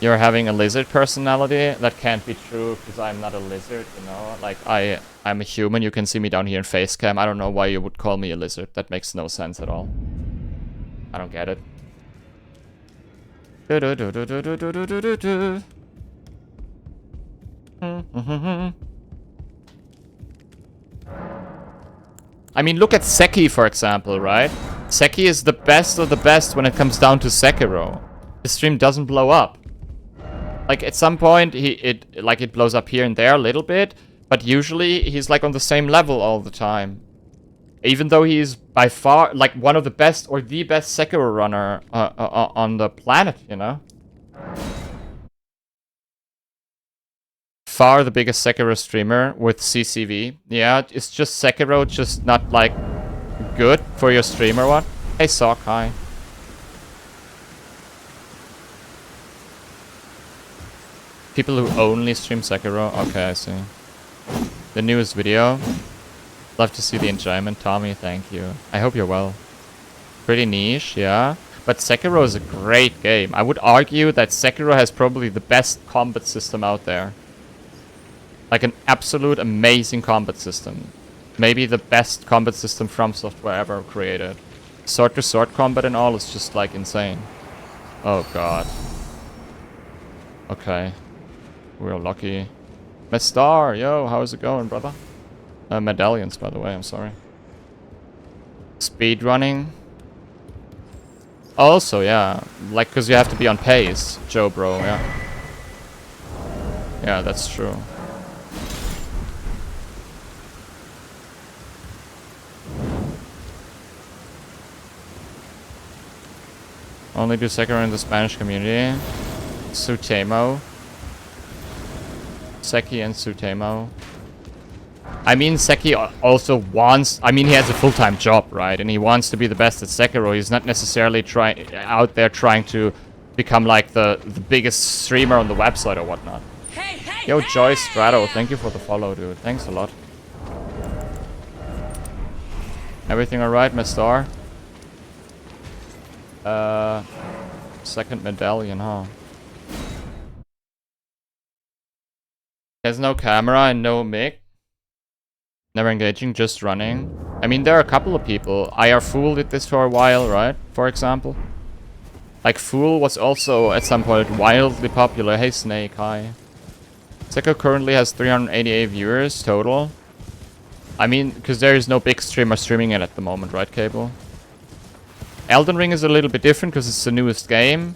You're having a lizard personality? That can't be true, because I'm not a lizard, you know? Like, I'm a human. You can see me down here in Facecam. I don't know why you would call me a lizard. That makes no sense at all. I don't get it. I mean, look at Seki, for example, right? Seki is the best of the best when it comes down to Sekiro. His stream doesn't blow up. Like, at some point, it blows up here and there a little bit, but usually he's like on the same level all the time. Even though he's by far like one of the best or the best Sekiro runner on the planet, you know? Far the biggest Sekiro streamer with CCV. Yeah, it's just Sekiro, just not like good for your stream or what? Hey Sock, hi. People who only stream Sekiro? Okay, I see. The newest video. Love to see the enjoyment, Tommy, thank you. I hope you're well. Pretty niche, yeah. But Sekiro is a great game. I would argue that Sekiro has probably the best combat system out there. Like an absolute amazing combat system. Maybe the best combat system From Software ever created. Sword to sword combat and all is just like insane. Oh god. Okay. We're lucky. Mestar, yo, how's it going, brother? Medallions, by the way, I'm sorry. Speedrunning. Also, yeah. Like, because you have to be on pace, Joe bro, yeah. Yeah, that's true. Only do Sekiro in the Spanish community. Sutemo. Seki and Sutemo. I mean, Seki also wants... I mean, he has a full-time job, right? And he wants to be the best at Sekiro. He's not necessarily out there trying to become, like, the biggest streamer on the website or whatnot. Yo, Joy Strato, thank you for the follow, dude. Thanks a lot. Everything alright, my star? Second medallion, huh? He has no camera and no mic. Never engaging, just running. I mean, there are a couple of people. IR Fool did this for a while, right? For example. Like, Fool was also, at some point, wildly popular. Hey, Snake, hi. Sekiro currently has 388 viewers total. I mean, because there is no big streamer streaming it at the moment, right, Cable? Elden Ring is a little bit different because it's the newest game.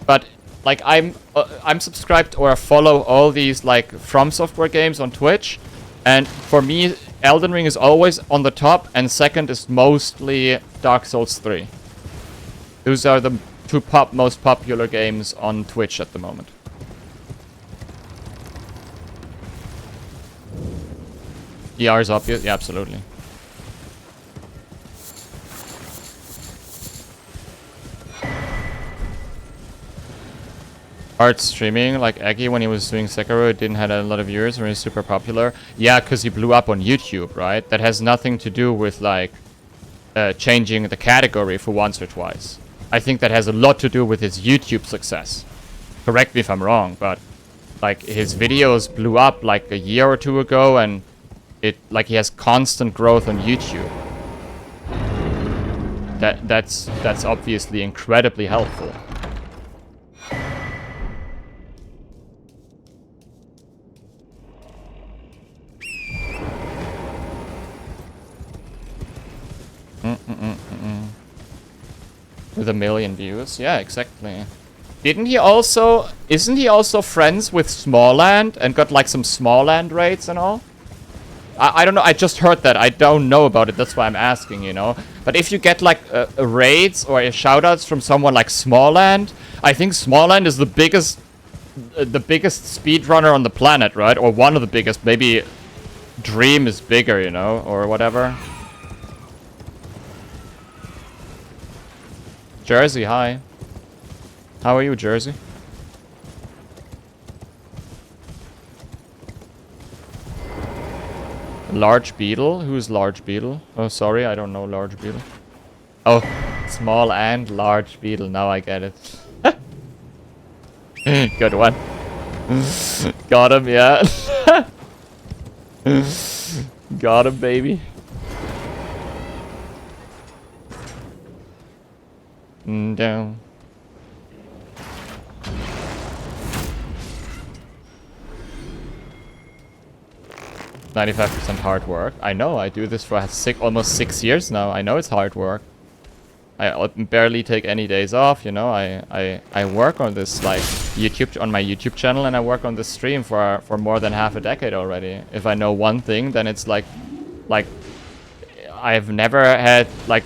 But, like, I'm subscribed or follow all these, like, From Software games on Twitch. And for me, Elden Ring is always on the top, and second is mostly Dark Souls 3. Those are the two most popular games on Twitch at the moment. ER is obvious? Yeah, absolutely. Art streaming, like Eggy when he was doing Sekiro, it didn't have a lot of viewers when he was super popular. Yeah, because he blew up on YouTube, right? That has nothing to do with, like, changing the category for once or twice. I think that has a lot to do with his YouTube success. Correct me if I'm wrong, but, like, his videos blew up, like, a year or two ago, and like, he has constant growth on YouTube. That's obviously incredibly helpful. With 1 million views, yeah, exactly. Isn't he also friends with Smallland and got like some Smallland raids and all? I don't know, I just heard that. I don't know about it, that's why I'm asking, you know. But if you get like raids or shoutouts from someone like Smallland, I think Smallland is the biggest speedrunner on the planet, right? Or one of the biggest. Maybe Dream is bigger, you know, or whatever. Jersey, hi. How are you, Jersey? Large Beetle? Who's Large Beetle? Oh, sorry, I don't know Large Beetle. Oh, small and large beetle. Now I get it. Good one. Got him, yeah. Got him, baby. Down. %95 hard work. I know, I do this for almost 6 years now. I know it's hard work. I barely take any days off, you know. I work on this, like, on my YouTube channel, and I work on this stream for more than half a decade already. If I know one thing, then it's like I've never had like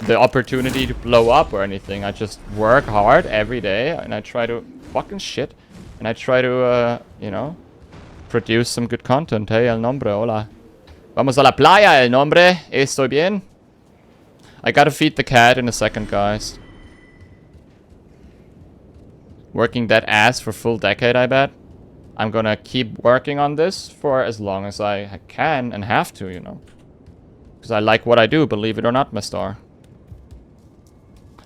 the opportunity to blow up or anything. I just work hard every day and I try to fucking shit. And I try to, you know, produce some good content. Hey, el nombre, hola. Vamos a la playa, el nombre. Estoy bien. I gotta feed the cat in a second, guys. Working that ass for full decade, I bet. I'm gonna keep working on this for as long as I can and have to, you know. Because I like what I do, believe it or not, my star.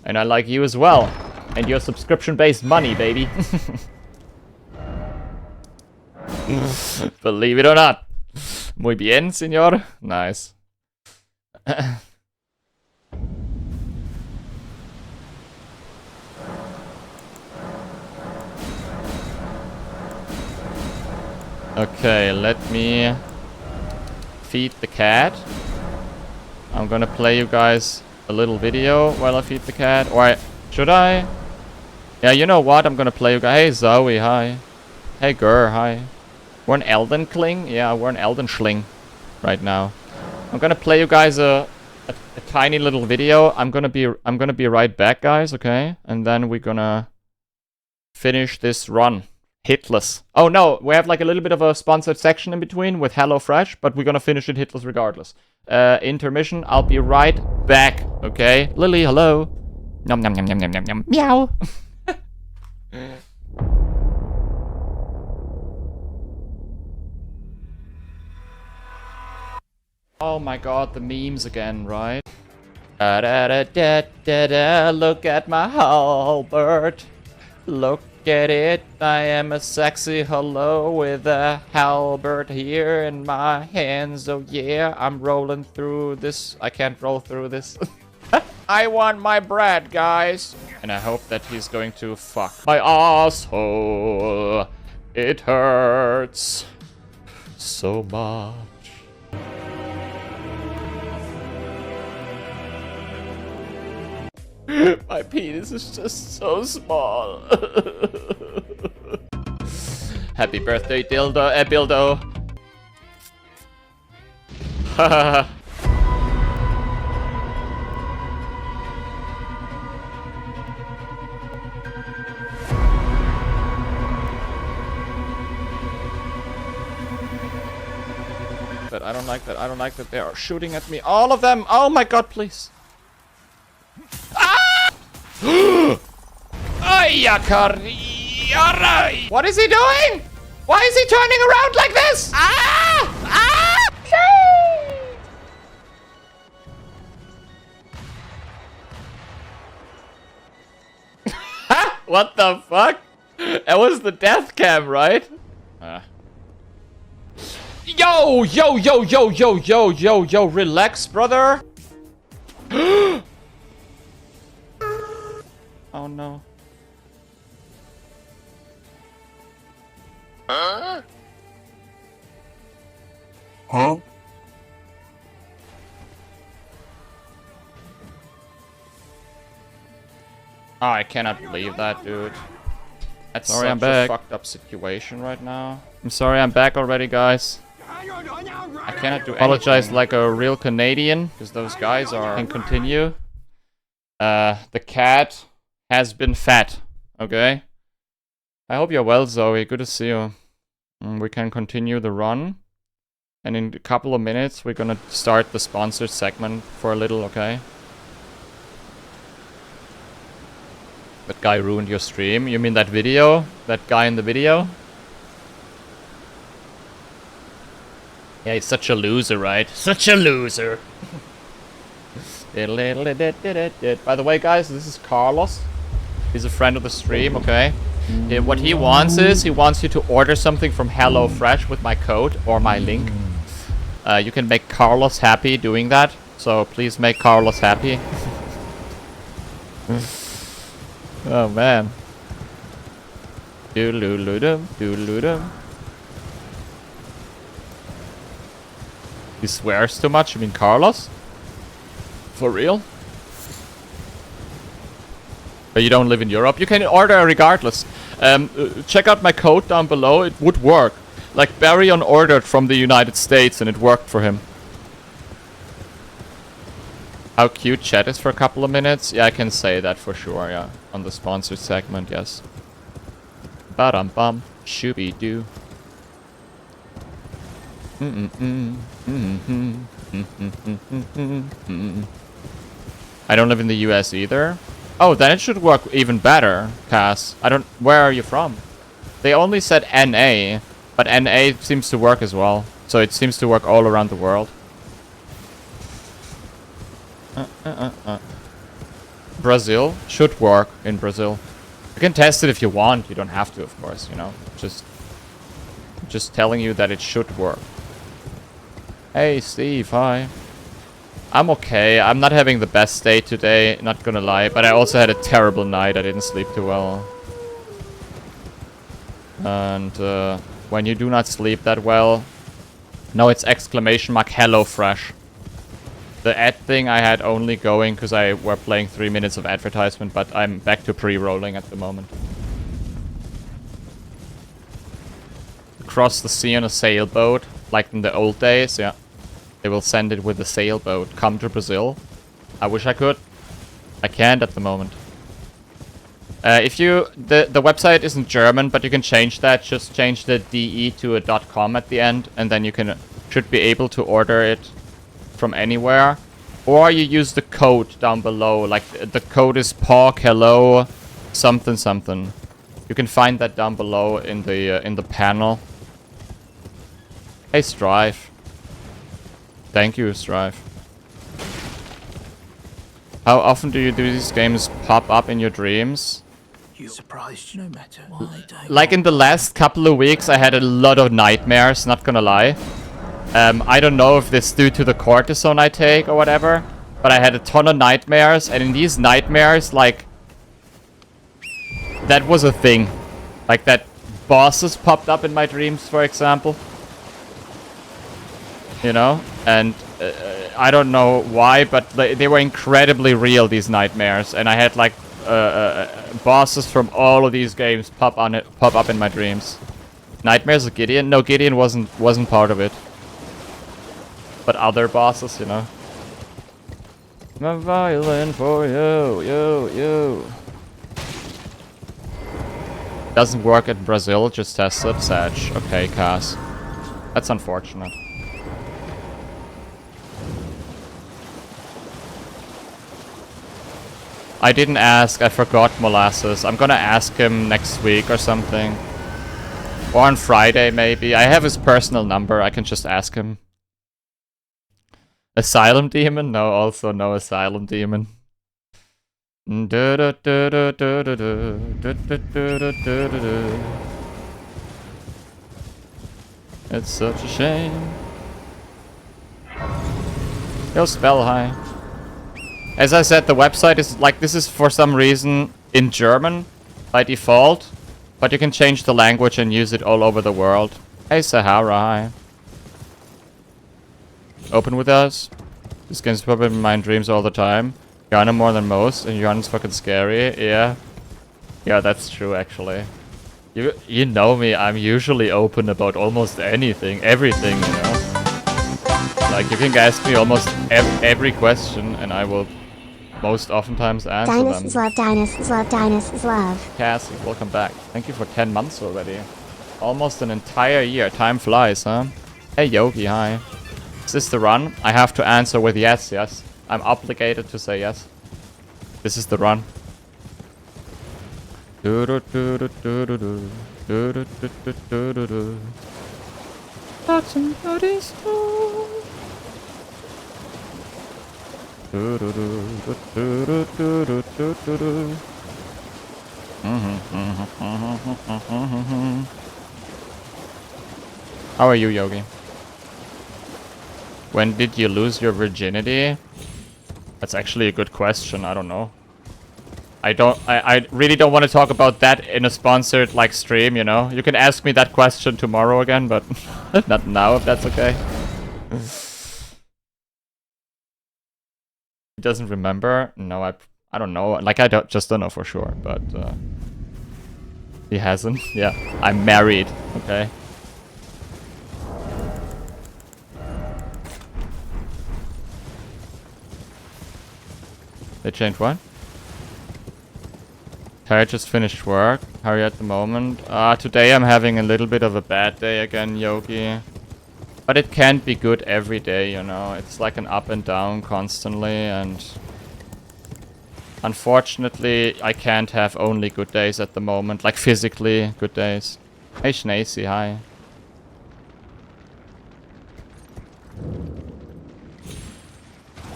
And I like you as well. And your subscription-based money, baby. Believe it or not. Muy bien, señor. Nice. Okay, let me feed the cat. I'm gonna play you guys a little video while I feed the cat. Or should I? Yeah, you know what? I'm gonna play you guys. Hey, Zoe, hi. Hey, Gur, hi. We're an Elden Kling? Yeah, we're an Elden Schling right now. I'm gonna play you guys a tiny little video. I'm gonna be right back, guys, okay? And then we're gonna finish this run. Hitless. Oh no, we have like a little bit of a sponsored section in between with HelloFresh, but we're gonna finish it hitless regardless. Intermission, I'll be right back, okay? Lily, hello. Nom nom nom nom nom nom nom. Meow. Oh my god, the memes again, right? Da da da da da da, look at my halberd. Look at it, I am a sexy hello with a halberd here in my hands. Oh yeah, I'm rolling through this. I can't roll through this. I want my bread, guys. And I hope that he's going to fuck my asshole. It hurts so much. My penis is just so small. Happy birthday, dildo, Bildo. But I don't like that. I don't like that they are shooting at me. All of them. Oh my god, please. What is he doing? Why is he turning around like this? What the fuck? That was the death cam, right? Yo, yo, yo, yo, yo, yo, yo, yo, relax, brother. Oh no. Huh? Oh, I cannot believe that, dude. That's sorry, such a fucked up situation right now. I'm sorry, I'm back already, guys. I cannot do apologize like a real Canadian, because those guys can continue. The cat has been fat, okay? I hope you're well, Zoe. Good to see you. We can continue the run. And in a couple of minutes, we're gonna start the sponsored segment for a little, okay? That guy ruined your stream. You mean that video? That guy in the video? Yeah, he's such a loser, right? Such a loser. By the way, guys, this is Carlos. He's a friend of the stream, okay? What he wants is, he wants you to order something from HelloFresh with my code or my link. You can make Carlos happy doing that. So please make Carlos happy. Oh man. Doodle-doodle-dum, doodle-doodle-dum. He swears too much? You mean Carlos? For real? But you don't live in Europe? You can order regardless. Check out my code down below. It would work. Like Barry ordered from the United States and it worked for him. how cute chat is for a couple of minutes? Yeah, I can say that for sure, yeah. On the sponsored segment, yes. Ba-dum-bum. Shooby-doo. I don't live in the US either. Oh, then it should work even better, Cass. Where are you from? They only said NA, but NA seems to work as well. So it seems to work all around the world. Brazil should work in Brazil. You can test it if you want. You don't have to, of course, you know. Just telling you that it should work. Hey, Steve, hi. I'm okay. I'm not having the best day today, not gonna lie. But I also had a terrible night. I didn't sleep too well. And when you do not sleep that well... No, it's exclamation mark HelloFresh. The ad thing I had only going because I were playing 3 minutes of advertisement, but I'm back to pre-rolling at the moment. Across the sea on a sailboat, like in the old days, yeah. They will send it with a sailboat. Come to Brazil. I wish I could. I can't at the moment. The website isn't German, but you can change that. Just change the DE to a .com at the end, and then you should be able to order it from anywhere. Or you use the code down below. Like the code is POG hello something something. You can find that down below in the panel. Hey Strive. Thank you, Strive. How often do these games pop up in your dreams? You surprised no matter why. Like in the last couple of weeks, I had a lot of nightmares, not gonna lie. I don't know if this is due to the cortisone I take or whatever, but I had a ton of nightmares, and in these nightmares, like, that was a thing. Like that bosses popped up in my dreams, for example. You know? And I don't know why, but they were incredibly real, these nightmares. And I had like bosses from all of these games pop up in my dreams. Nightmares of Gideon? No, Gideon wasn't part of it. But other bosses, you know. My violin for you. Doesn't work in Brazil, just test it. Sag. Okay, Cass. That's unfortunate. I didn't ask, I forgot Molasses. I'm gonna ask him next week or something. Or on Friday, maybe. I have his personal number, I can just ask him. Asylum Demon? No, also no Asylum Demon. It's such a shame. Yo, Spell High. As I said, the website is like, this is for some reason in German by default, but you can change the language and use it all over the world. Hey Sahara, hi. Open with us. This game's probably in my dreams all the time. Yana more than most, and Yana's fucking scary. Yeah. Yeah, that's true actually. You know me, I'm usually open about almost anything, everything, you know. Like, you can ask me almost every question, and I will most oftentimes answer Dinus them. is love, Dinus is love, Dinus is love. Cassie, welcome back. Thank you for 10 months already. Almost an entire year. Time flies, huh? Hey Yogi, hi. Is this the run? I have to answer with yes, yes. I'm obligated to say yes. This is the run. That's somebody's home. How are you, Yogi? When did you lose your virginity? That's actually a good question. I don't know. I really don't want to talk about that in a sponsored like stream, you know? You can ask me that question tomorrow again, but not now if that's okay. He doesn't remember? No, I don't know. Like, just don't know for sure, but he hasn't. Yeah, I'm married, okay? They changed what? Harry just finished work. Harry at the moment. Today I'm having a little bit of a bad day again, Yogi. But it can't be good every day, you know. It's like an up and down constantly, and unfortunately I can't have only good days at the moment. Like physically good days. Hey Schnacy, hi.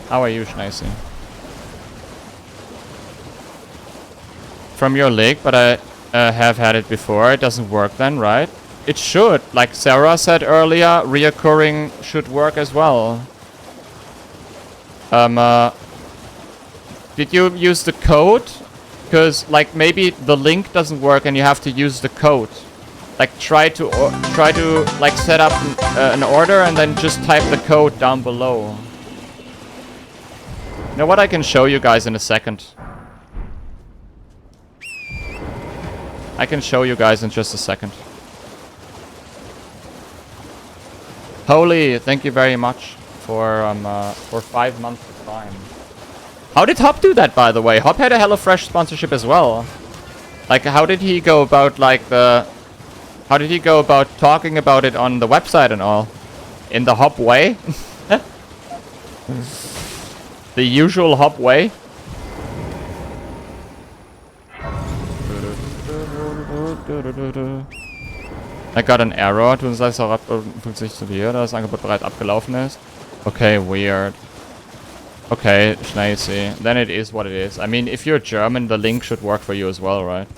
How are you, Schnacy? From your league, but I have had it before. It doesn't work then, right? It should. Like Sarah said earlier, reoccurring should work as well. Did you use the code? Because like maybe the link doesn't work and you have to use the code. Like try to like set up an order and then just type the code down below. You know what? I can show you guys in a second. I can show you guys in just a second. Holy, thank you very much for 5 months of Prime. How did Hop do that, by the way? Hop had a HelloFresh sponsorship as well. Like, how did he go about how did he go about talking about it on the website and all? In the Hop way? The usual Hop way? I got an error. Tun Sie Sarab funktioniert, da das Angebot bereits abgelaufen ist. Okay, weird. Okay, Schneisi. Then it is what it is. I mean, if you're German, the link should work for you as well, right?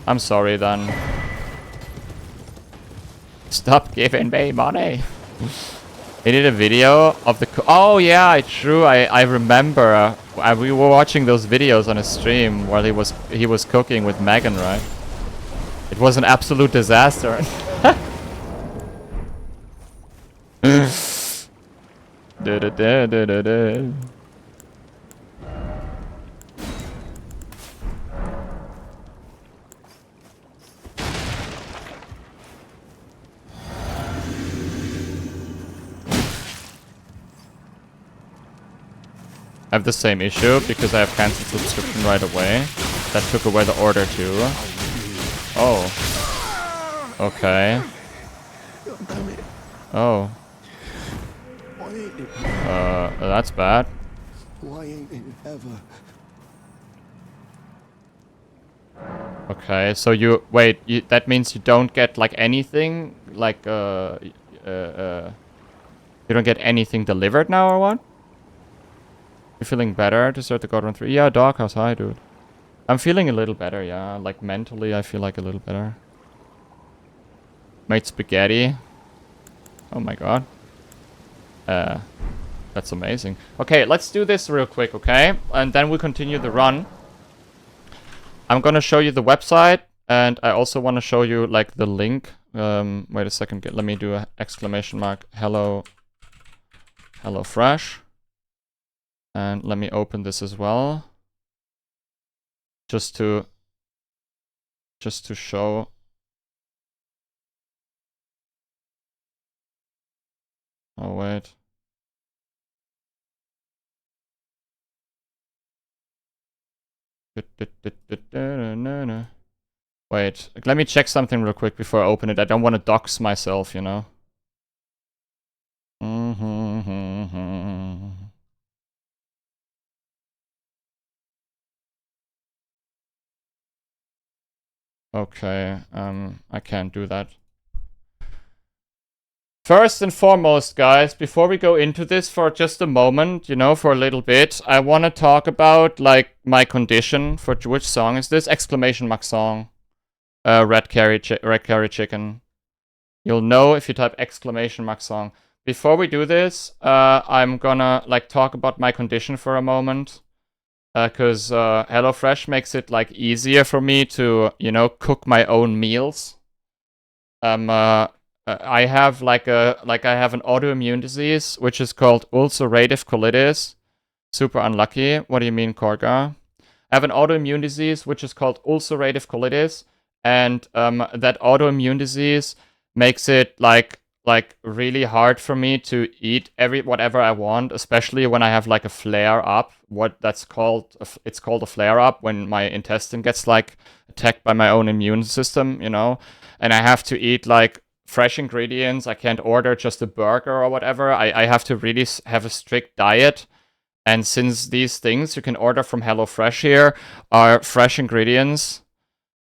I'm sorry then. Stop giving me money. He did a video of the... Oh yeah, true. I remember. We were watching those videos on a stream while he was cooking with Megan, right? It was an absolute disaster. I have the same issue because I have cancelled subscription right away. That took away the order too. Oh. Okay. Oh. That's bad. Why ain't it ever? Okay, so you wait. That means you don't get like anything, like you don't get anything delivered now, or what? You feeling better to start the God Run 3? Yeah, Doghouse, hi, dude. I'm feeling a little better, yeah. Like mentally, I feel like a little better. Made spaghetti. Oh my god. That's amazing. Okay, let's do this real quick, okay? And then we continue the run. I'm gonna show you the website, and I also want to show you like the link. Wait a second. Let me do an exclamation mark. Hello Fresh. And let me open this as well. Just to show. Oh wait. Wait, let me check something real quick before I open it. I don't want to dox myself, you know. Okay, I can't do that. First and foremost, guys, before we go into this for just a moment, you know, for a little bit, I want to talk about, like, my condition for which song is this? Exclamation mark song. Red curry chicken. You'll know if you type exclamation mark song. Before we do this, I'm gonna, like, talk about my condition for a moment. Because HelloFresh makes it, like, easier for me to, you know, cook my own meals. I have I have an autoimmune disease which is called ulcerative colitis. Super unlucky. What do you mean, Korga? I have an autoimmune disease which is called ulcerative colitis, and that autoimmune disease makes it like like really hard for me to eat whatever I want, especially when I have like a flare up. It's called a flare up when my intestine gets like attacked by my own immune system, you know, and I have to eat like fresh ingredients. I can't order just a burger or whatever. I have to really have a strict diet. And since these things you can order from HelloFresh here are fresh ingredients,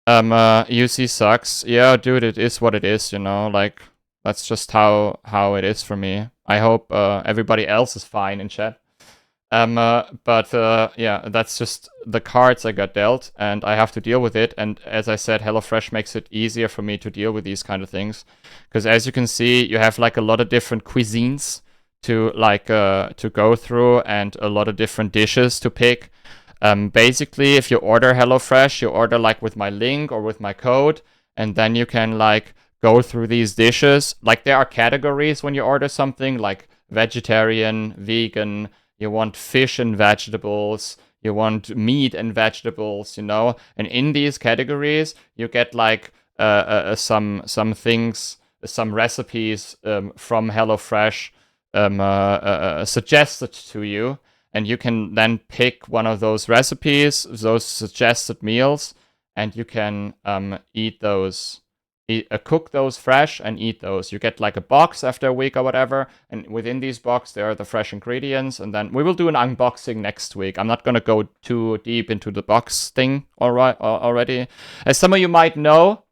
UC sucks. Yeah, dude, it is what it is, you know, like that's just how it is for me. I hope everybody else is fine in chat. But yeah, that's just the cards I got dealt, and I have to deal with it. And as I said, HelloFresh makes it easier for me to deal with these kind of things, because as you can see, you have like a lot of different cuisines to like to go through, and a lot of different dishes to pick. Basically, if you order HelloFresh, you order like with my link or with my code, and then you can like go through these dishes. Like there are categories when you order something, like vegetarian, vegan. You want fish and vegetables. You want meat and vegetables, you know. And in these categories, you get like some things, some recipes from HelloFresh suggested to you, and you can then pick one of those recipes, those suggested meals, and you can cook those fresh and eat those. You get like a box after a week or whatever, and within these boxes there are the fresh ingredients, and then we will do an unboxing next week. I'm not going to go too deep into the box thing already. As some of you might know,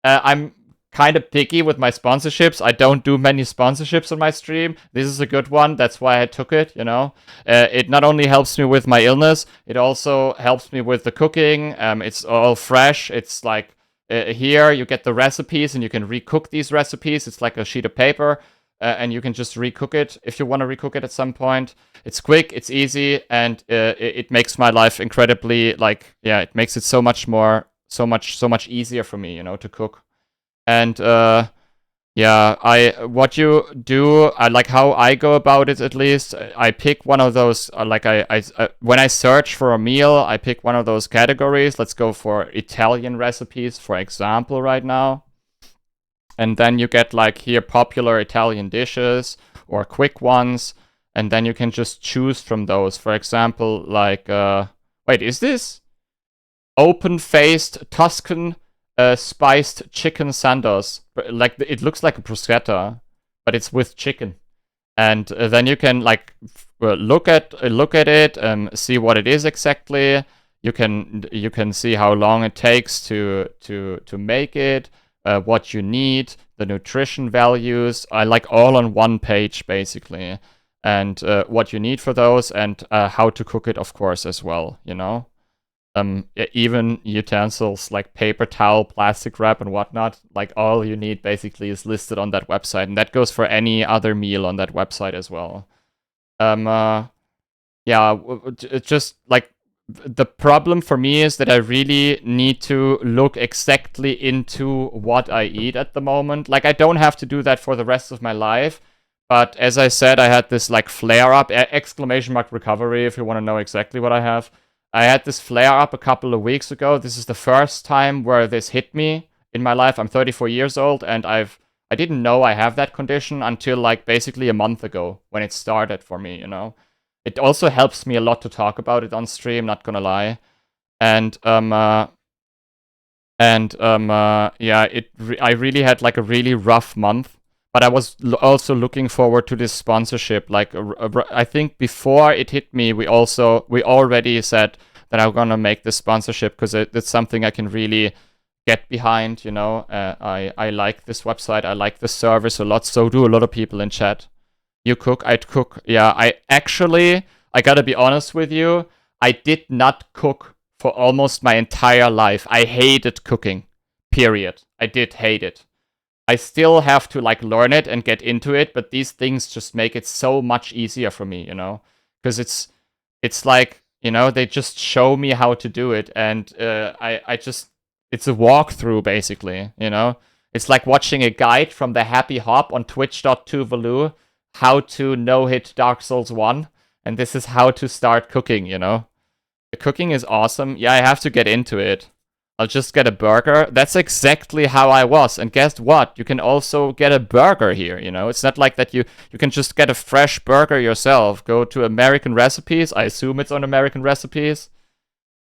I'm kind of picky with my sponsorships. I don't do many sponsorships on my stream. This is a good one. That's why I took it, you know. It not only helps me with my illness, it also helps me with the cooking. It's all fresh. It's like here you get the recipes and you can recook these recipes. It's like a sheet of paper and you can just recook it if you want to recook it at some point. It's quick, it's easy, and it makes my life incredibly it makes it so much easier for me, you know, to cook. And what you do, I like how I go about it. At least I pick one of those. When I search for a meal, I pick one of those categories. Let's go for Italian recipes, for example, right now. And then you get like here popular Italian dishes or quick ones, and then you can just choose from those. For example, like wait, is this open-faced Tuscan spiced chicken sandos? Like it looks like a bruschetta, but it's with chicken. And then you can like look at it and see what it is exactly. You can see how long it takes to make it, what you need, the nutrition values. I like all on one page basically, and what you need for those, and how to cook it, of course, as well. You know. Even utensils like paper towel, plastic wrap, and whatnot, like all you need basically is listed on that website, and that goes for any other meal on that website as well. Just like the problem for me is that I really need to look exactly into what I eat at the moment. Like I don't have to do that for the rest of my life, but as I said, I had this like flare up, exclamation mark recovery if you want to know exactly what I have. I had this flare up a couple of weeks ago. This is the first time where this hit me in my life. I'm 34 years old, and I didn't know I have that condition until like basically a month ago when it started for me, you know. It also helps me a lot to talk about it on stream, not gonna lie. And I really had like a really rough month. But I was also looking forward to this sponsorship. Like, I think before it hit me, we already said that I'm gonna make this sponsorship because it's something I can really get behind. You know, I like this website. I like this service a lot. So do a lot of people in chat. You cook, I'd cook. Yeah, I gotta be honest with you. I did not cook for almost my entire life. I hated cooking. Period. I did hate it. I still have to like learn it and get into it, but these things just make it so much easier for me, you know, because it's like, you know, they just show me how to do it, and it's a walkthrough basically, you know. It's like watching a guide from the Happy Hop on twitch.tv how to no-hit Dark Souls 1, and this is how to start cooking, you know. The cooking is awesome. Yeah, I have to get into it. I'll just get a burger. That's exactly how I was. And guess what? You can also get a burger here, you know? It's not like that you can just get a fresh burger yourself. Go to American Recipes. I assume it's on American Recipes.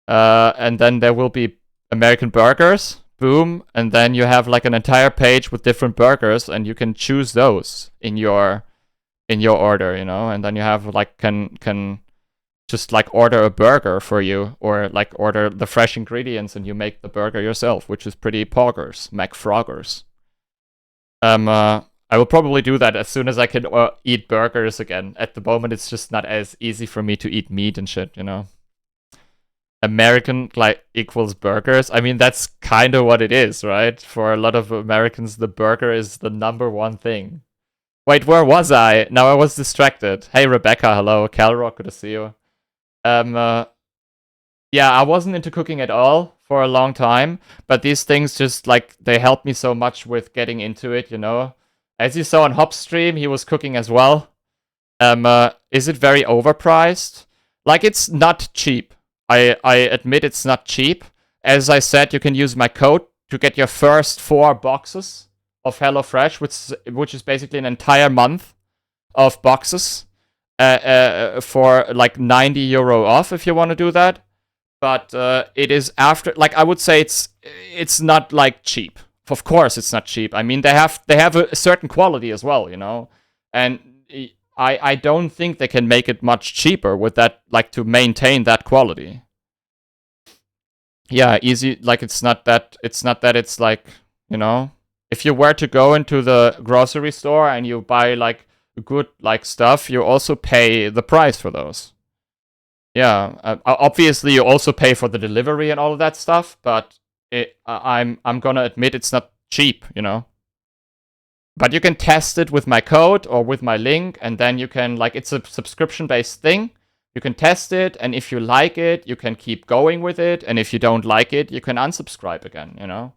And then there will be American burgers. Boom. And then you have like an entire page with different burgers, and you can choose those in your order, you know? And then you have like can just like order a burger for you, or like order the fresh ingredients and you make the burger yourself, which is pretty poggers, McFroggers. I will probably do that as soon as I can eat burgers again. At the moment, it's just not as easy for me to eat meat and shit, you know. American like equals burgers. I mean, that's kind of what it is, right? For a lot of Americans, the burger is the number one thing. Wait, where was I? Now I was distracted. Hey, Rebecca, hello. Calrock, good to see you. Yeah, I wasn't into cooking at all for a long time, but these things just like they helped me so much with getting into it, you know. As you saw on Hop's stream, he was cooking as well. Is it very overpriced? Like, it's not cheap. I admit it's not cheap. As I said, you can use my code to get your first 4 boxes of HelloFresh, which is basically an entire month of boxes. For like 90 euro off if you want to do that. But it is after, like, I would say it's not like cheap. Of course it's not cheap. I mean, they have a certain quality as well, you know. And I don't think they can make it much cheaper with that, like, to maintain that quality. Yeah, easy, like, it's not that it's like, you know, if you were to go into the grocery store and you buy like good like stuff, you also pay the price for those. Yeah, obviously you also pay for the delivery and all of that stuff, but I'm gonna admit it's not cheap, you know. But you can test it with my code or with my link, and then you can, like, it's a subscription-based thing. You can test it, and if you like it, you can keep going with it, and if you don't like it, you can unsubscribe again, you know.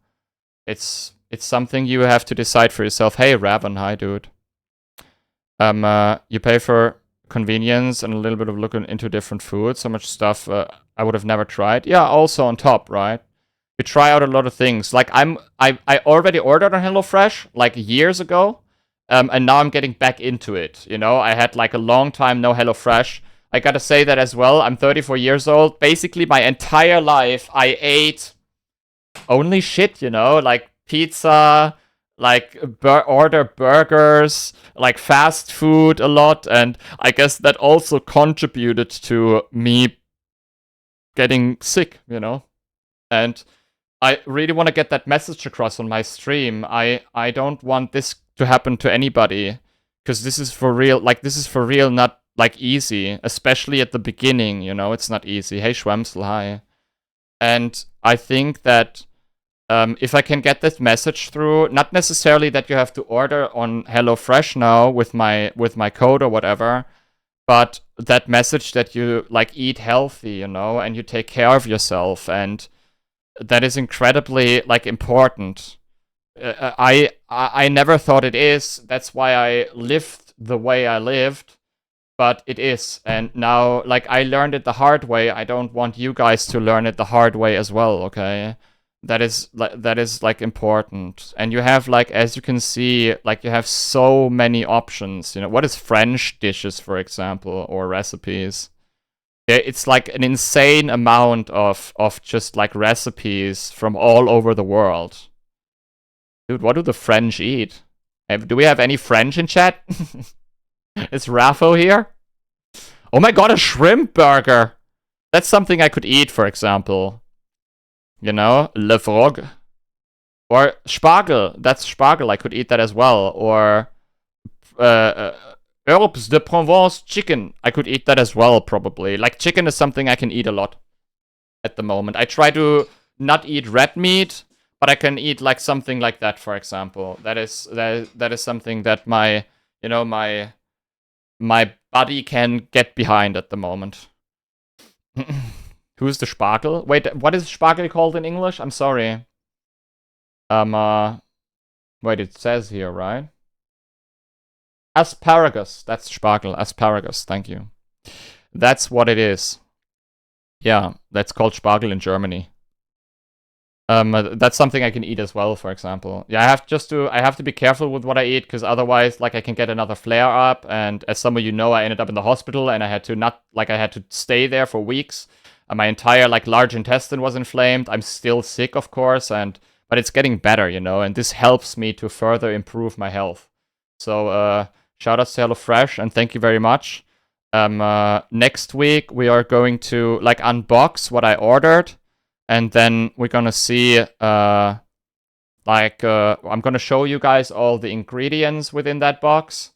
It's something you have to decide for yourself. Hey, Raven, hi, dude. You pay for convenience and a little bit of looking into different foods. So much stuff I would have never tried. Yeah, also on top, right? You try out a lot of things. Like I already ordered on HelloFresh like years ago, and now I'm getting back into it. You know, I had like a long time no HelloFresh. I gotta say that as well. I'm 34 years old. Basically, my entire life I ate only shit. You know, like pizza, like order burgers, like fast food a lot, and I guess that also contributed to me getting sick, you know. And I really want to get that message across on my stream. I don't want this to happen to anybody, because this is for real. Like, this is for real, not like easy, especially at the beginning, you know. It's not easy. Hey Schwemsel, hi. And I think that if I can get this message through, not necessarily that you have to order on HelloFresh now with my code or whatever, but that message that you like eat healthy, you know, and you take care of yourself, and that is incredibly like important. I never thought it is. That's why I lived the way I lived, but it is. And now, like, I learned it the hard way. I don't want you guys to learn it the hard way as well, okay? That is like important. And you have, like, as you can see, like, you have so many options. You know, what is French dishes, for example, or recipes? It's like an insane amount of just like recipes from all over the world. Dude, what do the French eat? Do we have any French in chat? Is Raffo here? Oh my god, a shrimp burger! That's something I could eat, for example. You know, Le Frog. Or Spargel. That's Spargel. I could eat that as well. Or Herbes de Provence chicken. I could eat that as well, probably. Like, chicken is something I can eat a lot at the moment. I try to not eat red meat, but I can eat like something like that, for example. That is something that my body can get behind at the moment. Who's the Spargel? Wait, what is Spargel called in English? I'm sorry. Wait, it says here, right? Asparagus. That's Spargel. Asparagus. Thank you. That's what it is. Yeah, that's called Spargel in Germany. That's something I can eat as well, for example. Yeah, I have to be careful with what I eat, because otherwise, like, I can get another flare up. And as some of you know, I ended up in the hospital, and I had to stay there for weeks. My entire, like, large intestine was inflamed. I'm still sick, of course, but it's getting better, you know, and this helps me to further improve my health. So, shout out to HelloFresh, and thank you very much. Next week, we are going to, like, unbox what I ordered. And then we're gonna see, I'm gonna show you guys all the ingredients within that box.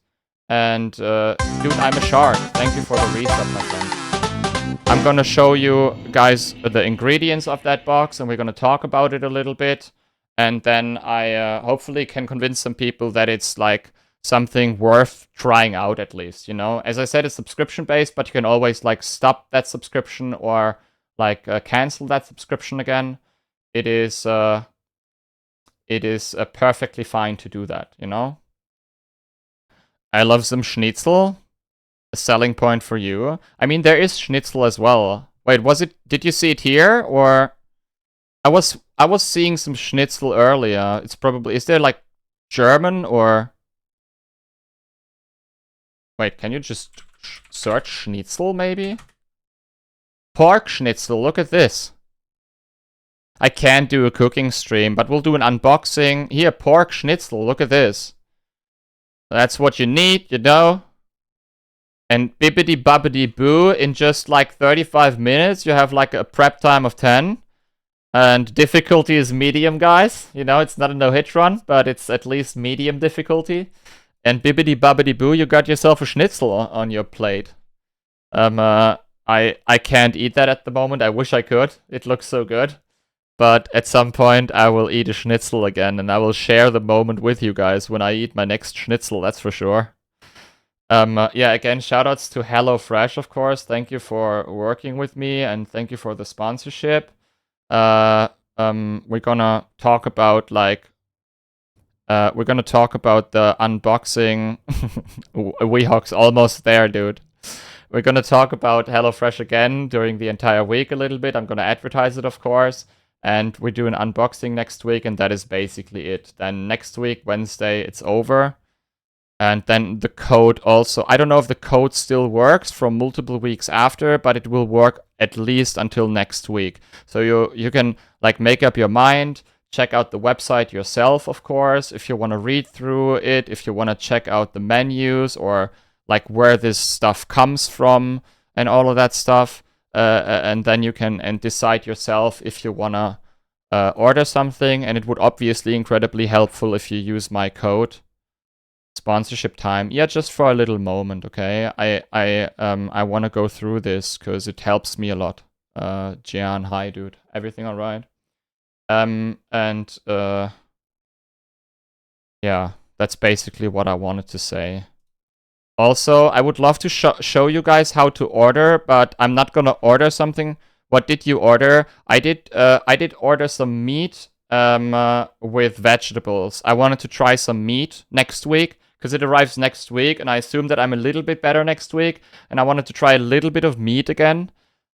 And, dude, I'm a shark. Thank you for the resub, my friend. I'm gonna show you guys the ingredients of that box, and we're gonna talk about it a little bit. And then I hopefully can convince some people that it's, like, something worth trying out at least, you know? As I said, it's subscription-based, but you can always, like, stop that subscription or cancel that subscription again. It is perfectly fine to do that, you know? I love some schnitzel. A selling point for you. I mean, there is schnitzel as well. Wait, did you see it here? Or I was seeing some schnitzel earlier. It's probably, is there like German or... Wait, can you just search schnitzel maybe? Pork schnitzel, look at this. I can't do a cooking stream, but we'll do an unboxing. Here, pork schnitzel, look at this. That's what you need, you know? And bibbidi bobbidi boo, in just like 35 minutes, you have like a prep time of 10. And difficulty is medium, guys. You know, it's not a no-hit run, but it's at least medium difficulty. And bibbidi bobbidi boo, you got yourself a schnitzel on your plate. I can't eat that at the moment. I wish I could. It looks so good. But at some point, I will eat a schnitzel again, and I will share the moment with you guys when I eat my next schnitzel, that's for sure. Yeah, again, shoutouts to HelloFresh, of course. Thank you for working with me, and thank you for the sponsorship. We're gonna talk about, like... we're gonna talk about the unboxing. Weehawk's almost there, dude. We're gonna talk about HelloFresh again during the entire week a little bit. I'm gonna advertise it, of course. And we do an unboxing next week, and that is basically it. Then next week, Wednesday, it's over. And then the code also... I don't know if the code still works from multiple weeks after, but it will work at least until next week. So you can, like, make up your mind, check out the website yourself, of course, if you want to read through it, if you want to check out the menus or, like, where this stuff comes from and all of that stuff. And then you can decide yourself if you want to order something. And it would obviously incredibly helpful if you use my code. Sponsorship time. Yeah, just for a little moment, okay? I want to go through this because it helps me a lot. Gian, hi, dude. Everything all right? Yeah, that's basically what I wanted to say. Also, I would love to show you guys how to order, but I'm not gonna order something. What did you order? I did order some meat with vegetables. I wanted to try some meat next week because it arrives next week, and I assume that I'm a little bit better next week, and I wanted to try a little bit of meat again.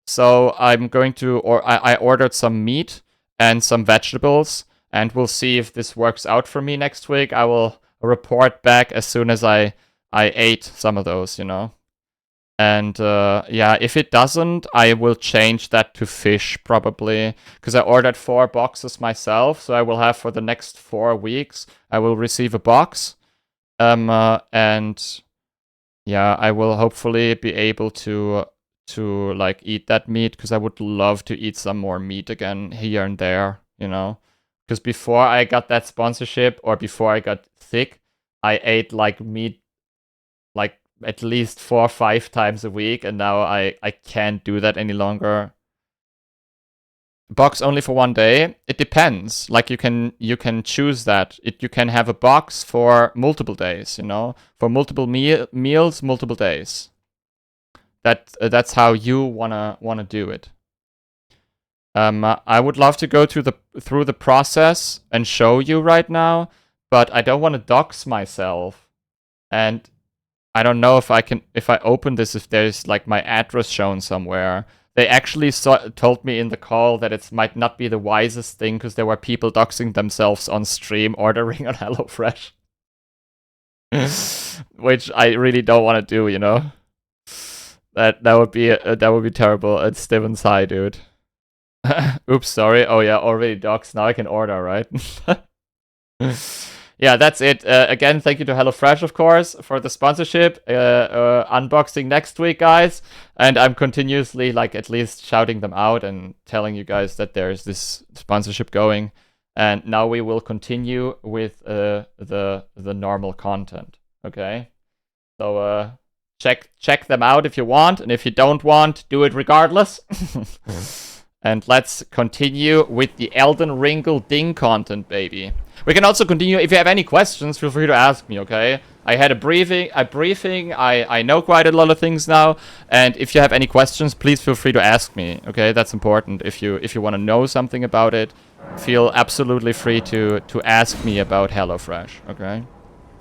So I'm going to, I ordered some meat and some vegetables, and we'll see if this works out for me next week. I will report back as soon as I ate some of those, you know. And yeah, if it doesn't, I will change that to fish probably, because I ordered 4 boxes myself, so I will have for the next 4 weeks, I will receive a box. And yeah, I will hopefully be able to like eat that meat, because I would love to eat some more meat again here and there, you know. Because before I got that sponsorship, or before I got sick, I ate like meat like at least 4 or 5 times a week, and now I can't do that any longer. Box only for 1 day? It depends. Like you can choose that. You can have a box for multiple days, you know, for multiple meals, multiple days. That's how you wanna do it. I would love to go through the process and show you right now, but I don't want to dox myself, and I don't know if I open this, if there's like my address shown somewhere. They actually told me in the call that it might not be the wisest thing because there were people doxing themselves on stream ordering on HelloFresh. Which I really don't want to do, you know? That would be terrible. It's Steven's high, dude. Oops, sorry. Oh yeah, already doxed. Now I can order, right? Yeah, that's it. Again, thank you to HelloFresh, of course, for the sponsorship. Unboxing next week, guys. And I'm continuously, like, at least shouting them out and telling you guys that there's this sponsorship going. And now we will continue with the normal content. Okay? So check them out if you want, and if you don't want, do it regardless. And let's continue with the Elden Ring Ding content, baby. We can also continue. If you have any questions, feel free to ask me, okay? I had a briefing. I know quite a lot of things now. And if you have any questions, please feel free to ask me, okay? That's important. If you want to know something about it, feel absolutely free to ask me about HelloFresh, okay?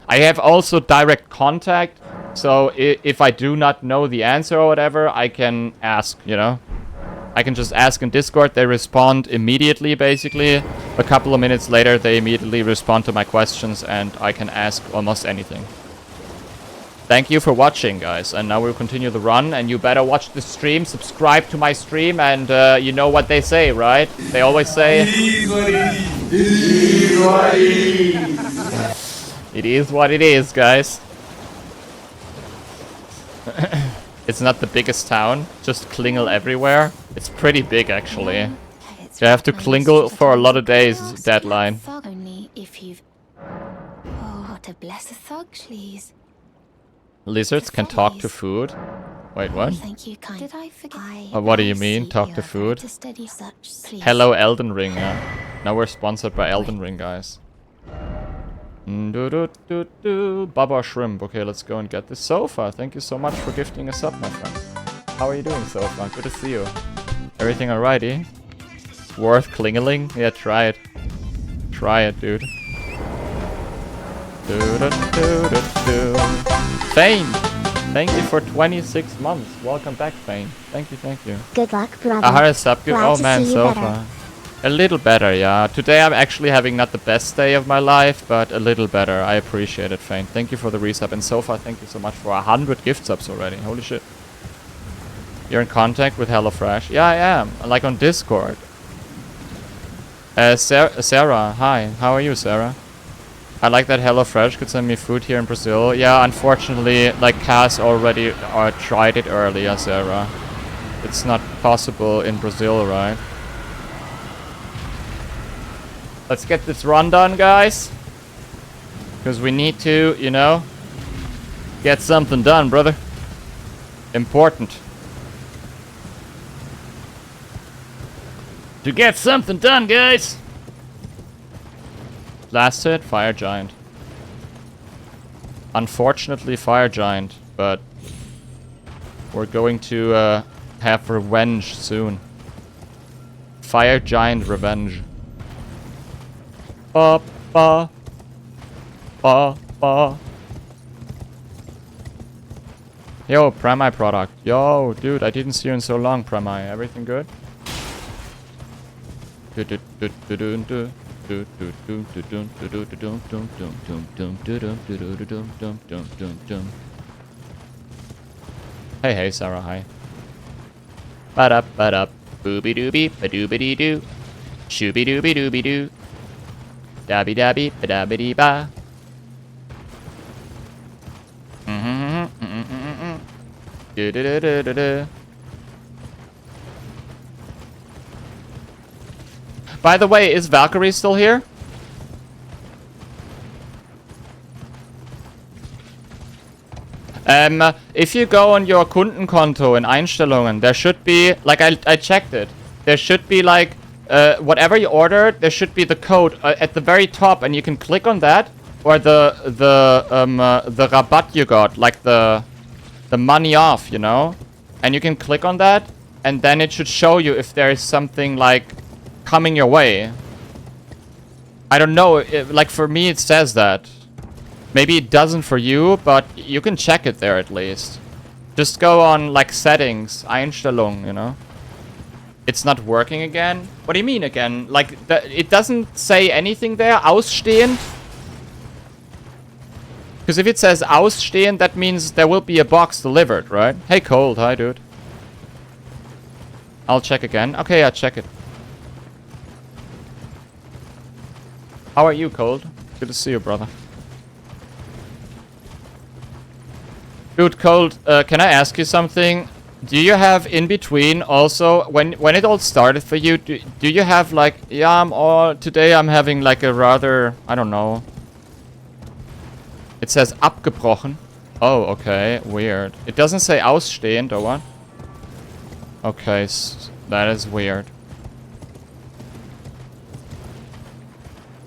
I have also direct contact, so if I do not know the answer or whatever, I can ask, you know? I can just ask in Discord, they respond immediately, basically. A couple of minutes later, they immediately respond to my questions, and I can ask almost anything. Thank you for watching, guys, and now we'll continue the run, and you better watch the stream, subscribe to my stream, and you know what they say, right? They always say... It is what it is, guys. It's not the biggest town, just Klingel everywhere. It's pretty big, actually. You have to Klingel for a lot of days, deadline. Only if you've... Oh, to bless a thug, please. Lizards can talk to food? Wait, what? Thank you, kind. Did I forget? What do you mean, talk to food? Hello, Elden Ring, yeah. Now we're sponsored by Elden Ring, guys. Baba Shrimp. Okay, let's go and get this sofa. Thank you so much for gifting us up, my friend. How are you doing, sofa? Good to see you. Everything alrighty? Worth klingeling? Yeah, try it. Try it, dude. Fane! Thank you for 26 months. Welcome back, Fane. Thank you, thank you. Good luck, brother. Ahara sub. Oh man, sofa. Better. A little better, yeah. Today I'm actually having not the best day of my life, but a little better. I appreciate it, Fane. Thank you for the resub. And so far, thank you so much for 100 gift subs already. Holy shit. You're in contact with HelloFresh? Yeah, I am. Like on Discord. Sarah, hi. How are you, Sarah? I like that HelloFresh could send me food here in Brazil. Yeah, unfortunately, like Cass already tried it earlier, Sarah. It's not possible in Brazil, right? Let's get this run done, guys. Because we need to, you know, get something done, brother. Important. To get something done, guys. Last hit, Fire Giant. Unfortunately, Fire Giant, but we're going to have revenge soon. Fire Giant revenge. Ba ba ba ba. Yo, Premi product. Yo, dude, I didn't see you in so long, Premi. Everything good? Hey, hey, Sarah, hi. Ba-da, ba-da, booby-dooby, ba-dooby-dee-doo. Shooby-dooby-dooby-doo. Dabby-dabby, ba-dabby-dee-ba. Do-do-do-do-do-do. By the way, is Valkyrie still here? If you go on your Kundenkonto in Einstellungen, there should be, like I checked it, there should be like, whatever you ordered, there should be the code at the very top, and you can click on that, or the rabatt you got, like the money off, you know? And you can click on that, and then it should show you if there is something like coming your way. I don't know, like for me it says that. Maybe it doesn't for you, but you can check it there at least. Just go on like settings, Einstellung, you know? It's not working again? What do you mean again? Like, it doesn't say anything there? Ausstehend? Because if it says ausstehend, that means there will be a box delivered, right? Hey, Cold. Hi, dude. I'll check again. Okay, I'll check it. How are you, Cold? Good to see you, brother. Dude, Cold, can I ask you something? Do you have in between also, when it all started for you, do you have like, yeah, today I'm having like a rather, I don't know. It says abgebrochen. Oh, okay, weird. It doesn't say ausstehend or what? Okay, that is weird.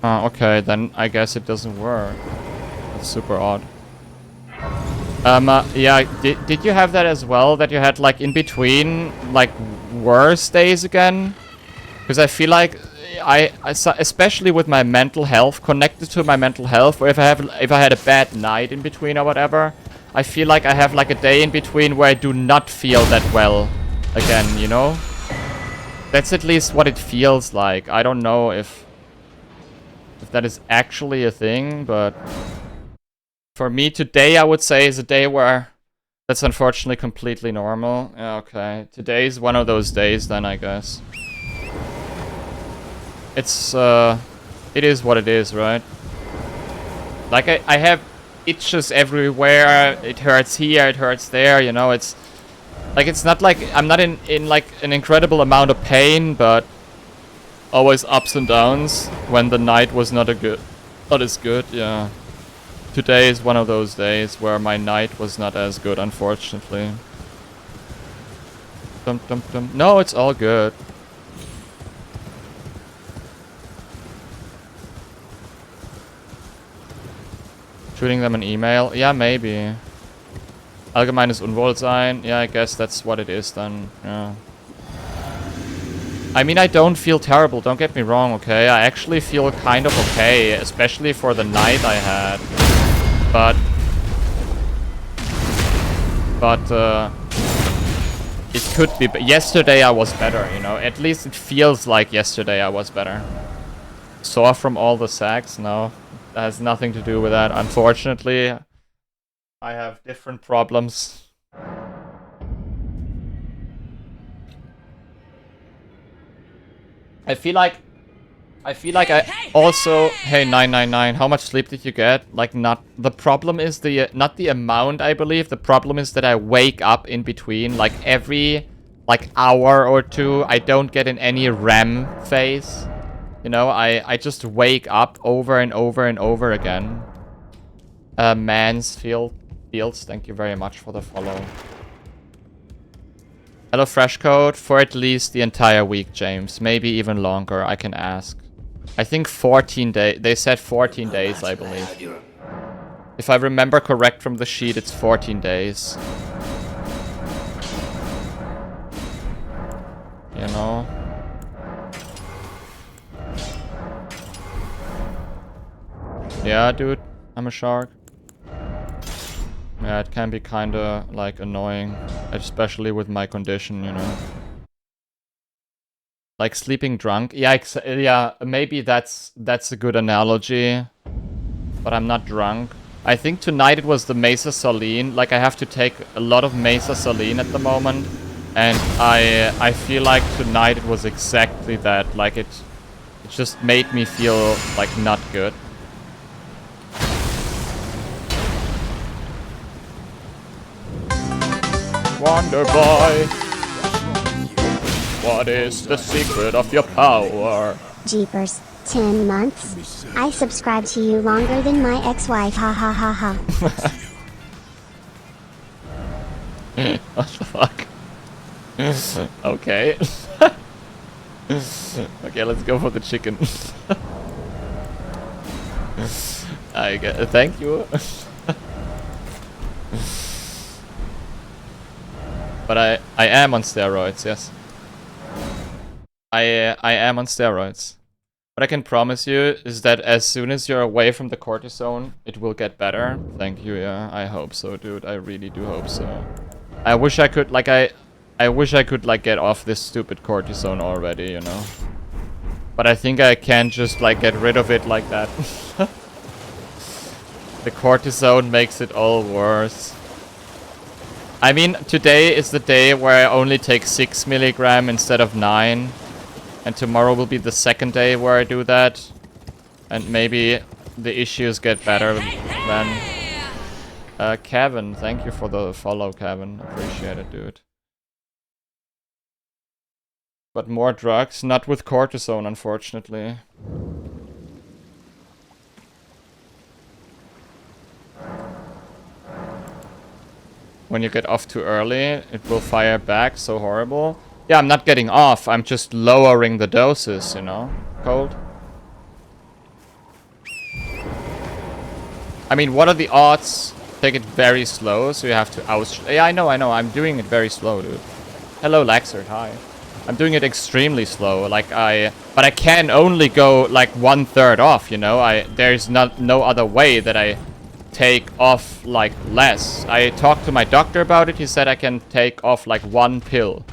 Okay, then I guess it doesn't work. That's super odd. Yeah, did you have that as well? That you had, like, in between, like, worse days again? Because I feel like especially with my mental health, connected to my mental health, or if I had a bad night in between or whatever, I feel like I have, like, a day in between where I do not feel that well again, you know? That's at least what it feels like. I don't know if that is actually a thing, but... For me, today I would say is a day where that's unfortunately completely normal. Yeah, okay. Today's one of those days then, I guess. It's, it is what it is, right? Like, I have itches everywhere. It hurts here, it hurts there, you know, it's... Like, it's not like... I'm not in like, an incredible amount of pain, but... Always ups and downs when the night was not as good, yeah. Today is one of those days where my night was not as good, unfortunately. Dum dum dum. No, it's all good. Shooting them an email? Yeah, maybe. Allgemeines Unwohlsein? Yeah, I guess that's what it is then. Yeah. I mean, I don't feel terrible, don't get me wrong, okay? I actually feel kind of okay, especially for the night I had. But it could be. But yesterday I was better, you know. At least it feels like yesterday I was better. Sore from all the sacks? No, that has nothing to do with that. Unfortunately, I have different problems. I feel like I also... Hey, 999, how much sleep did you get? Like, not... The problem is not the amount, I believe. The problem is that I wake up in between. Like, every, like, hour or two, I don't get in any REM phase. You know, I just wake up over and over and over again. Fields, thank you very much for the follow. Hello, Fresh Code. For at least the entire week, James. Maybe even longer, I can ask. I think 14 days. They said 14 days, I believe. If I remember correct from the sheet, it's 14 days. You know? Yeah, dude. I'm a shark. Yeah, it can be kinda, like, annoying. Especially with my condition, you know? Like sleeping drunk. Yeah, yeah, maybe that's a good analogy. But I'm not drunk. I think tonight it was the Mesa Saline. Like, I have to take a lot of Mesa Saline at the moment. And I feel like tonight it was exactly that. Like, it just made me feel, like, not good. Wonder Boy. What is the secret of your power? Jeepers, 10 months? I subscribed to you longer than my ex-wife, ha ha ha ha. What the fuck? Okay. Okay, let's go for the chicken. Thank you. But I am on steroids, yes. I am on steroids. What I can promise you is that as soon as you're away from the cortisone, it will get better. Thank you, yeah. I hope so, dude. I really do hope so. I wish I could, like, I wish I could, like, get off this stupid cortisone already, you know? But I think I can't just, like, get rid of it like that. The cortisone makes it all worse. I mean, today is the day where I only take 6 milligram instead of 9. And tomorrow will be the second day where I do that. And maybe the issues get better then. Kevin, thank you for the follow, Kevin. Appreciate it, dude. But more drugs, not with cortisone, unfortunately. When you get off too early, it will fire back, so horrible. Yeah, I'm not getting off, I'm just lowering the doses, you know? Cold. I mean, what are the odds? Take it very slow, so you have to out... Yeah, I know, I'm doing it very slow, dude. Hello, Laxert, hi. I'm doing it extremely slow, like but I can only go like 1/3 off, you know? There's no other way that I take off like less. I talked to my doctor about it, he said I can take off like 1 pill.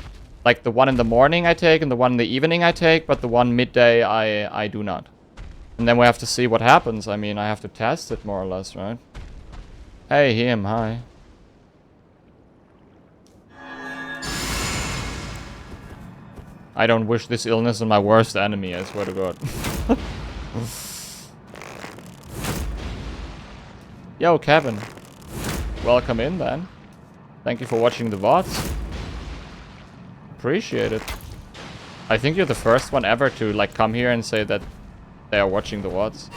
Like the one in the morning I take and the one in the evening I take, but the one midday I do not. And then we have to see what happens. I mean, I have to test it more or less, right? Hey, him, hi. I don't wish this illness on my worst enemy, I swear to God. Yo, Kevin. Welcome in, then. Thank you for watching the VODs. Appreciate it. I think you're the first one ever to, like, come here and say that they are watching the VODs.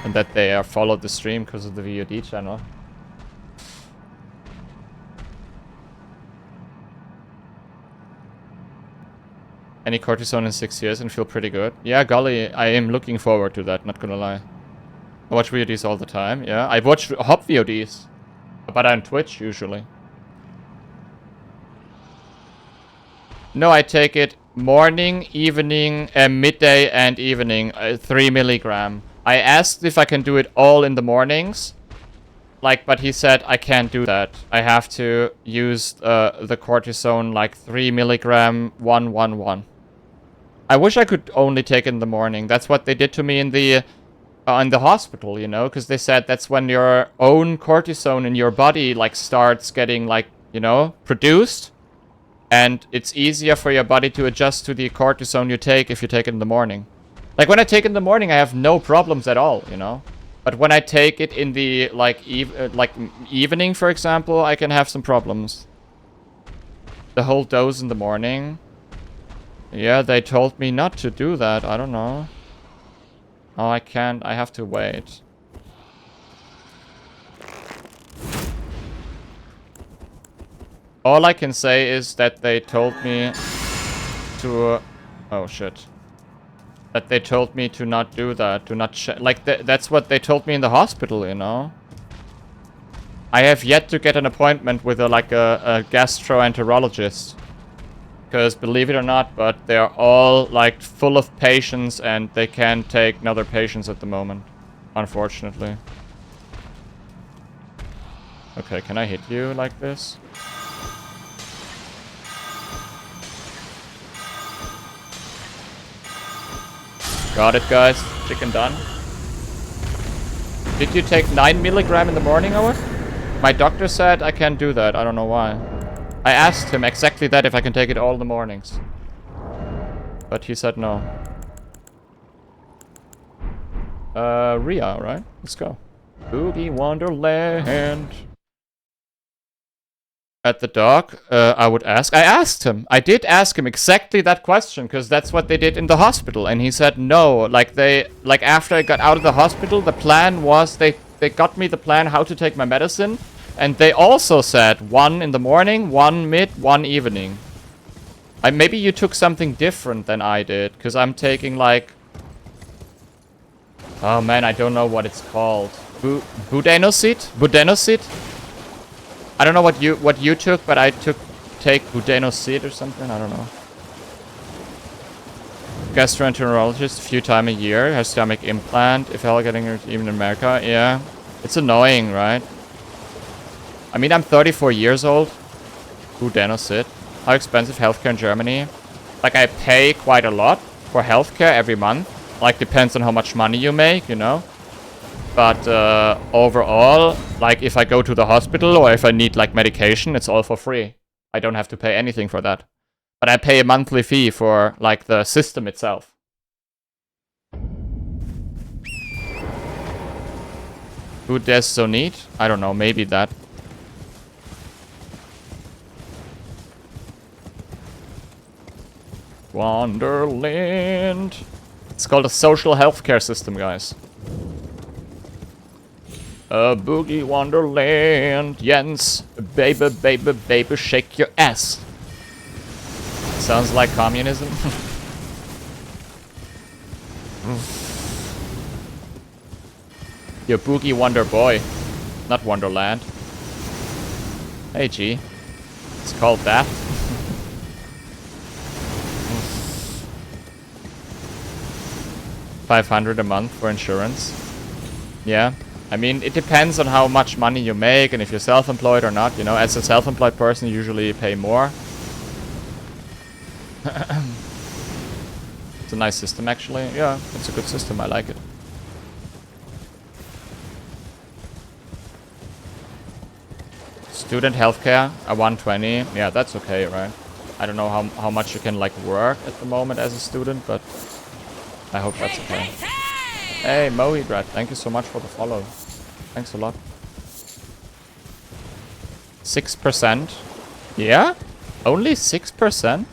And that they are followed the stream because of the VOD channel. Any cortisone in 6 years and feel pretty good. Yeah, golly, I am looking forward to that, not gonna lie. I watch VODs all the time, yeah. I watch Hop VODs, but on Twitch usually. No, I take it morning, evening, midday and evening, 3 milligram. I asked if I can do it all in the mornings, like, but he said I can't do that. I have to use the cortisone like 3 milligram, 111. I wish I could only take it in the morning. That's what they did to me in the hospital, you know, because they said that's when your own cortisone in your body like starts getting like, you know, produced, and it's easier for your body to adjust to the cortisone you take if you take it in the morning. Like when I take it in the morning, I have no problems at all, you know. But when I take it in the like evening, for example, I can have some problems. The whole dose in the morning. Yeah, they told me not to do that. I don't know. Oh, I can't. I have to wait. All I can say is that they told me to... oh, shit. That they told me to not do that. To not... like, that's what they told me in the hospital, you know? I have yet to get an appointment with a gastroenterologist. Because, believe it or not, but they're all, like, full of patients and they can't take another patients at the moment. Unfortunately. Okay, can I hit you like this? Got it, guys. Chicken done. Did you take 9 milligram in the morning, Owen? My doctor said I can't do that. I don't know why. I asked him exactly that, if I can take it all in the mornings. But he said no. Ria, right? Let's go. Boogie Wonderland. At the dock, I would ask. I asked him. I did ask him exactly that question, because that's what they did in the hospital. And he said no. Like, after I got out of the hospital, the plan was they got me the plan how to take my medicine. And they also said 1 in the morning, 1 mid, 1 evening. Maybe you took something different than I did, because I'm taking like... oh man, I don't know what it's called. Budenosid? Budenosid? I don't know what you took, but I take Budenosid or something, I don't know. Gastroenterologist a few times a year, has stomach implant, if hell getting it even in America, yeah. It's annoying, right? I mean, I'm 34 years old. Budenosid. How expensive healthcare in Germany? Like, I pay quite a lot for healthcare every month. Like, depends on how much money you make, you know? But overall, like, if I go to the hospital or if I need, like, medication, it's all for free. I don't have to pay anything for that. But I pay a monthly fee for, like, the system itself. Who there's so neat? I don't know, maybe that. Wonderland. It's called a social healthcare system, guys. A boogie wonderland. Jens, baby, baby, baby, shake your ass. Sounds like communism. Your boogie wonder boy. Not Wonderland. Hey, G. It's called that. $500 a month for insurance. Yeah. I mean, it depends on how much money you make and if you're self-employed or not. You know, as a self-employed person, you usually pay more. It's a nice system, actually. Yeah, it's a good system. I like it. Student healthcare, a 120. Yeah, that's okay, right? I don't know how much you can, like, work at the moment as a student, but I hope that's okay. Hey, Mohidrat, thank you so much for the follow. Thanks a lot. 6%? Yeah? Only 6%?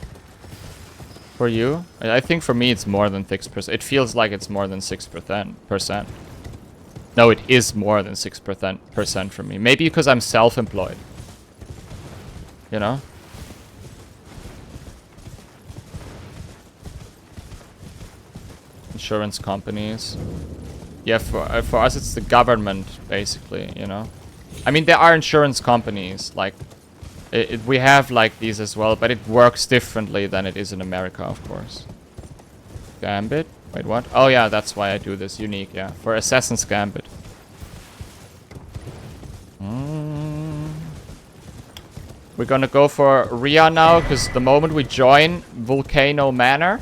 For you? I think for me it's more than 6%. It feels like it's more than 6%. No, it is more than 6% for me. Maybe because I'm self-employed. You know? Insurance companies. Yeah, for us it's the government, basically, you know? I mean, there are insurance companies, like... we have, like, these as well, but it works differently than it is in America, of course. Gambit? Wait, what? Oh, yeah, that's why I do this. Unique, yeah. For Assassin's Gambit. We're gonna go for Rhea now, because the moment we join Volcano Manor,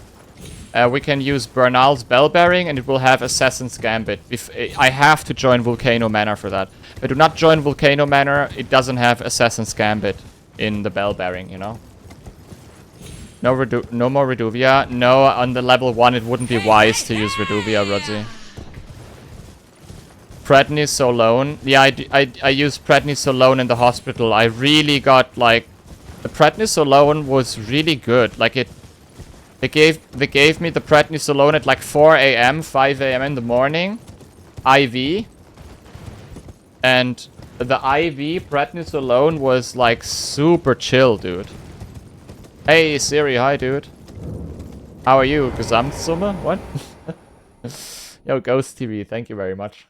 we can use Bernal's Bell Bearing, and it will have Assassin's Gambit. If I have to join Volcano Manor for that. If I do not join Volcano Manor, it doesn't have Assassin's Gambit in the Bell Bearing, you know? No more Reduvia. No, on the level 1 it wouldn't be wise to use Reduvia, Rodzi. Prednisolone. Yeah, I used Prednisolone in the hospital. I really got, like... The Prednisolone was really good. Like, They gave me the Prednisolone at like 4 a.m., 5 a.m. in the morning. IV. And the IV Prednisolone was like super chill, dude. Hey Siri, hi dude. How are you? Gesamtsumme? What? Yo, Ghost TV, thank you very much.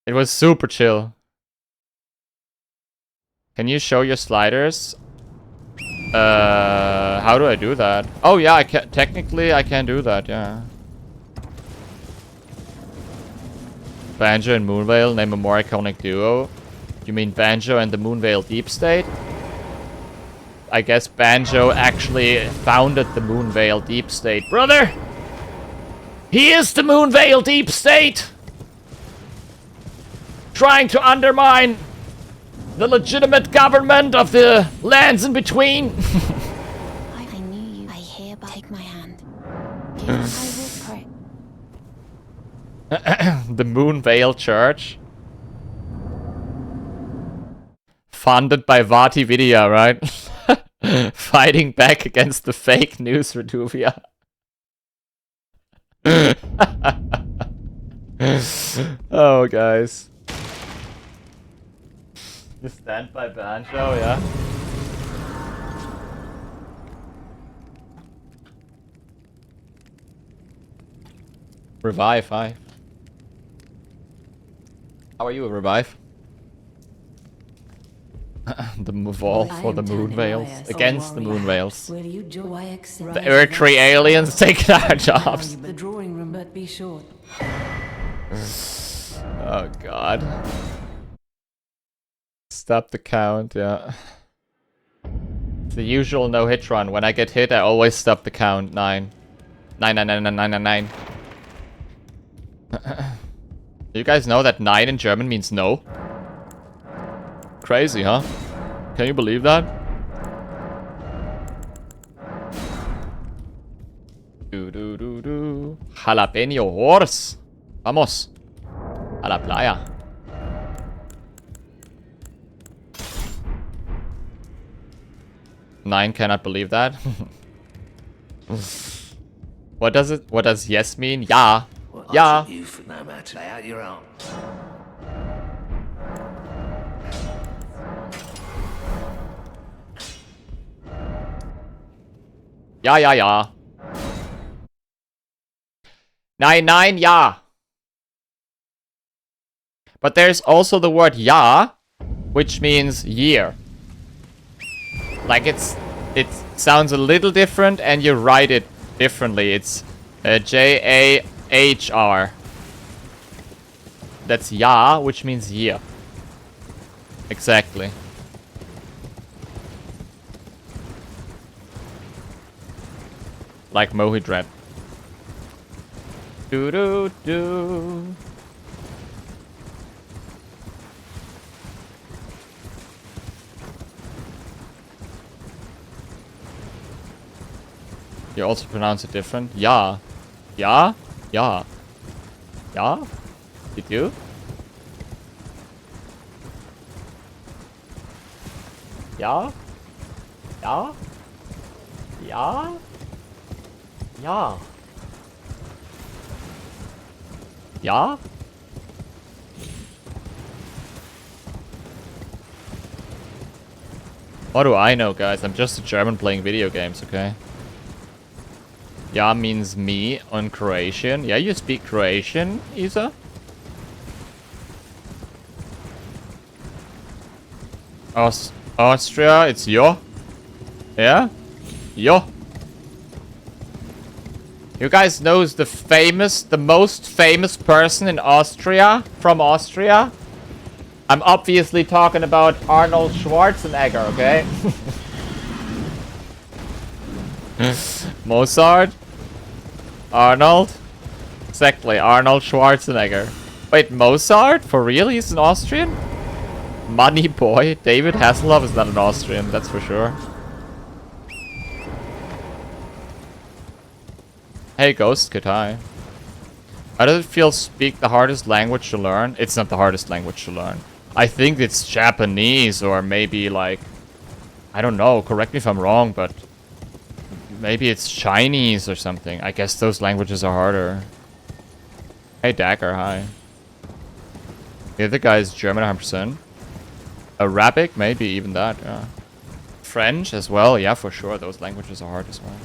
It was super chill. Can you show your sliders? How do I do that? Oh yeah, I can technically I can do that, yeah. Banjo and Moonvale, name a more iconic duo. You mean Banjo and the Moonvale Deep State? I guess Banjo actually founded the Moonvale Deep State. Brother! He is the Moonvale Deep State! Trying to undermine the legitimate government of the lands in between. I knew you. I hereby take my hand. I will pray. The Moonvale Church. Funded by Vati Vidya, right? Fighting back against the fake news Reduvia. Oh, guys. You stand by Banjo, yeah? Revive, hi. How are you, Revive? The wall for the Moonvales. Against the Moonvales. The Earthree aliens taking our jobs. The drawing room, but be short. Oh, God. Stop the count, yeah. It's the usual no-hit run. When I get hit, I always stop the count. 9. 9, 9, 9, 9, 9, 9, 9. Do you guys know that 9 in German means no? Crazy, huh? Can you believe that? Do do do do. Jalapeno horse. Vamos. A la playa. Nine cannot believe that. What does yes mean? Ja. Well, Ja. you for no matter. Lay out your arms. Ja, ja, ja. Nein, nein, ja. But there's also the word ja, which means year. Like it sounds a little different and you write it differently. It's J-A-H-R. That's ja, which means year. Exactly. Like Mohidred. Do do do. You also pronounce it different? Ja. Ja? Ja. Ja? Did you? Ja? Ja? Ja? Ja. Ja? What do I know, guys? I'm just a German playing video games, okay? Ja means me on Croatian. Yeah, you speak Croatian, Isa? Austria, it's yo. Yeah? Yo. You guys know the most famous person in Austria, from Austria? I'm obviously talking about Arnold Schwarzenegger, okay? Mozart? Arnold? Exactly, Arnold Schwarzenegger. Wait, Mozart? For real? He's an Austrian? Money boy? David Hasselhoff is not an Austrian, that's for sure. Hey Ghost, good hi. How does it feel speak the hardest language to learn? It's not the hardest language to learn. I think it's Japanese or maybe like... I don't know, correct me if I'm wrong, but... Maybe it's Chinese or something. I guess those languages are harder. Hey Dagger, hi. The other guy is German 100%. Arabic, maybe even that, yeah. French as well, yeah, for sure. Those languages are hard as well.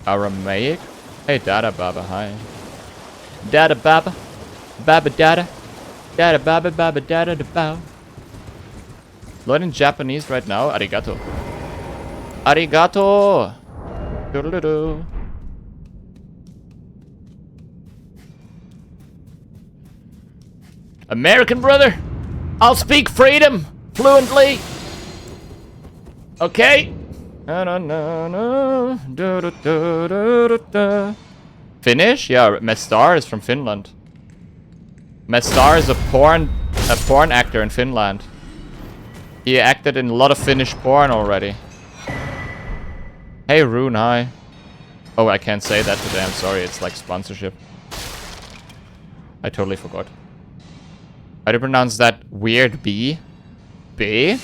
Aramaic? Hey Dada Baba, hi. Dada Baba. Baba Dada. Dada Baba Baba Dada da Bao. Learning Japanese right now? Arigato. Arigato! Doodle-doo. American brother! I'll speak freedom fluently! Okay? Finnish? Yeah, Mestar is from Finland. Mestar is a porn actor in Finland. He acted in a lot of Finnish porn already. Hey Rune, hi. Oh, I can't say that today, I'm sorry, it's like sponsorship. I totally forgot. How do you pronounce that weird B? B?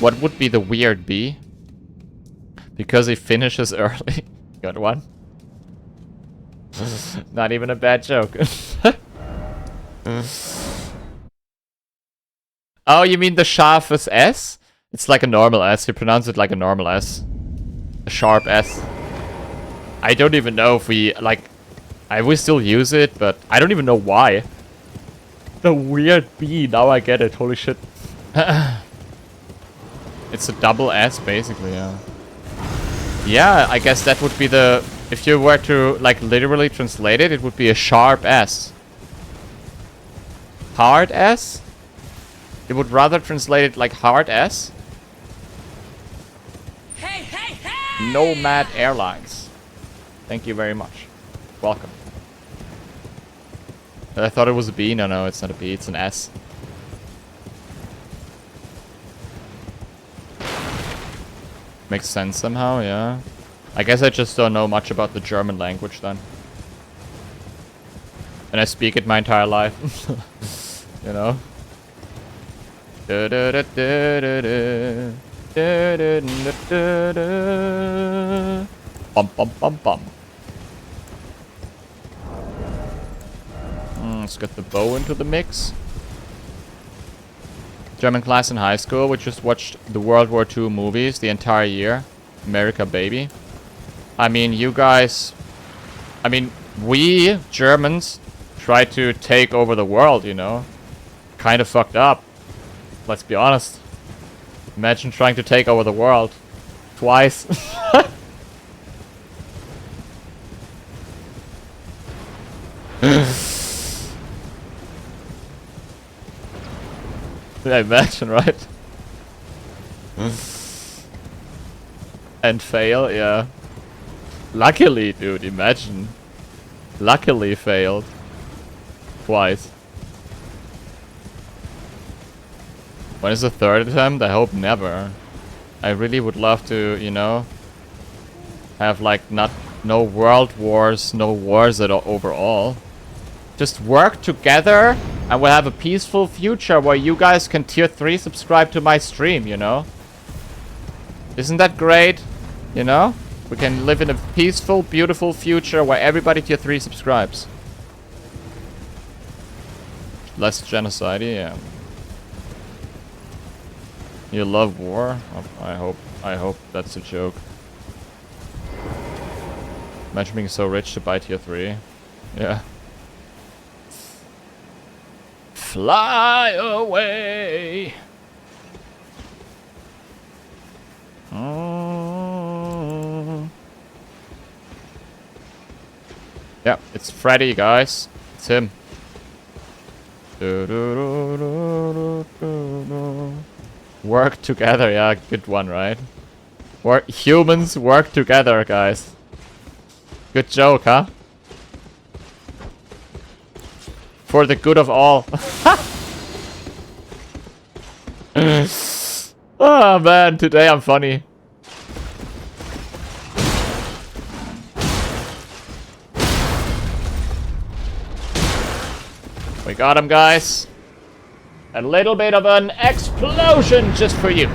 What would be the weird B? Because he finishes early. Got one. Not even a bad joke. Oh, you mean the scharfes S? It's like a normal S. You pronounce it like a normal S. A sharp S. I don't even know if we, like... I will still use it, but I don't even know why. The weird B, now I get it, holy shit. It's a double S, basically, yeah. Yeah, I guess that would be the... If you were to, like, literally translate it, it would be a sharp S. Hard S? You would rather translate it like hard S? Nomad Airlines. Thank you very much. Welcome. I thought it was a B. No, it's not a B. It's an S. Makes sense somehow, yeah. I guess I just don't know much about the German language then. And I speak it my entire life. You know? Bum bum bum bum. Let's get the bow into the mix. German class in high school, we just watched the World War II movies the entire year. America, baby. I mean, you guys... I mean, we, Germans, try to take over the world, you know? Kind of fucked up. Let's be honest. Imagine trying to take over the world. Twice. Yeah, imagine, right? And fail, yeah. Luckily, dude, imagine. Luckily failed. Twice. When is the third attempt? I hope never. I really would love to, you know, have like no world wars, no wars at all overall. Just work together and we'll have a peaceful future where you guys can tier 3 subscribe to my stream, you know? Isn't that great? You know? We can live in a peaceful, beautiful future where everybody tier 3 subscribes. Less genocide, yeah. You love war? Oh, I hope that's a joke. Imagine being so rich to buy tier 3. Yeah. Fly away. Yeah, it's Freddy, guys. It's him. Work together, yeah, good one, right? Humans work together, guys. Good joke, huh? For the good of all. Oh man, today I'm funny. We got him, guys. A little bit of an explosion just for you.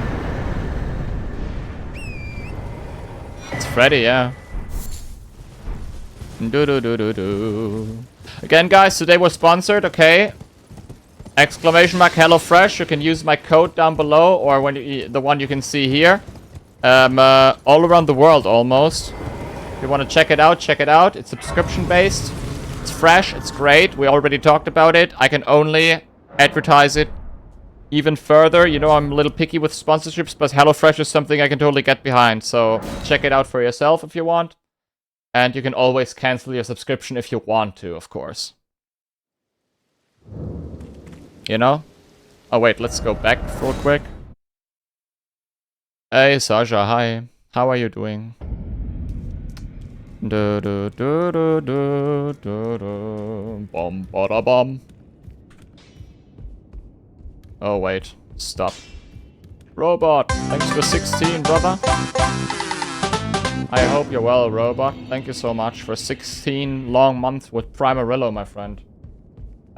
It's Freddy, yeah. Again, guys, today we're sponsored, okay? Exclamation mark HelloFresh. You can use my code down below, or when the one you can see here. All around the world, almost. If you want to check it out, check it out. It's subscription-based. It's fresh. It's great. We already talked about it. I can only advertise it even further. You know, I'm a little picky with sponsorships, but HelloFresh is something I can totally get behind. So check it out for yourself if you want. And you can always cancel your subscription if you want to, of course. You know? Oh wait, let's go back real quick. Hey Sasha, hi. How are you doing? Bom bada bom. Oh wait, stop. Robot, thanks for 16, brother. I hope you're well, Robot. Thank you so much for 16 long months with Primarillo, my friend.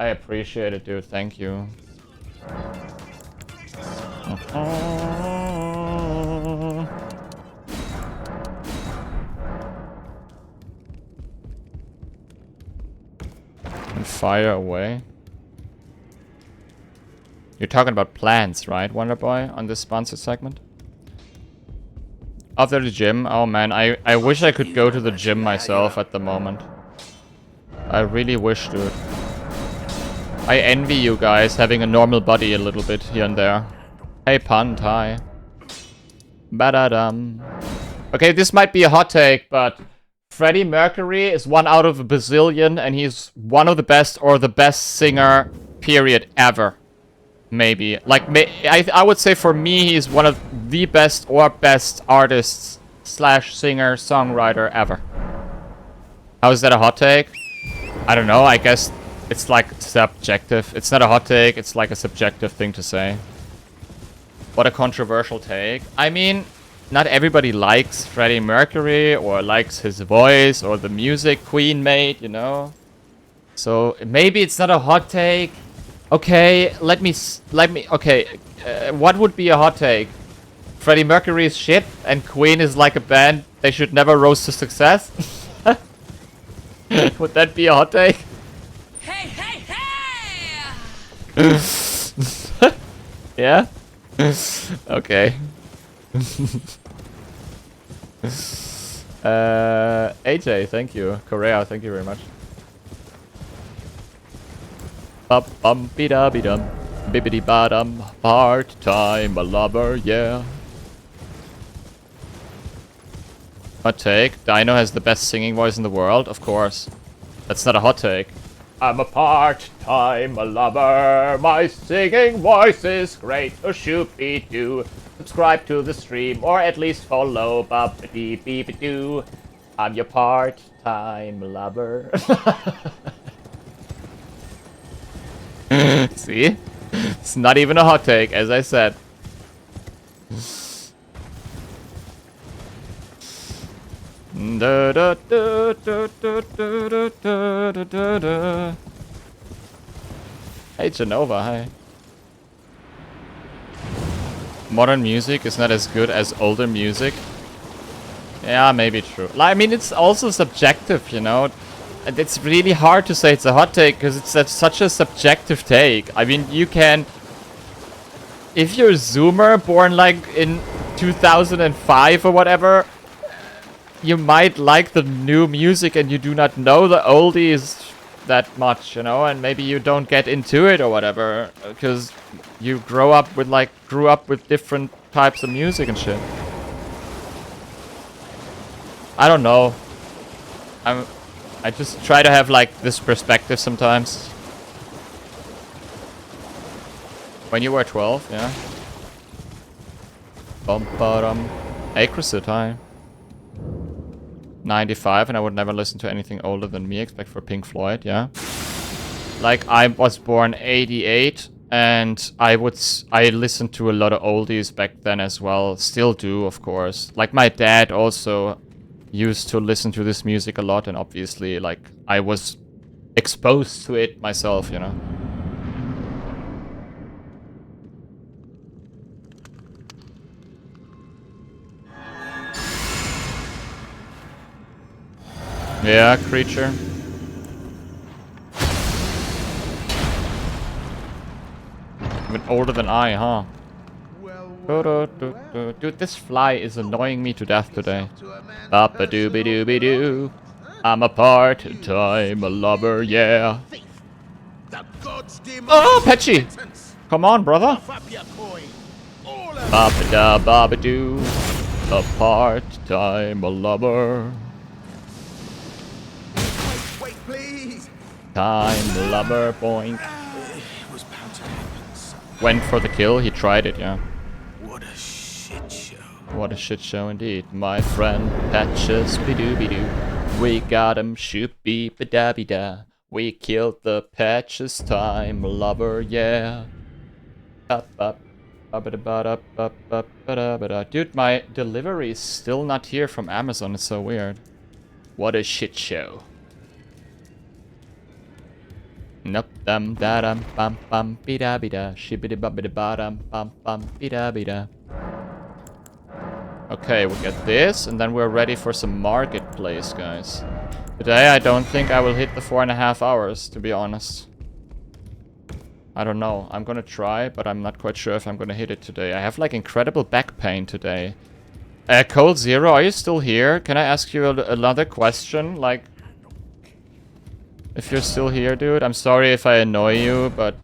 I appreciate it, dude. Thank you. And fire away. You're talking about plants, right, Wonderboy, on this sponsor segment? After the gym? Oh man, I wish I could go to the gym myself at the moment. I really wish, dude. I envy you guys having a normal body a little bit here and there. Hey Punt, hi. Badadum. Okay, this might be a hot take, but Freddie Mercury is 1 out of a bazillion, and he's one of the best or the best singer, period, ever. Maybe. Like, I would say for me, he's one of the best or best artists slash singer songwriter ever. How is that a hot take? I don't know. I guess it's like subjective. It's not a hot take. It's like a subjective thing to say. What a controversial take. I mean, not everybody likes Freddie Mercury or likes his voice or the music Queen made, you know? So maybe it's not a hot take. Okay, let me, okay. What would be a hot take? Freddie Mercury is shit and Queen is like a band they should never rose to success? Would that be a hot take? Hey, hey, hey! Yeah? Okay. AJ, thank you. Korea, thank you very much. Bum bum be da be dum. Bibbidi bottom. Part time lover, yeah. Hot take. Dino has the best singing voice in the world, of course. That's not a hot take. I'm a part-time lover. My singing voice is great. Oh, shoopy-doo. Subscribe to the stream, or at least follow. Ba-ba-dee-bee-ba-doo. I'm your part-time lover. See? It's not even a hot take, as I said. Da, da, da, da, da, da, da, da, da, da. Hey Genova, hi. Modern music is not as good as older music. Yeah, maybe true. I mean, it's also subjective, you know. And it's really hard to say it's a hot take because it's such a subjective take. I mean, you can... If you're a Zoomer born like in 2005 or whatever, you might like the new music and you do not know the oldies that much, you know, and maybe you don't get into it or whatever because you grew up with different types of music and shit. I don't know. I just try to have like this perspective sometimes. When you were 12, yeah. Bum bottom. Hey Chrysit, hi. 95, and I would never listen to anything older than me, except for Pink Floyd, yeah. Like, I was born 88, and I listened to a lot of oldies back then as well. Still do, of course. Like, my dad also used to listen to this music a lot, and obviously, like, I was exposed to it myself, you know. Yeah, creature. Even older than I, huh? Dude, this fly is annoying me to death today. Bop-a-doo-be-doo-be-doo. I'm a part-time lover, yeah. Oh, Petchy! Come on, brother. Bop-a-da-bop-a-doo. A part-time lover. Wait, please. Time lover, boink. It was bound to happen. Went for the kill, he tried it, yeah. What a shit show. What a shit show indeed. My friend Patches be-doo-be-doo. We got him, shoop-be-ba-da-be-da. We killed the Patches time lover, yeah. Up, up. Dude, my delivery is still not here from Amazon, it's so weird. What a shit show. Nup dum da dum bum bum be da shibbity bubbity ba bum bum be da. Okay, we get this, and then we're ready for some marketplace, guys. Today, I don't think I will hit the 4.5 hours, to be honest. I don't know. I'm gonna try, but I'm not quite sure if I'm gonna hit it today. I have, like, incredible back pain today. Cold Zero, are you still here? Can I ask you another question? Like, if you're still here, dude, I'm sorry if I annoy you, but...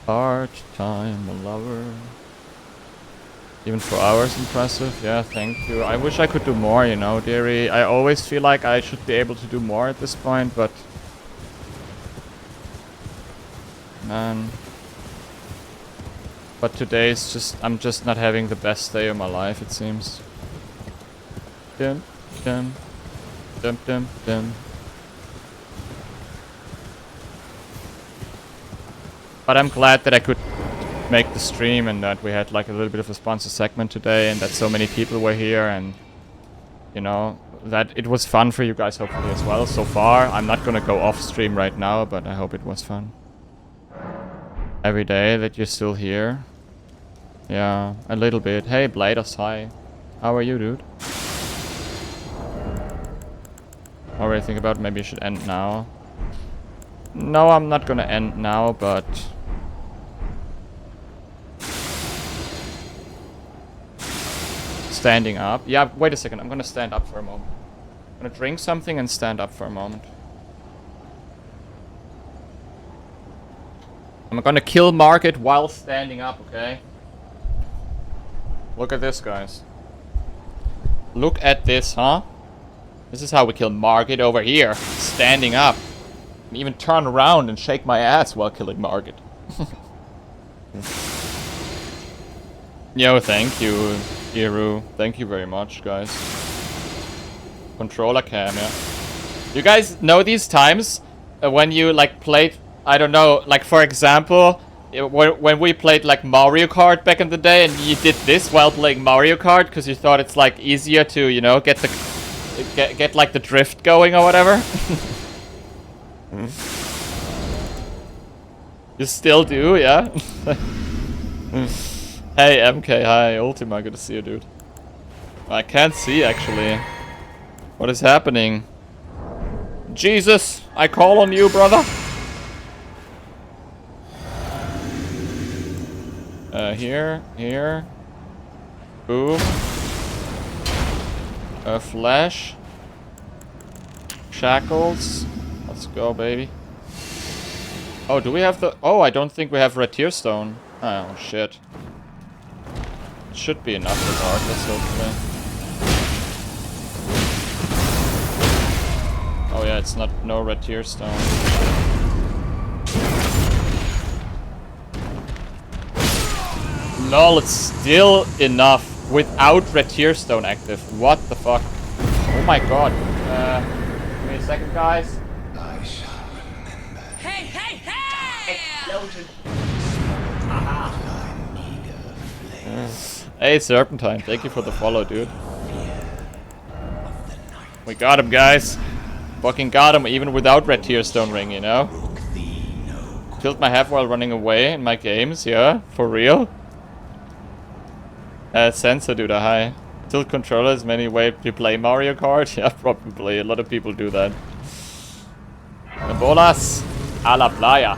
Part-time lover. Even 4 hours, impressive. Yeah, thank you. I wish I could do more, you know, dearie. I always feel like I should be able to do more at this point, but... man. But today is just, I'm just not having the best day of my life, it seems. Dum, dum, dum, dum, dum. But I'm glad that I could make the stream and that we had like a little bit of a sponsor segment today and that so many people were here and, you know, that it was fun for you guys hopefully as well so far. I'm not gonna go off stream right now, but I hope it was fun. Every day that you're still here. Yeah, a little bit. Hey, Bladers, hi. How are you, dude? Already think about maybe you should end now. No, I'm not gonna end now, but... Standing up. Yeah, wait a second. I'm gonna stand up for a moment. I'm gonna drink something and stand up for a moment. I'm gonna kill Market while standing up, okay? Look at this, guys. Look at this, huh? This is how we kill Market over here. Standing up. And even turn around and shake my ass while killing Market. Yo, thank you, Iru. Thank you very much, guys. Controller cam, yeah. You guys know these times when you like played, I don't know, like for example, when we played like Mario Kart back in the day and you did this while playing Mario Kart because you thought it's like easier to, you know, get like the drift going or whatever. You still do, yeah? Hey MK, hi Ultima, good to see you, dude. I can't see actually. What is happening? Jesus, I call on you, brother. Here. Boom. A flash. Shackles. Let's go, baby. Oh, do we have the... Oh, I don't think we have red tear stone. Oh, shit. It should be enough regardless, hopefully. Oh yeah, it's not... No red tear stone. Lol, it's still enough without red tear stone active. What the fuck? Oh my god. Give me a second, guys. I shall remember. Hey, hey, hey! Explosion. I need a flame. Hey, Serpentine, thank you for the follow, dude. We got him, guys. Fucking got him, even without red tear stone ring, you know? Killed my half while running away in my games, yeah? For real? Sensor dude, hi. Tilt controllers, many way to play Mario Kart? Yeah, probably. A lot of people do that. Bolas a la playa.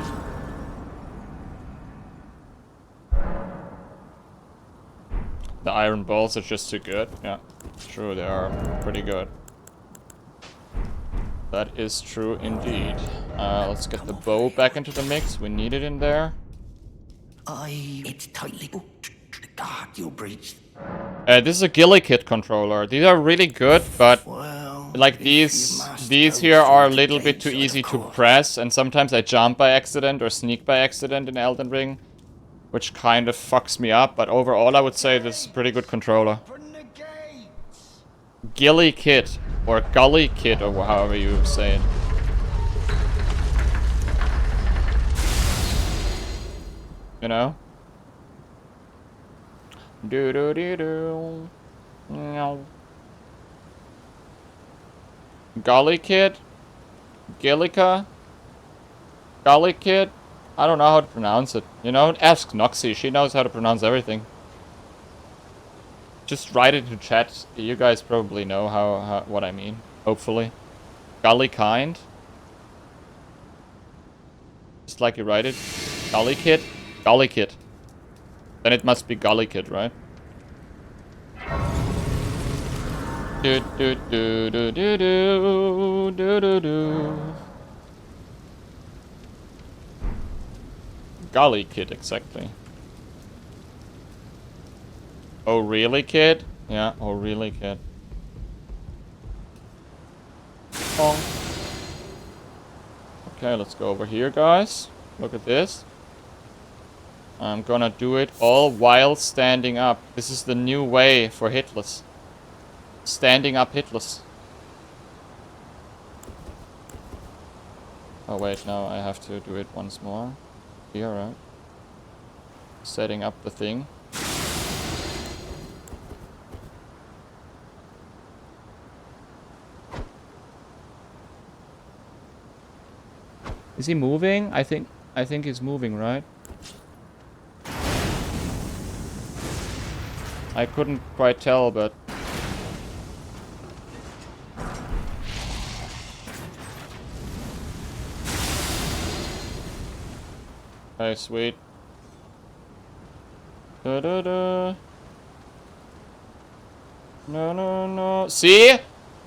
The iron balls are just too good. Yeah, true, they are pretty good. That is true indeed. Let's get the bow back into the mix. We need it in there. It's tightly booked. The guard you breached. This is a ghillie kit controller. These are really good, but Well, like these here are a little bit too easy to press, and sometimes I jump by accident or sneak by accident in Elden Ring, which kind of fucks me up. But overall, I would say this is a pretty good controller. Ghillie kit or gully kit or however you say it. You know? Do do do do. No. Gully kid? Gillica? Gully kid? I don't know how to pronounce it. You know, ask Noxy. She knows how to pronounce everything. Just write it in chat. You guys probably know how what I mean. Hopefully. Gully kind. Just like you write it. Gully kid? Gully kid. Then it must be Gully Kid, right? Do do do do do do do do do. Gully Kid, exactly. Oh really, kid? Yeah. Oh really, kid? Oh. Okay, let's go over here, guys. Look at this. I'm gonna do it all while standing up. This is the new way for hitless. Standing up hitless. Oh wait, no, I have to do it once more. Here, right? Setting up the thing. Is he moving? I think he's moving, right? I couldn't quite tell, but okay, sweet. Da da da. No. See?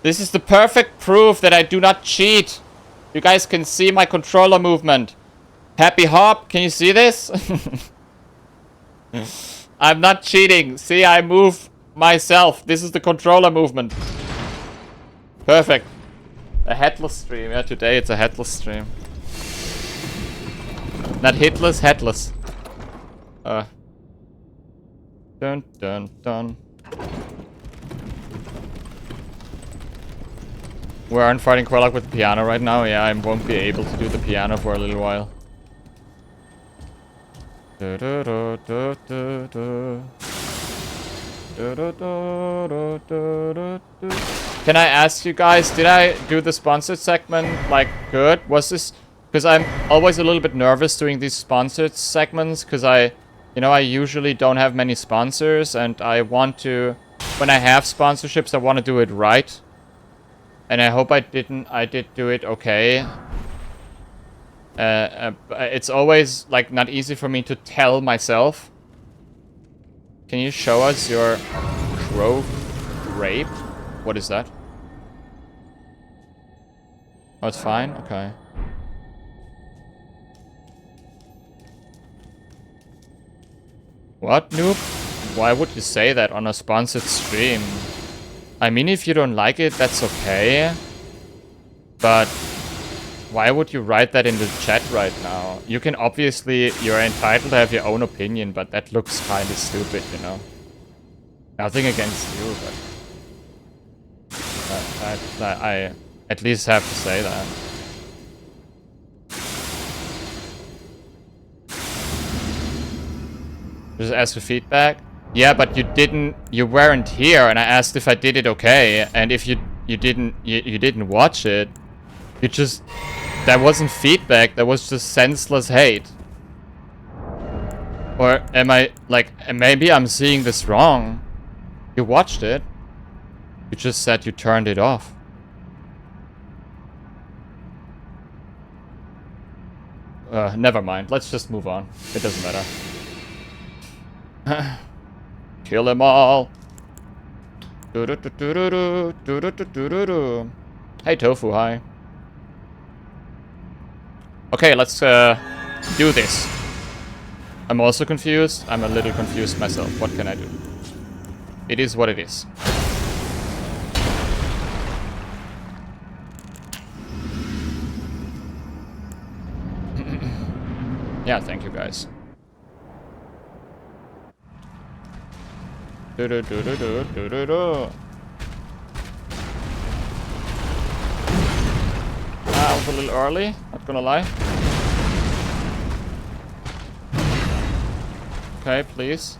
This is the perfect proof that I do not cheat. You guys can see my controller movement. Happy hop, can you see this? I'm not cheating. See, I move myself. This is the controller movement. Perfect. A headless stream. Yeah, today it's a headless stream. Not hitless, headless. Dun dun dun. We aren't fighting Quellock with the piano right now. Yeah, I won't be able to do the piano for a little while. Can I ask you guys, did I do the sponsored segment like good? Was this... Because I'm always a little bit nervous doing these sponsored segments because I usually don't have many sponsors and I want to... When I have sponsorships, I want to do it right. And I hope I did do it okay. It's always, like, not easy for me to tell myself. Can you show us your crow grape? What is that? Oh, it's fine? Okay. What, noob? Why would you say that on a sponsored stream? I mean, if you don't like it, that's okay. But why would you write that in the chat right now? You can obviously, you're entitled to have your own opinion, but that looks kind of stupid, you know? Nothing against you, but I at least have to say that. Just ask for feedback? Yeah, but you weren't here, and I asked if I did it okay, and if you didn't watch it, that wasn't feedback, that was just senseless hate. Or am I, like, maybe I'm seeing this wrong. You watched it. You just said you turned it off. Never mind, let's just move on. It doesn't matter. Kill them all. Hey Tofu, hi. Okay, let's do this. I'm also confused. I'm a little confused myself. What can I do? It is what it is. Yeah, thank you guys. Ah, I was a little early, not gonna lie. Okay, please.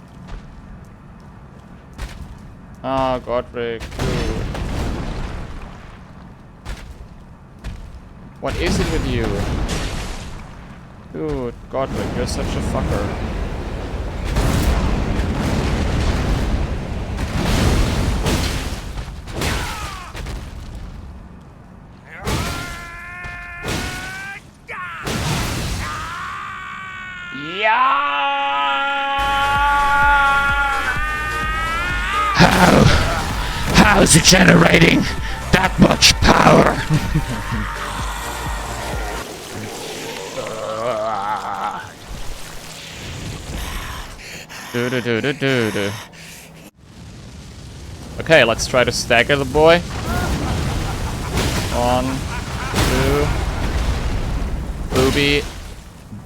Ah, Godric, dude. What is it with you? Dude, Godric, you're such a fucker. How is it generating that much power? Okay, let's try to stagger the boy. 1, 2. Booby.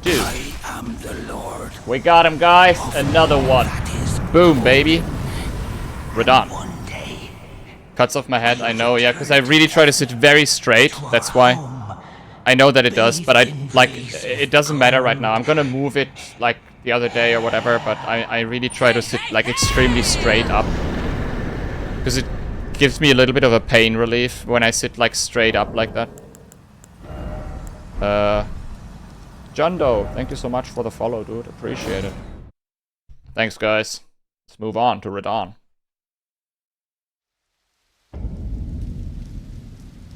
Do. I am the Lord. We got him, guys. Another one. Boom, baby. We're done. One day, Cuts off my head, I know, yeah, because I really try to sit very straight. That's why. I know that it does, but it doesn't matter right now. I'm gonna move it, like, the other day or whatever, but I really try to sit, like, extremely straight up. Because it gives me a little bit of a pain relief when I sit, like, straight up like that. John Doe, thank you so much for the follow, dude. Appreciate it. Thanks, guys. Let's move on to Radon.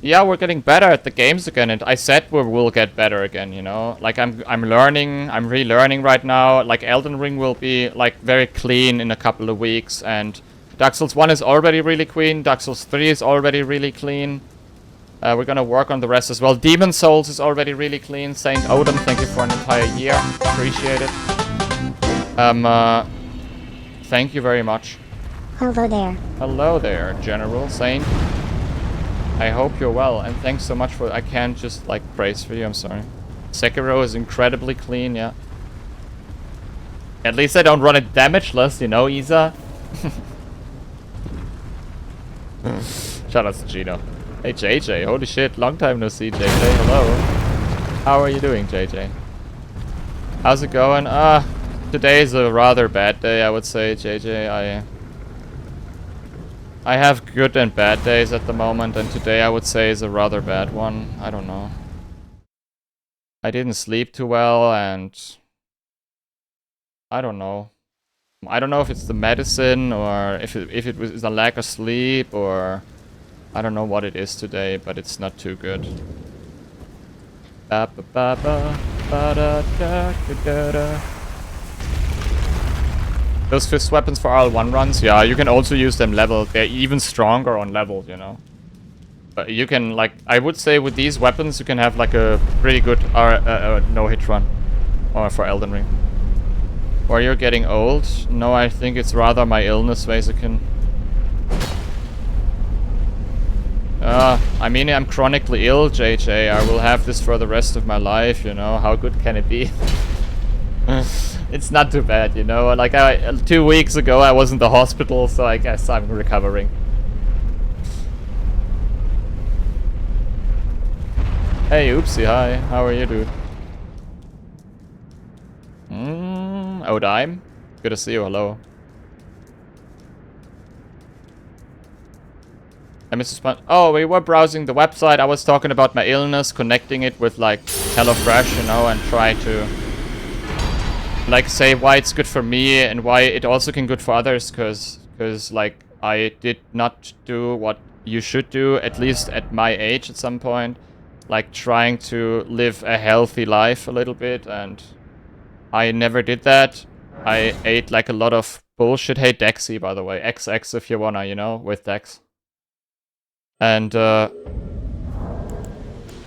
Yeah, we're getting better at the games again, and I said we will get better again, you know? Like, I'm learning, I'm relearning right now. Like, Elden Ring will be, like, very clean in a couple of weeks, and Dark Souls 1 is already really clean, Dark Souls 3 is already really clean. We're gonna work on the rest as well. Demon Souls is already really clean. Saint Odin, thank you for an entire year. Appreciate it. Thank you very much. Hello there. Hello there, General Saint. I hope you're well, and thanks so much for... I can't just, like, praise for you, I'm sorry. Sekiro is incredibly clean, yeah. At least I don't run it damageless, you know, Isa? Shout out to Gino. Hey, JJ, holy shit, long time no see, JJ, hello. How are you doing, JJ? How's it going? Today is a rather bad day, I would say, JJ. I have good and bad days at the moment, and today I would say is a rather bad one. I don't know. I didn't sleep too well, and I don't know. I don't know if it's the medicine, or if it was a lack of sleep, or I don't know what it is today, but it's not too good. Those fist weapons for RL1 runs, yeah, you can also use them leveled. They're even stronger on leveled, you know. But you can, like, I would say with these weapons, you can have, like, a pretty good no-hit run. Or for Elden Ring. Or you're getting old? No, I think it's rather my illness, Vasekin. I mean, I'm chronically ill, JJ. I will have this for the rest of my life, you know. How good can it be? It's not too bad, you know. Like, 2 weeks ago I was in the hospital, so I guess I'm recovering. Hey, Oopsie, hi. How are you, dude? Odime? Good to see you, hello. I missed a spot. Oh, we were browsing the website. I was talking about my illness, connecting it with, like, HelloFresh, you know, and try to, like, say why it's good for me and why it also can good for others, because like, I did not do what you should do, at least at my age at some point. Like, trying to live a healthy life a little bit, and I never did that. I ate, like, a lot of bullshit. Hey, Dexy, by the way. XX if you wanna, you know, with Dex. And,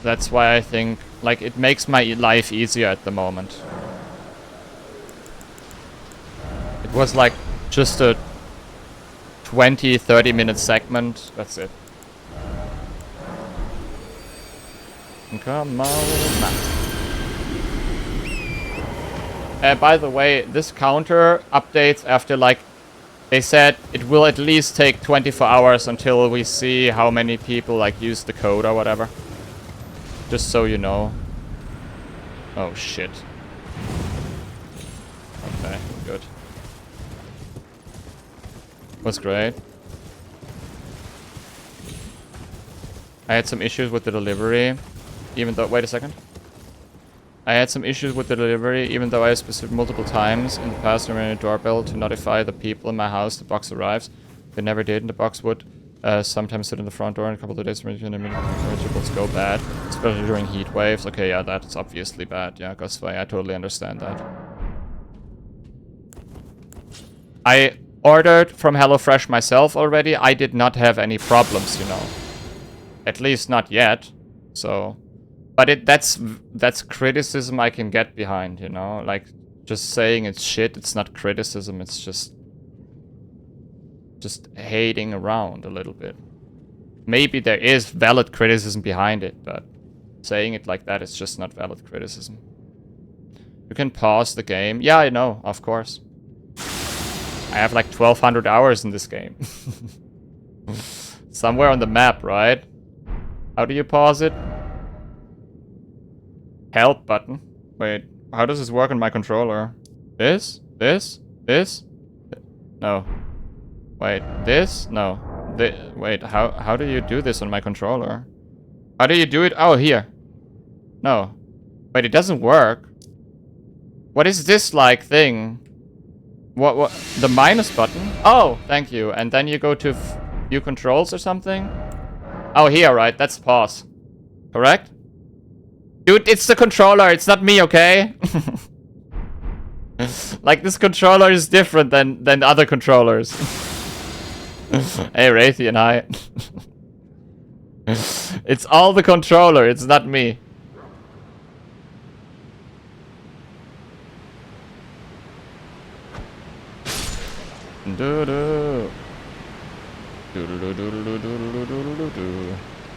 that's why I think, like, it makes my life easier at the moment. It was, like, just a 20-30 minute segment. That's it. Come on. By the way, this counter updates after, like, they said it will at least take 24 hours until we see how many people, like, use the code or whatever. Just so you know. Oh, shit. Okay, good. Was great. I had some issues with the delivery, even though... Wait a second. I had some issues with the delivery, even though I specified multiple times in the past. I ran a doorbell to notify the people in my house the box arrives. They never did, and the box would sometimes sit in the front door in a couple of days. Vegetables go bad, especially during heat waves. Okay, yeah, that's obviously bad. Yeah, Gosway, I totally understand that. I ordered from HelloFresh myself already. I did not have any problems, you know. At least not yet. So... But that's criticism I can get behind, you know? Like, just saying it's shit, it's not criticism, it's just hating around a little bit. Maybe there is valid criticism behind it, but saying it like that is just not valid criticism. You can pause the game. Yeah, I know, of course. I have like 1200 hours in this game. Somewhere on the map, right? How do you pause it? Help button. Wait, how does this work on my controller? This? This? This? No. Wait, this? No. Wait, how do you do this on my controller? How do you do it? Oh, here. No. Wait, it doesn't work. What is this like thing? What? The minus button? Oh, thank you. And then you go to view controls or something? Oh, here, right? That's pause. Correct? Dude, it's the controller. It's not me, okay? Like, this controller is different than other controllers. Hey, Raytheon, hi. It's all the controller. It's not me.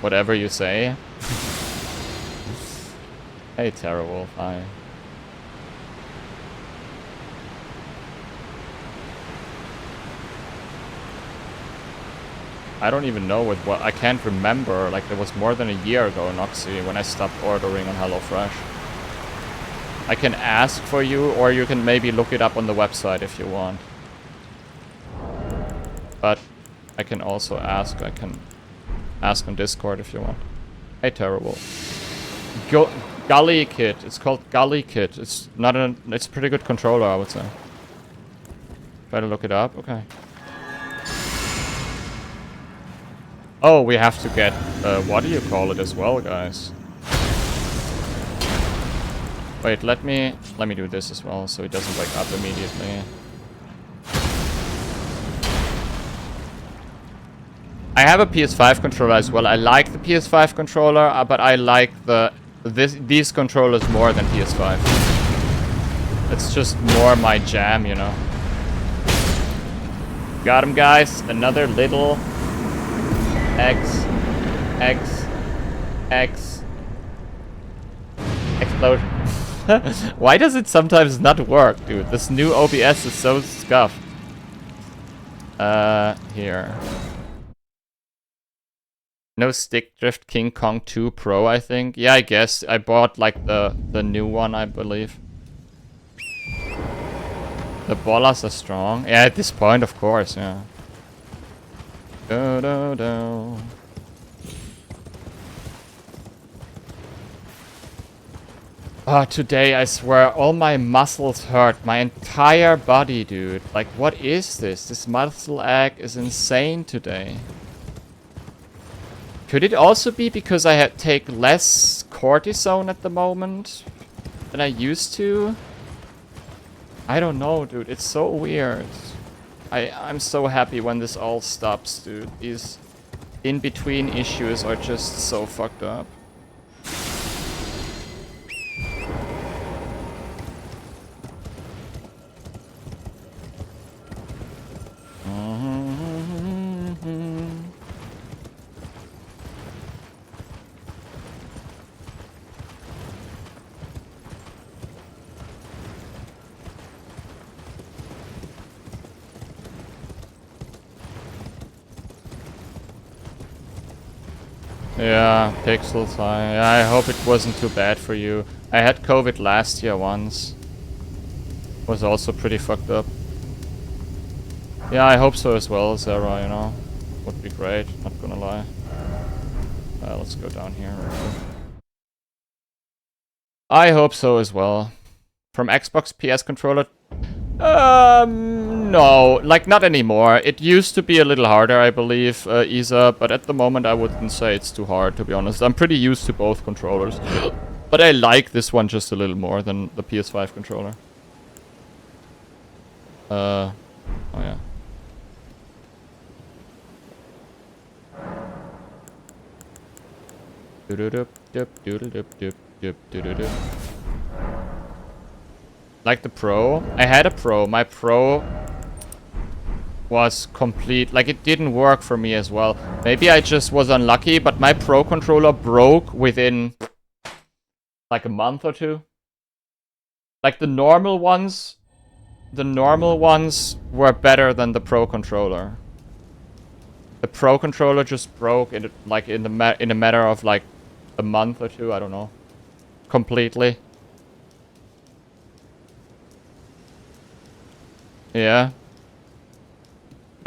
Whatever you say. Hey, Terrawolf, hi. I don't even know what I can't remember. Like, it was more than a year ago, Noxy, when I stopped ordering on HelloFresh. I can ask for you, or you can maybe look it up on the website if you want. But I can also ask. I can ask on Discord if you want. Hey, Terrible. Gully Kit. It's called Gully Kit. It's not a. It's a pretty good controller, I would say. Try to look it up. Okay. Oh, we have to get. What do you call it as well, guys? Wait, let me do this as well, so it doesn't wake up immediately. I have a PS5 controller as well. I like the PS5 controller, but I like these controllers more than PS5. It's just more my jam, you know. Got him, guys. Another little explosion. Why does it sometimes not work, dude? This new OBS is so scuffed. Here. No Stick Drift King Kong 2 Pro, I think. Yeah, I guess. I bought, like, the new one, I believe. The bolas are strong. Yeah, at this point, of course, yeah. Do. Oh, today, I swear, all my muscles hurt. My entire body, dude. Like, what is this? This muscle ache is insane today. Could it also be because I take less cortisone at the moment than I used to? I don't know, dude. It's so weird. I'm so happy when this all stops, dude. These in-between issues are just so fucked up. Yeah, pixels high. Yeah, I hope it wasn't too bad for you. I had COVID last year once. Was also pretty fucked up. Yeah, I hope so as well, Zara, you know. Would be great, not gonna lie. Let's go down here real quick. I hope so as well. From Xbox PS controller? No, like not anymore. It used to be a little harder, I believe, Isa, but at the moment I wouldn't say it's too hard, to be honest. I'm pretty used to both controllers. But I like this one just a little more than the PS5 controller. Oh yeah. Like the Pro? I had a Pro. My Pro was complete. Like, it didn't work for me as well. Maybe I just was unlucky, but my Pro controller broke within like a month or two. Like the normal ones were better than the Pro controller. The Pro controller just broke in like in a matter of like a month or two, I don't know. Completely. Yeah.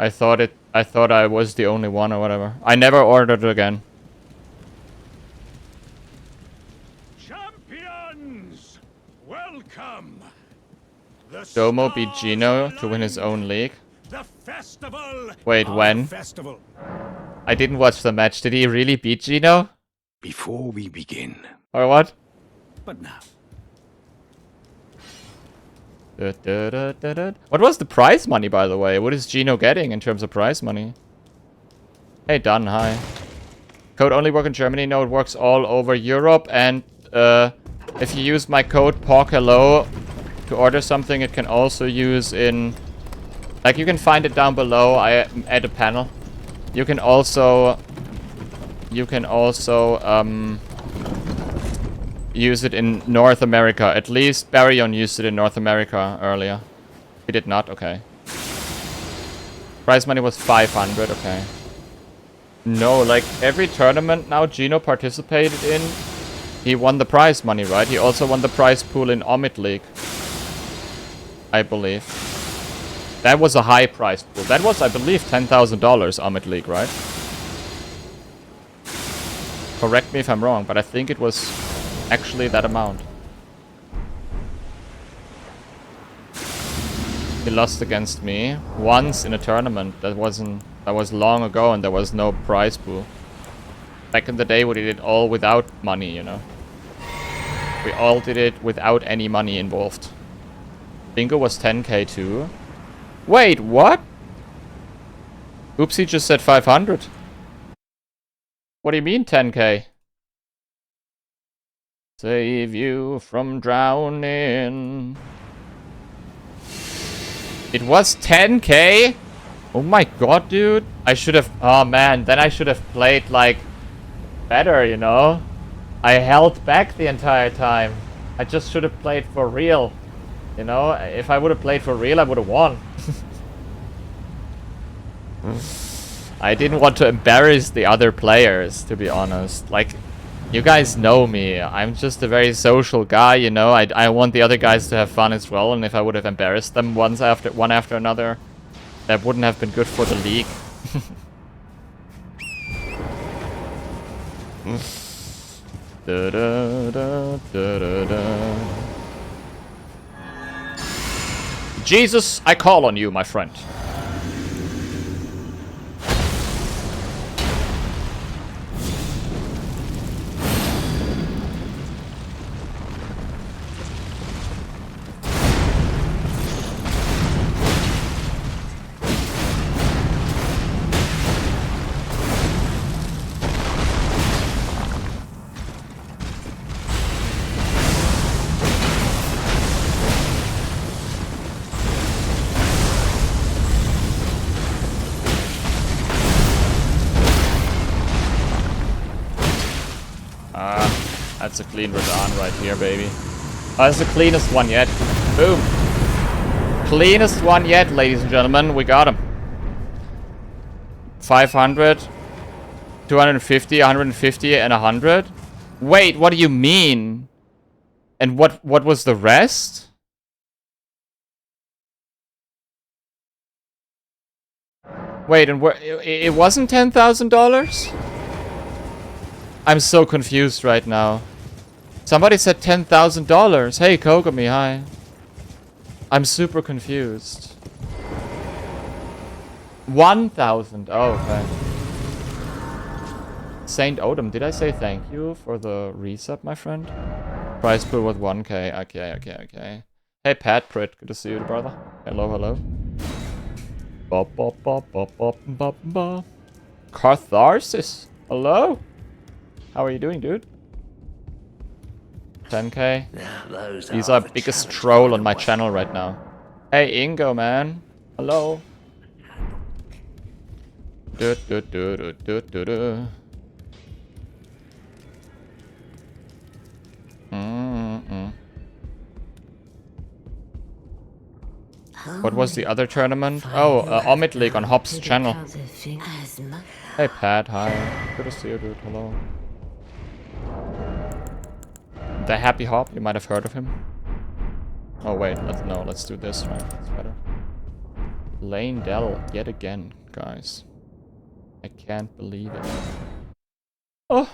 I thought I was the only one or whatever. I never ordered it again. Champions, welcome. The Domo beat stars Gino have to win his own aligned. league. The festival. Wait, Our when? festival. I didn't watch the match. Did he really beat Gino? Before we begin, Or what? but now, What was the prize money, by the way? What is Gino getting in terms of prize money? Hey, Dunn, hi. Code only work in Germany? No, it works all over Europe. And if you use my code PORKHELLO to order something, it can also use in... Like, you can find it down below. I add a panel. You can also... use it in North America. At least Baryon used it in North America earlier. He did not? Okay. Prize money was 500, okay. No, like every tournament now Gino participated in, he won the prize money, right? He also won the prize pool in Omid League. I believe. That was a high prize pool. That was, I believe, $10,000 Omid League, right? Correct me if I'm wrong, but I think it was actually that amount. He lost against me once in a tournament. That was long ago, and there was no prize pool. Back in the day, we did it all without money, you know. We all did it without any money involved. Bingo was 10k too. Wait, what? Oopsie just said 500. What do you mean 10k? Save you from drowning. It was 10k? Oh my god, dude. I should have... Oh man, then I should have played, like, better, you know? I held back the entire time. I just should have played for real. You know? If I would have played for real, I would have won. I didn't want to embarrass the other players, to be honest. Like... You guys know me. I'm just a very social guy, you know. I want the other guys to have fun as well, and if I would have embarrassed them one after another, that wouldn't have been good for the league. Da, da, da, da, da. Jesus, I call on you, my friend. That's a clean Radon right here, baby. Oh, that's the cleanest one yet. Boom. Cleanest one yet, ladies and gentlemen. We got him. 500, 250, 150, and 100. Wait, what do you mean? And what was the rest? Wait, and it wasn't $10,000? I'm so confused right now. Somebody said $10,000. Hey, Kogami, hi. I'm super confused. 1,000. Oh, okay. Saint Odom, did I say thank you for the resub, my friend? Price pool was 1k. Okay. Hey, Pat Pritt, good to see you, brother. Hello. Bop, bop, bop, bop, bop, bop, bop. Catharsis. Hello? How are you doing, dude? 10k. He's our biggest troll on my channel right now. Hey, Ingo, man. Hello. Do. What was the other tournament? Oh, Omid League on Hop's channel. Hey Pat, hi. Good to see you, dude. Hello. The Happy Hop, you might have heard of him. Oh wait, let's do this, right? That's better. Lane Dell, yet again, guys. I can't believe it. Oh!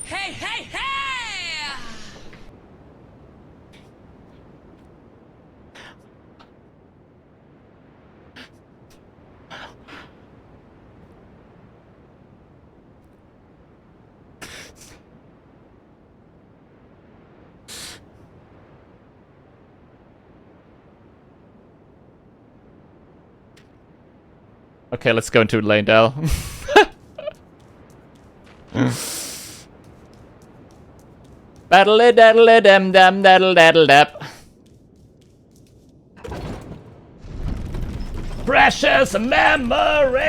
Hey, hey, hey! Okay, let's go into Lane Dell. Battle daddle dem dem daddle daddle dap. Precious memory.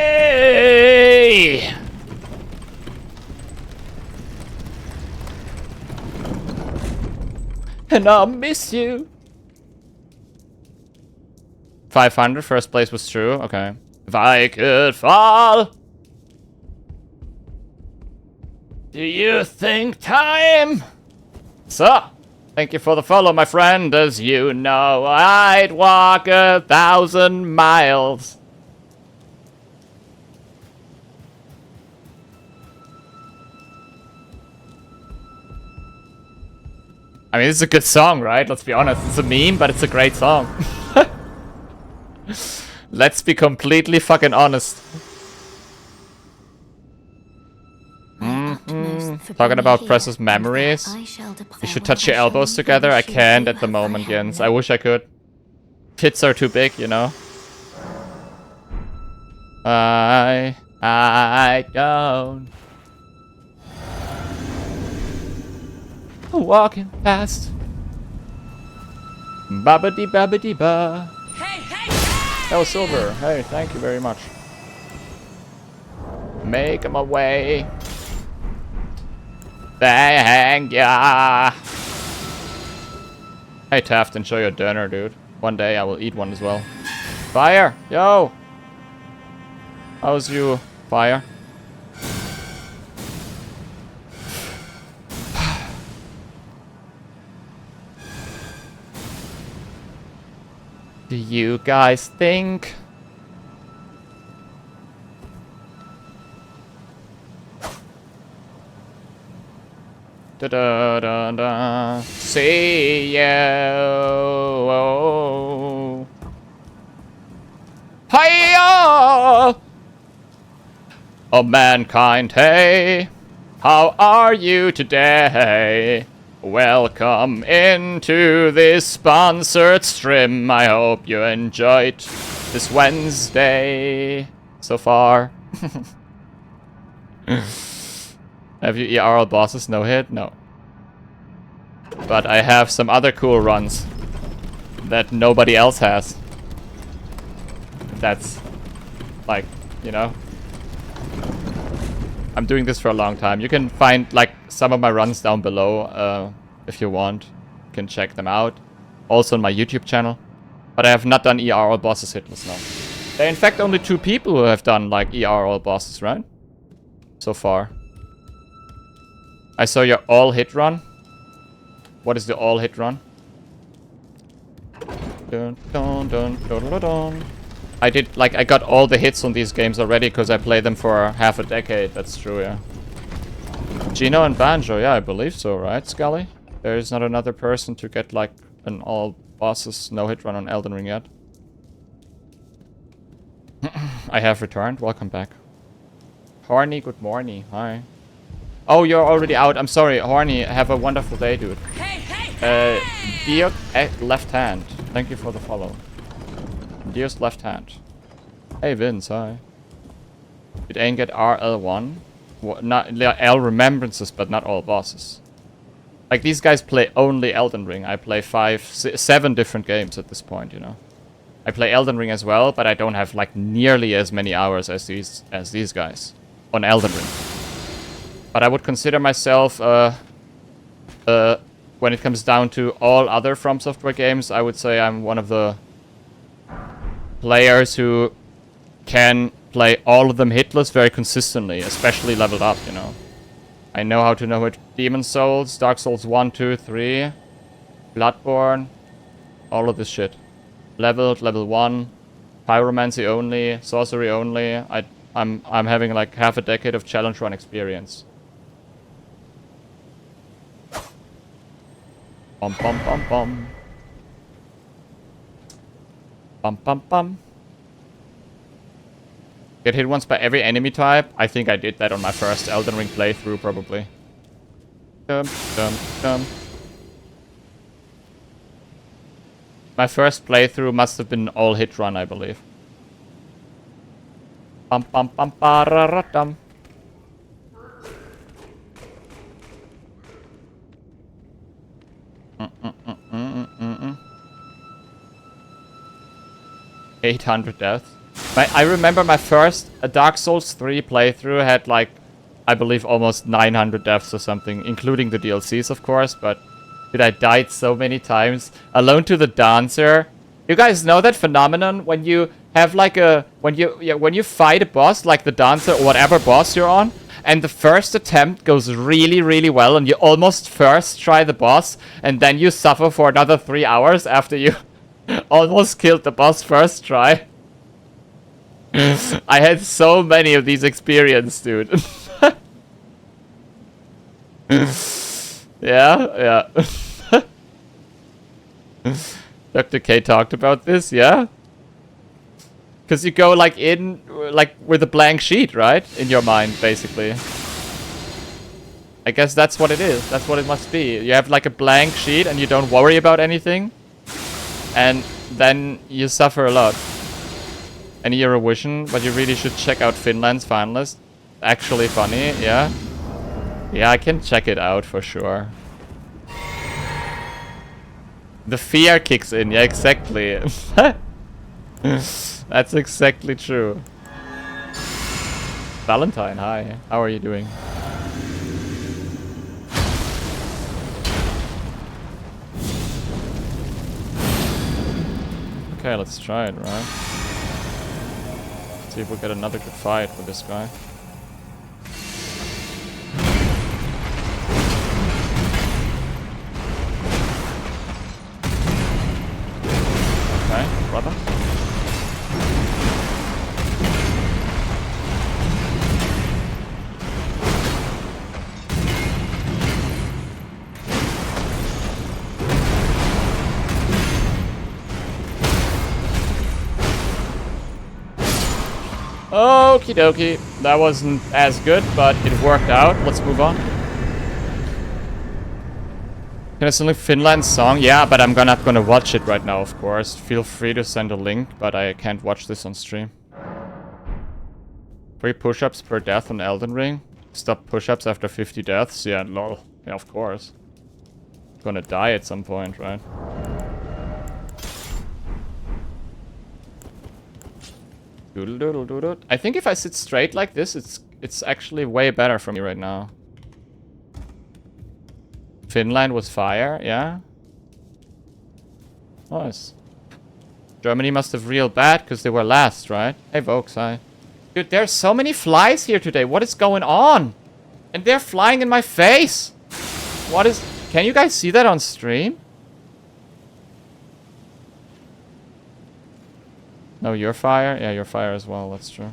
And I'll miss you. 500, first place was true. Okay. If I could fall, do you think time? So, thank you for the follow, my friend. As you know, I'd walk 1,000 miles. I mean, it's a good song, right? Let's be honest. It's a meme, but it's a great song. Let's be completely fucking honest. Talking about precious memories. You should touch your elbows together. I can't at the moment, Jens. I wish I could. Tits are too big, you know. I don't. Walking fast. Babadi babadi ba. Hey, hey, hey! That was silver. Hey, thank you very much. Make my way. Thank ya. Hey Taft, enjoy your dinner, dude. One day I will eat one as well. Fire! Yo! How's you, Fire? Do you guys think? Da da da da. See you. Hiya! Oh mankind, hey, how are you today? Welcome into this sponsored stream. I hope you enjoyed this Wednesday so far. Have you ERL bosses no hit? No. But I have some other cool runs that nobody else has. That's like, you know. I'm doing this for a long time. You can find like some of my runs down below if you want. You can check them out. Also on my YouTube channel. But I have not done ERL bosses hitless now. There are in fact only 2 people who have done like ERL bosses, right? So far. I saw your all hit run. What is the all hit run? Dun, dun, dun, dun, dun, dun. I did, like, I got all the hits on these games already because I played them for half a decade. That's true, yeah. Gino and Banjo, yeah, I believe so, right, Scully? There is not another person to get, like, an all bosses no hit run on Elden Ring yet. I have returned. Welcome back. Horny, good morning. Hi. Oh, you're already out. I'm sorry, Horny. Have a wonderful day, dude. Hey, hey, hey! Diok left hand. Thank you for the follow. Diok's left hand. Hey, Vince. Hi. Did Ain get RL1? Not L remembrances, but not all bosses. Like, these guys play only Elden Ring. I play 7 different games at this point, you know. I play Elden Ring as well, but I don't have, like, nearly as many hours as these guys on Elden Ring. But I would consider myself, when it comes down to all other From Software games, I would say I'm one of the players who can play all of them hitless very consistently, especially leveled up, you know. I know how to know it. Demon's Souls, Dark Souls 1, 2, 3, Bloodborne, all of this shit. Leveled, level 1, Pyromancy only, Sorcery only. I'm having like half a decade of challenge run experience. Bum bum bum bum. Bum bum bum. Get hit once by every enemy type? I think I did that on my first Elden Ring playthrough, probably. Dum, dum, dum. My first playthrough must have been all hit run, I believe. Bum bum bum ba-ra-ra-dum. 800 deaths. I remember my first Dark Souls 3 playthrough had like, I believe almost 900 deaths or something, including the DLCs of course, but dude, I died so many times. Alone to the Dancer. You guys know that phenomenon when you have like when you fight a boss like the Dancer or whatever boss you're on, and the first attempt goes really, really well and you almost first try the boss and then you suffer for another 3 hours after you almost killed the boss first try. I had so many of these experiences, dude. Yeah. Dr. K talked about this, yeah? Because you go like in, like with a blank sheet, right? In your mind, basically. I guess that's what it is. That's what it must be. You have like a blank sheet and you don't worry about anything. And then you suffer a lot. Any Eurovision, but you really should check out Finland's finalist. Actually funny, yeah? Yeah, I can check it out for sure. The fear kicks in, yeah, exactly. That's exactly true. Valentine, hi. How are you doing? Okay, let's try it, right? See if we get another good fight with this guy. Okay, brother. Okie dokie. That wasn't as good, but it worked out. Let's move on. Can I sing Finland's song? Yeah, but I'm not gonna watch it right now, of course. Feel free to send a link, but I can't watch this on stream. 3 push-ups per death on Elden Ring. Stop push-ups after 50 deaths? Yeah, lol. Yeah, of course. Gonna die at some point, right? Doodle doodle doodle. I think if I sit straight like this, it's actually way better for me right now. Finland was fire, yeah. Nice. Germany must have real bad because they were last, right? Hey, Vokes, hi. Dude, there's so many flies here today. What is going on? And they're flying in my face. What is... Can you guys see that on stream? No, you're fire? Yeah, you're fire as well. That's true.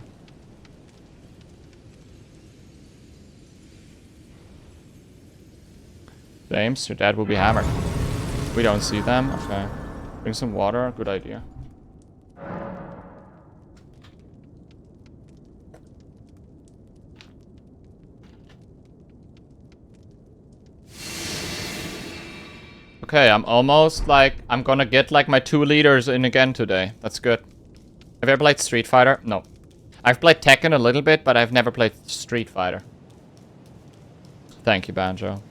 James, your dad will be hammered. We don't see them? Okay. Bring some water. Good idea. Okay, I'm almost like, I'm gonna get like my 2 liters in again today. That's good. Have you ever played Street Fighter? No. I've played Tekken a little bit, but I've never played Street Fighter. Thank you, Banjo.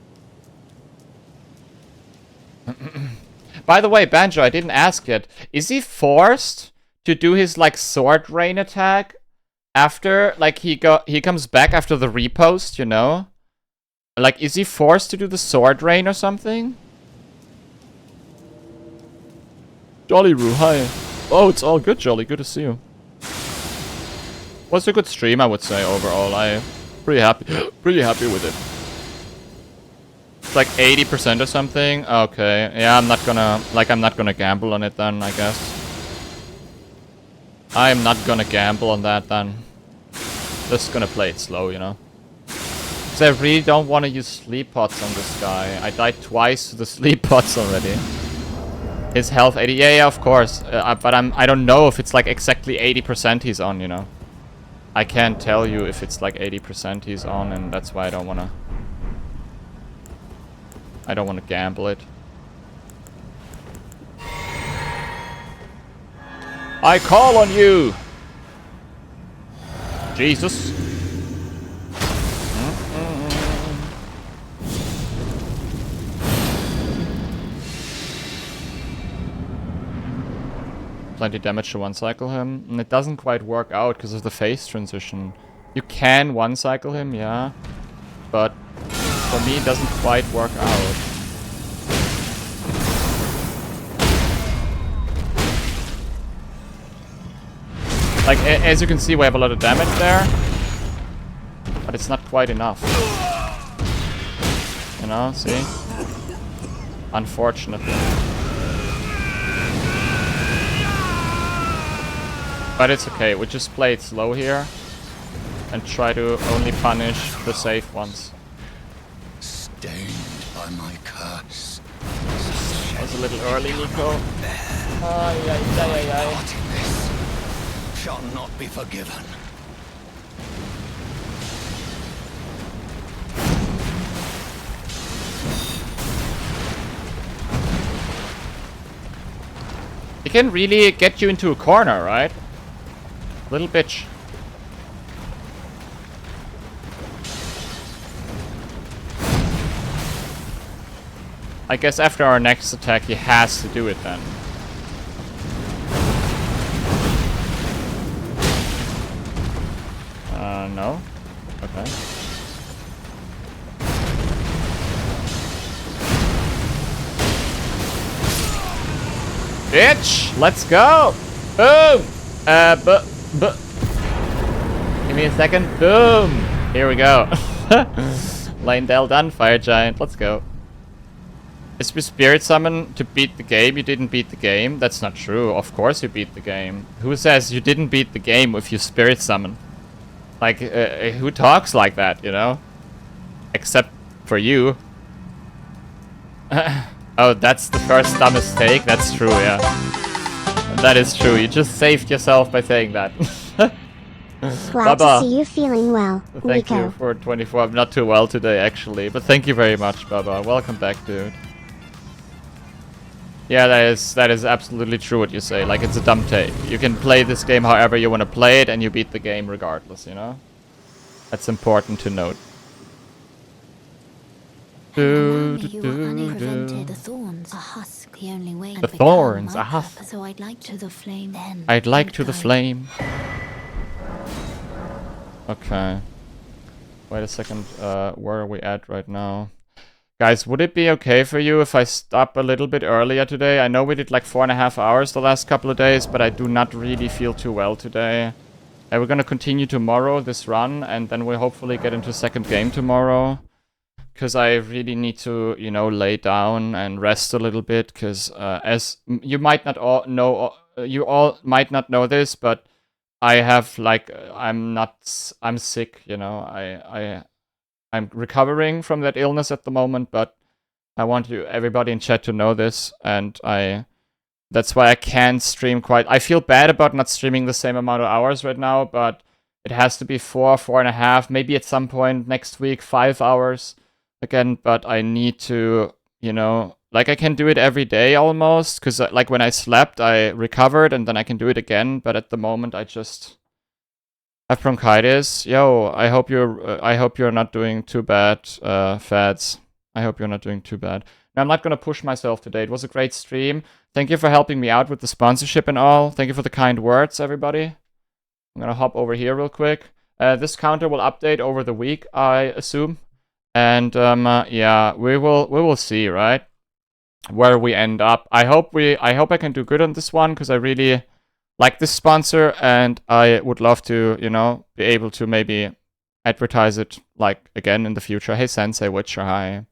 By the way, Banjo, I didn't ask yet. Is he forced to do his like sword rain attack after like he comes back after the repost, you know? Like, is he forced to do the sword rain or something? Jolly Roo, hi. Oh, it's all good, Jolly. Good to see you. Was a good stream, I would say, overall. I'm pretty happy with it. It's like 80% or something. Okay. Yeah, I'm not gonna gamble on it then, I guess. I'm not gonna gamble on that then. Just gonna play it slow, you know? Because I really don't want to use sleep pots on this guy. I died twice to the sleep pots already. His health 80. Yeah, of course. But I don't know if it's like exactly 80% he's on, you know? I can't tell you if it's like 80% he's on, and that's why I don't wanna gamble it. I call on you! Jesus. Plenty damage to one cycle him, and it doesn't quite work out because of the phase transition. You can one cycle him, yeah, but for me it doesn't quite work out. Like, as you can see, we have a lot of damage there, but it's not quite enough. You know, see? Unfortunately. But it's okay, we just play it slow here and try to only punish the safe ones. Stained by my curse. That was a little early, Nico. Part in this shall not be forgiven. He can really get you into a corner, right? Little bitch. I guess after our next attack, he has to do it then. No? Okay. Bitch! Let's go! Boom! Give me a second. Boom! Here we go. Lane-Dell done, Fire Giant. Let's go. Is with Spirit Summon to beat the game? You didn't beat the game? That's not true. Of course you beat the game. Who says you didn't beat the game if you Spirit Summon? Like, who talks like that, you know? Except for you. Oh, that's the first dumb mistake? That's true, yeah. That is true. You just saved yourself by saying that. Glad to see you feeling well, Thank Nico. you for 24. I'm not too well today, actually. But thank you very much, Baba. Welcome back, dude. Yeah, that is absolutely true what you say. Like, it's a dumb take. You can play this game however you want to play it, and you beat the game regardless, you know? That's important to note. The thorns, a husk, the only way. The thorns, a husk. So I'd like to the flame then. I'd like to the flame. Okay. Wait a second. Where are we at right now? Guys, would it be okay for you if I stop a little bit earlier today? I know we did like 4.5 hours the last couple of days, but I do not really feel too well today. And we're gonna continue tomorrow, this run, and then we'll hopefully get into second game tomorrow. Because I really need to, you know, lay down and rest a little bit. Because as you might not all know, you all might not know this, but I have like I'm sick. You know, I'm recovering from that illness at the moment, but I want everybody in chat to know this, and that's why I can't stream quite. I feel bad about not streaming the same amount of hours right now, but it has to be 4.5, maybe at some point next week 5 hours again. But I need to, you know, Like I can do it every day almost, because like when I slept, I recovered and then I can do it again. But at the moment, I just have bronchitis. Yo, I hope you're not doing too bad, Fads. I hope you're not doing too bad. Now, I'm not gonna push myself today. It was a great stream. Thank you for helping me out with the sponsorship and all. Thank you for the kind words, everybody. I'm gonna hop over here real quick. This counter will update over the week, I assume. And yeah, we will see, right? Where we end up. I hope I can do good on this one because I really like this sponsor and I would love to, you know, be able to maybe advertise it like again in the future. Hey Sensei Witcher, hi.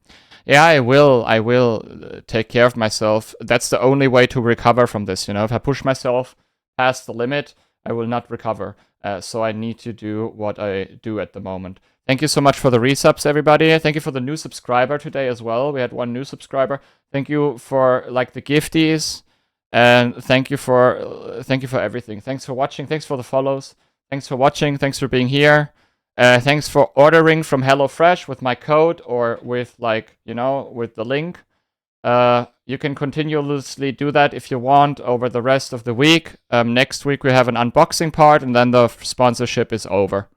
Yeah, I will take care of myself. That's the only way to recover from this, you know. If I push myself past the limit, I will not recover. So I need to do what I do at the moment. Thank you so much for the resubs, everybody. Thank you for the new subscriber today as well. We had one new subscriber. Thank you for like the gifties, and thank you for everything. Thanks for watching. Thanks for the follows. Thanks for watching. Thanks for being here. Thanks for ordering from HelloFresh with my code or with like, you know, with the link. You can continuously do that if you want over the rest of the week. Next week we have an unboxing part and then the sponsorship is over.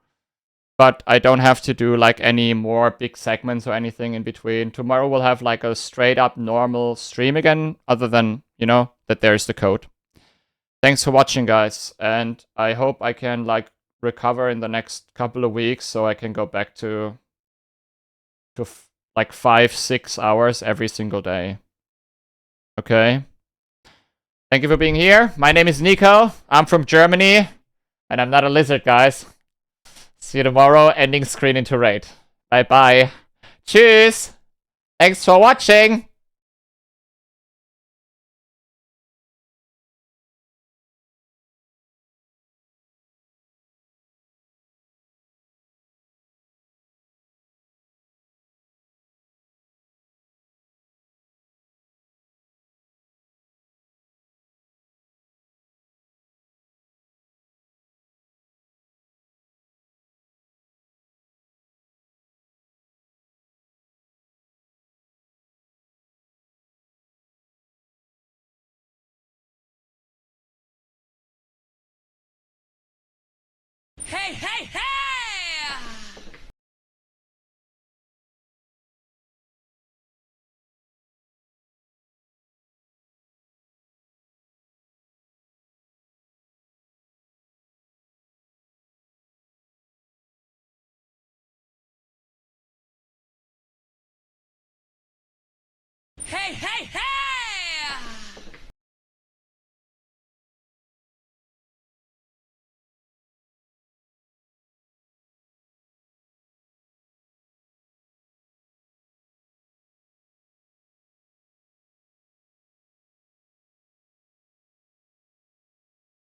But I don't have to do like any more big segments or anything in between. Tomorrow we'll have like a straight up normal stream again, other than, you know, that there's the code. Thanks for watching, guys. And I hope I can like recover in the next couple of weeks so I can go back to like 5-6 hours every single day. Okay. Thank you for being here. My name is Nico. I'm from Germany. And I'm not a lizard, guys. See you tomorrow. Ending screen into raid. Bye bye. Tschüss. Thanks for watching. Hey, hey, hey! Hey, hey, hey!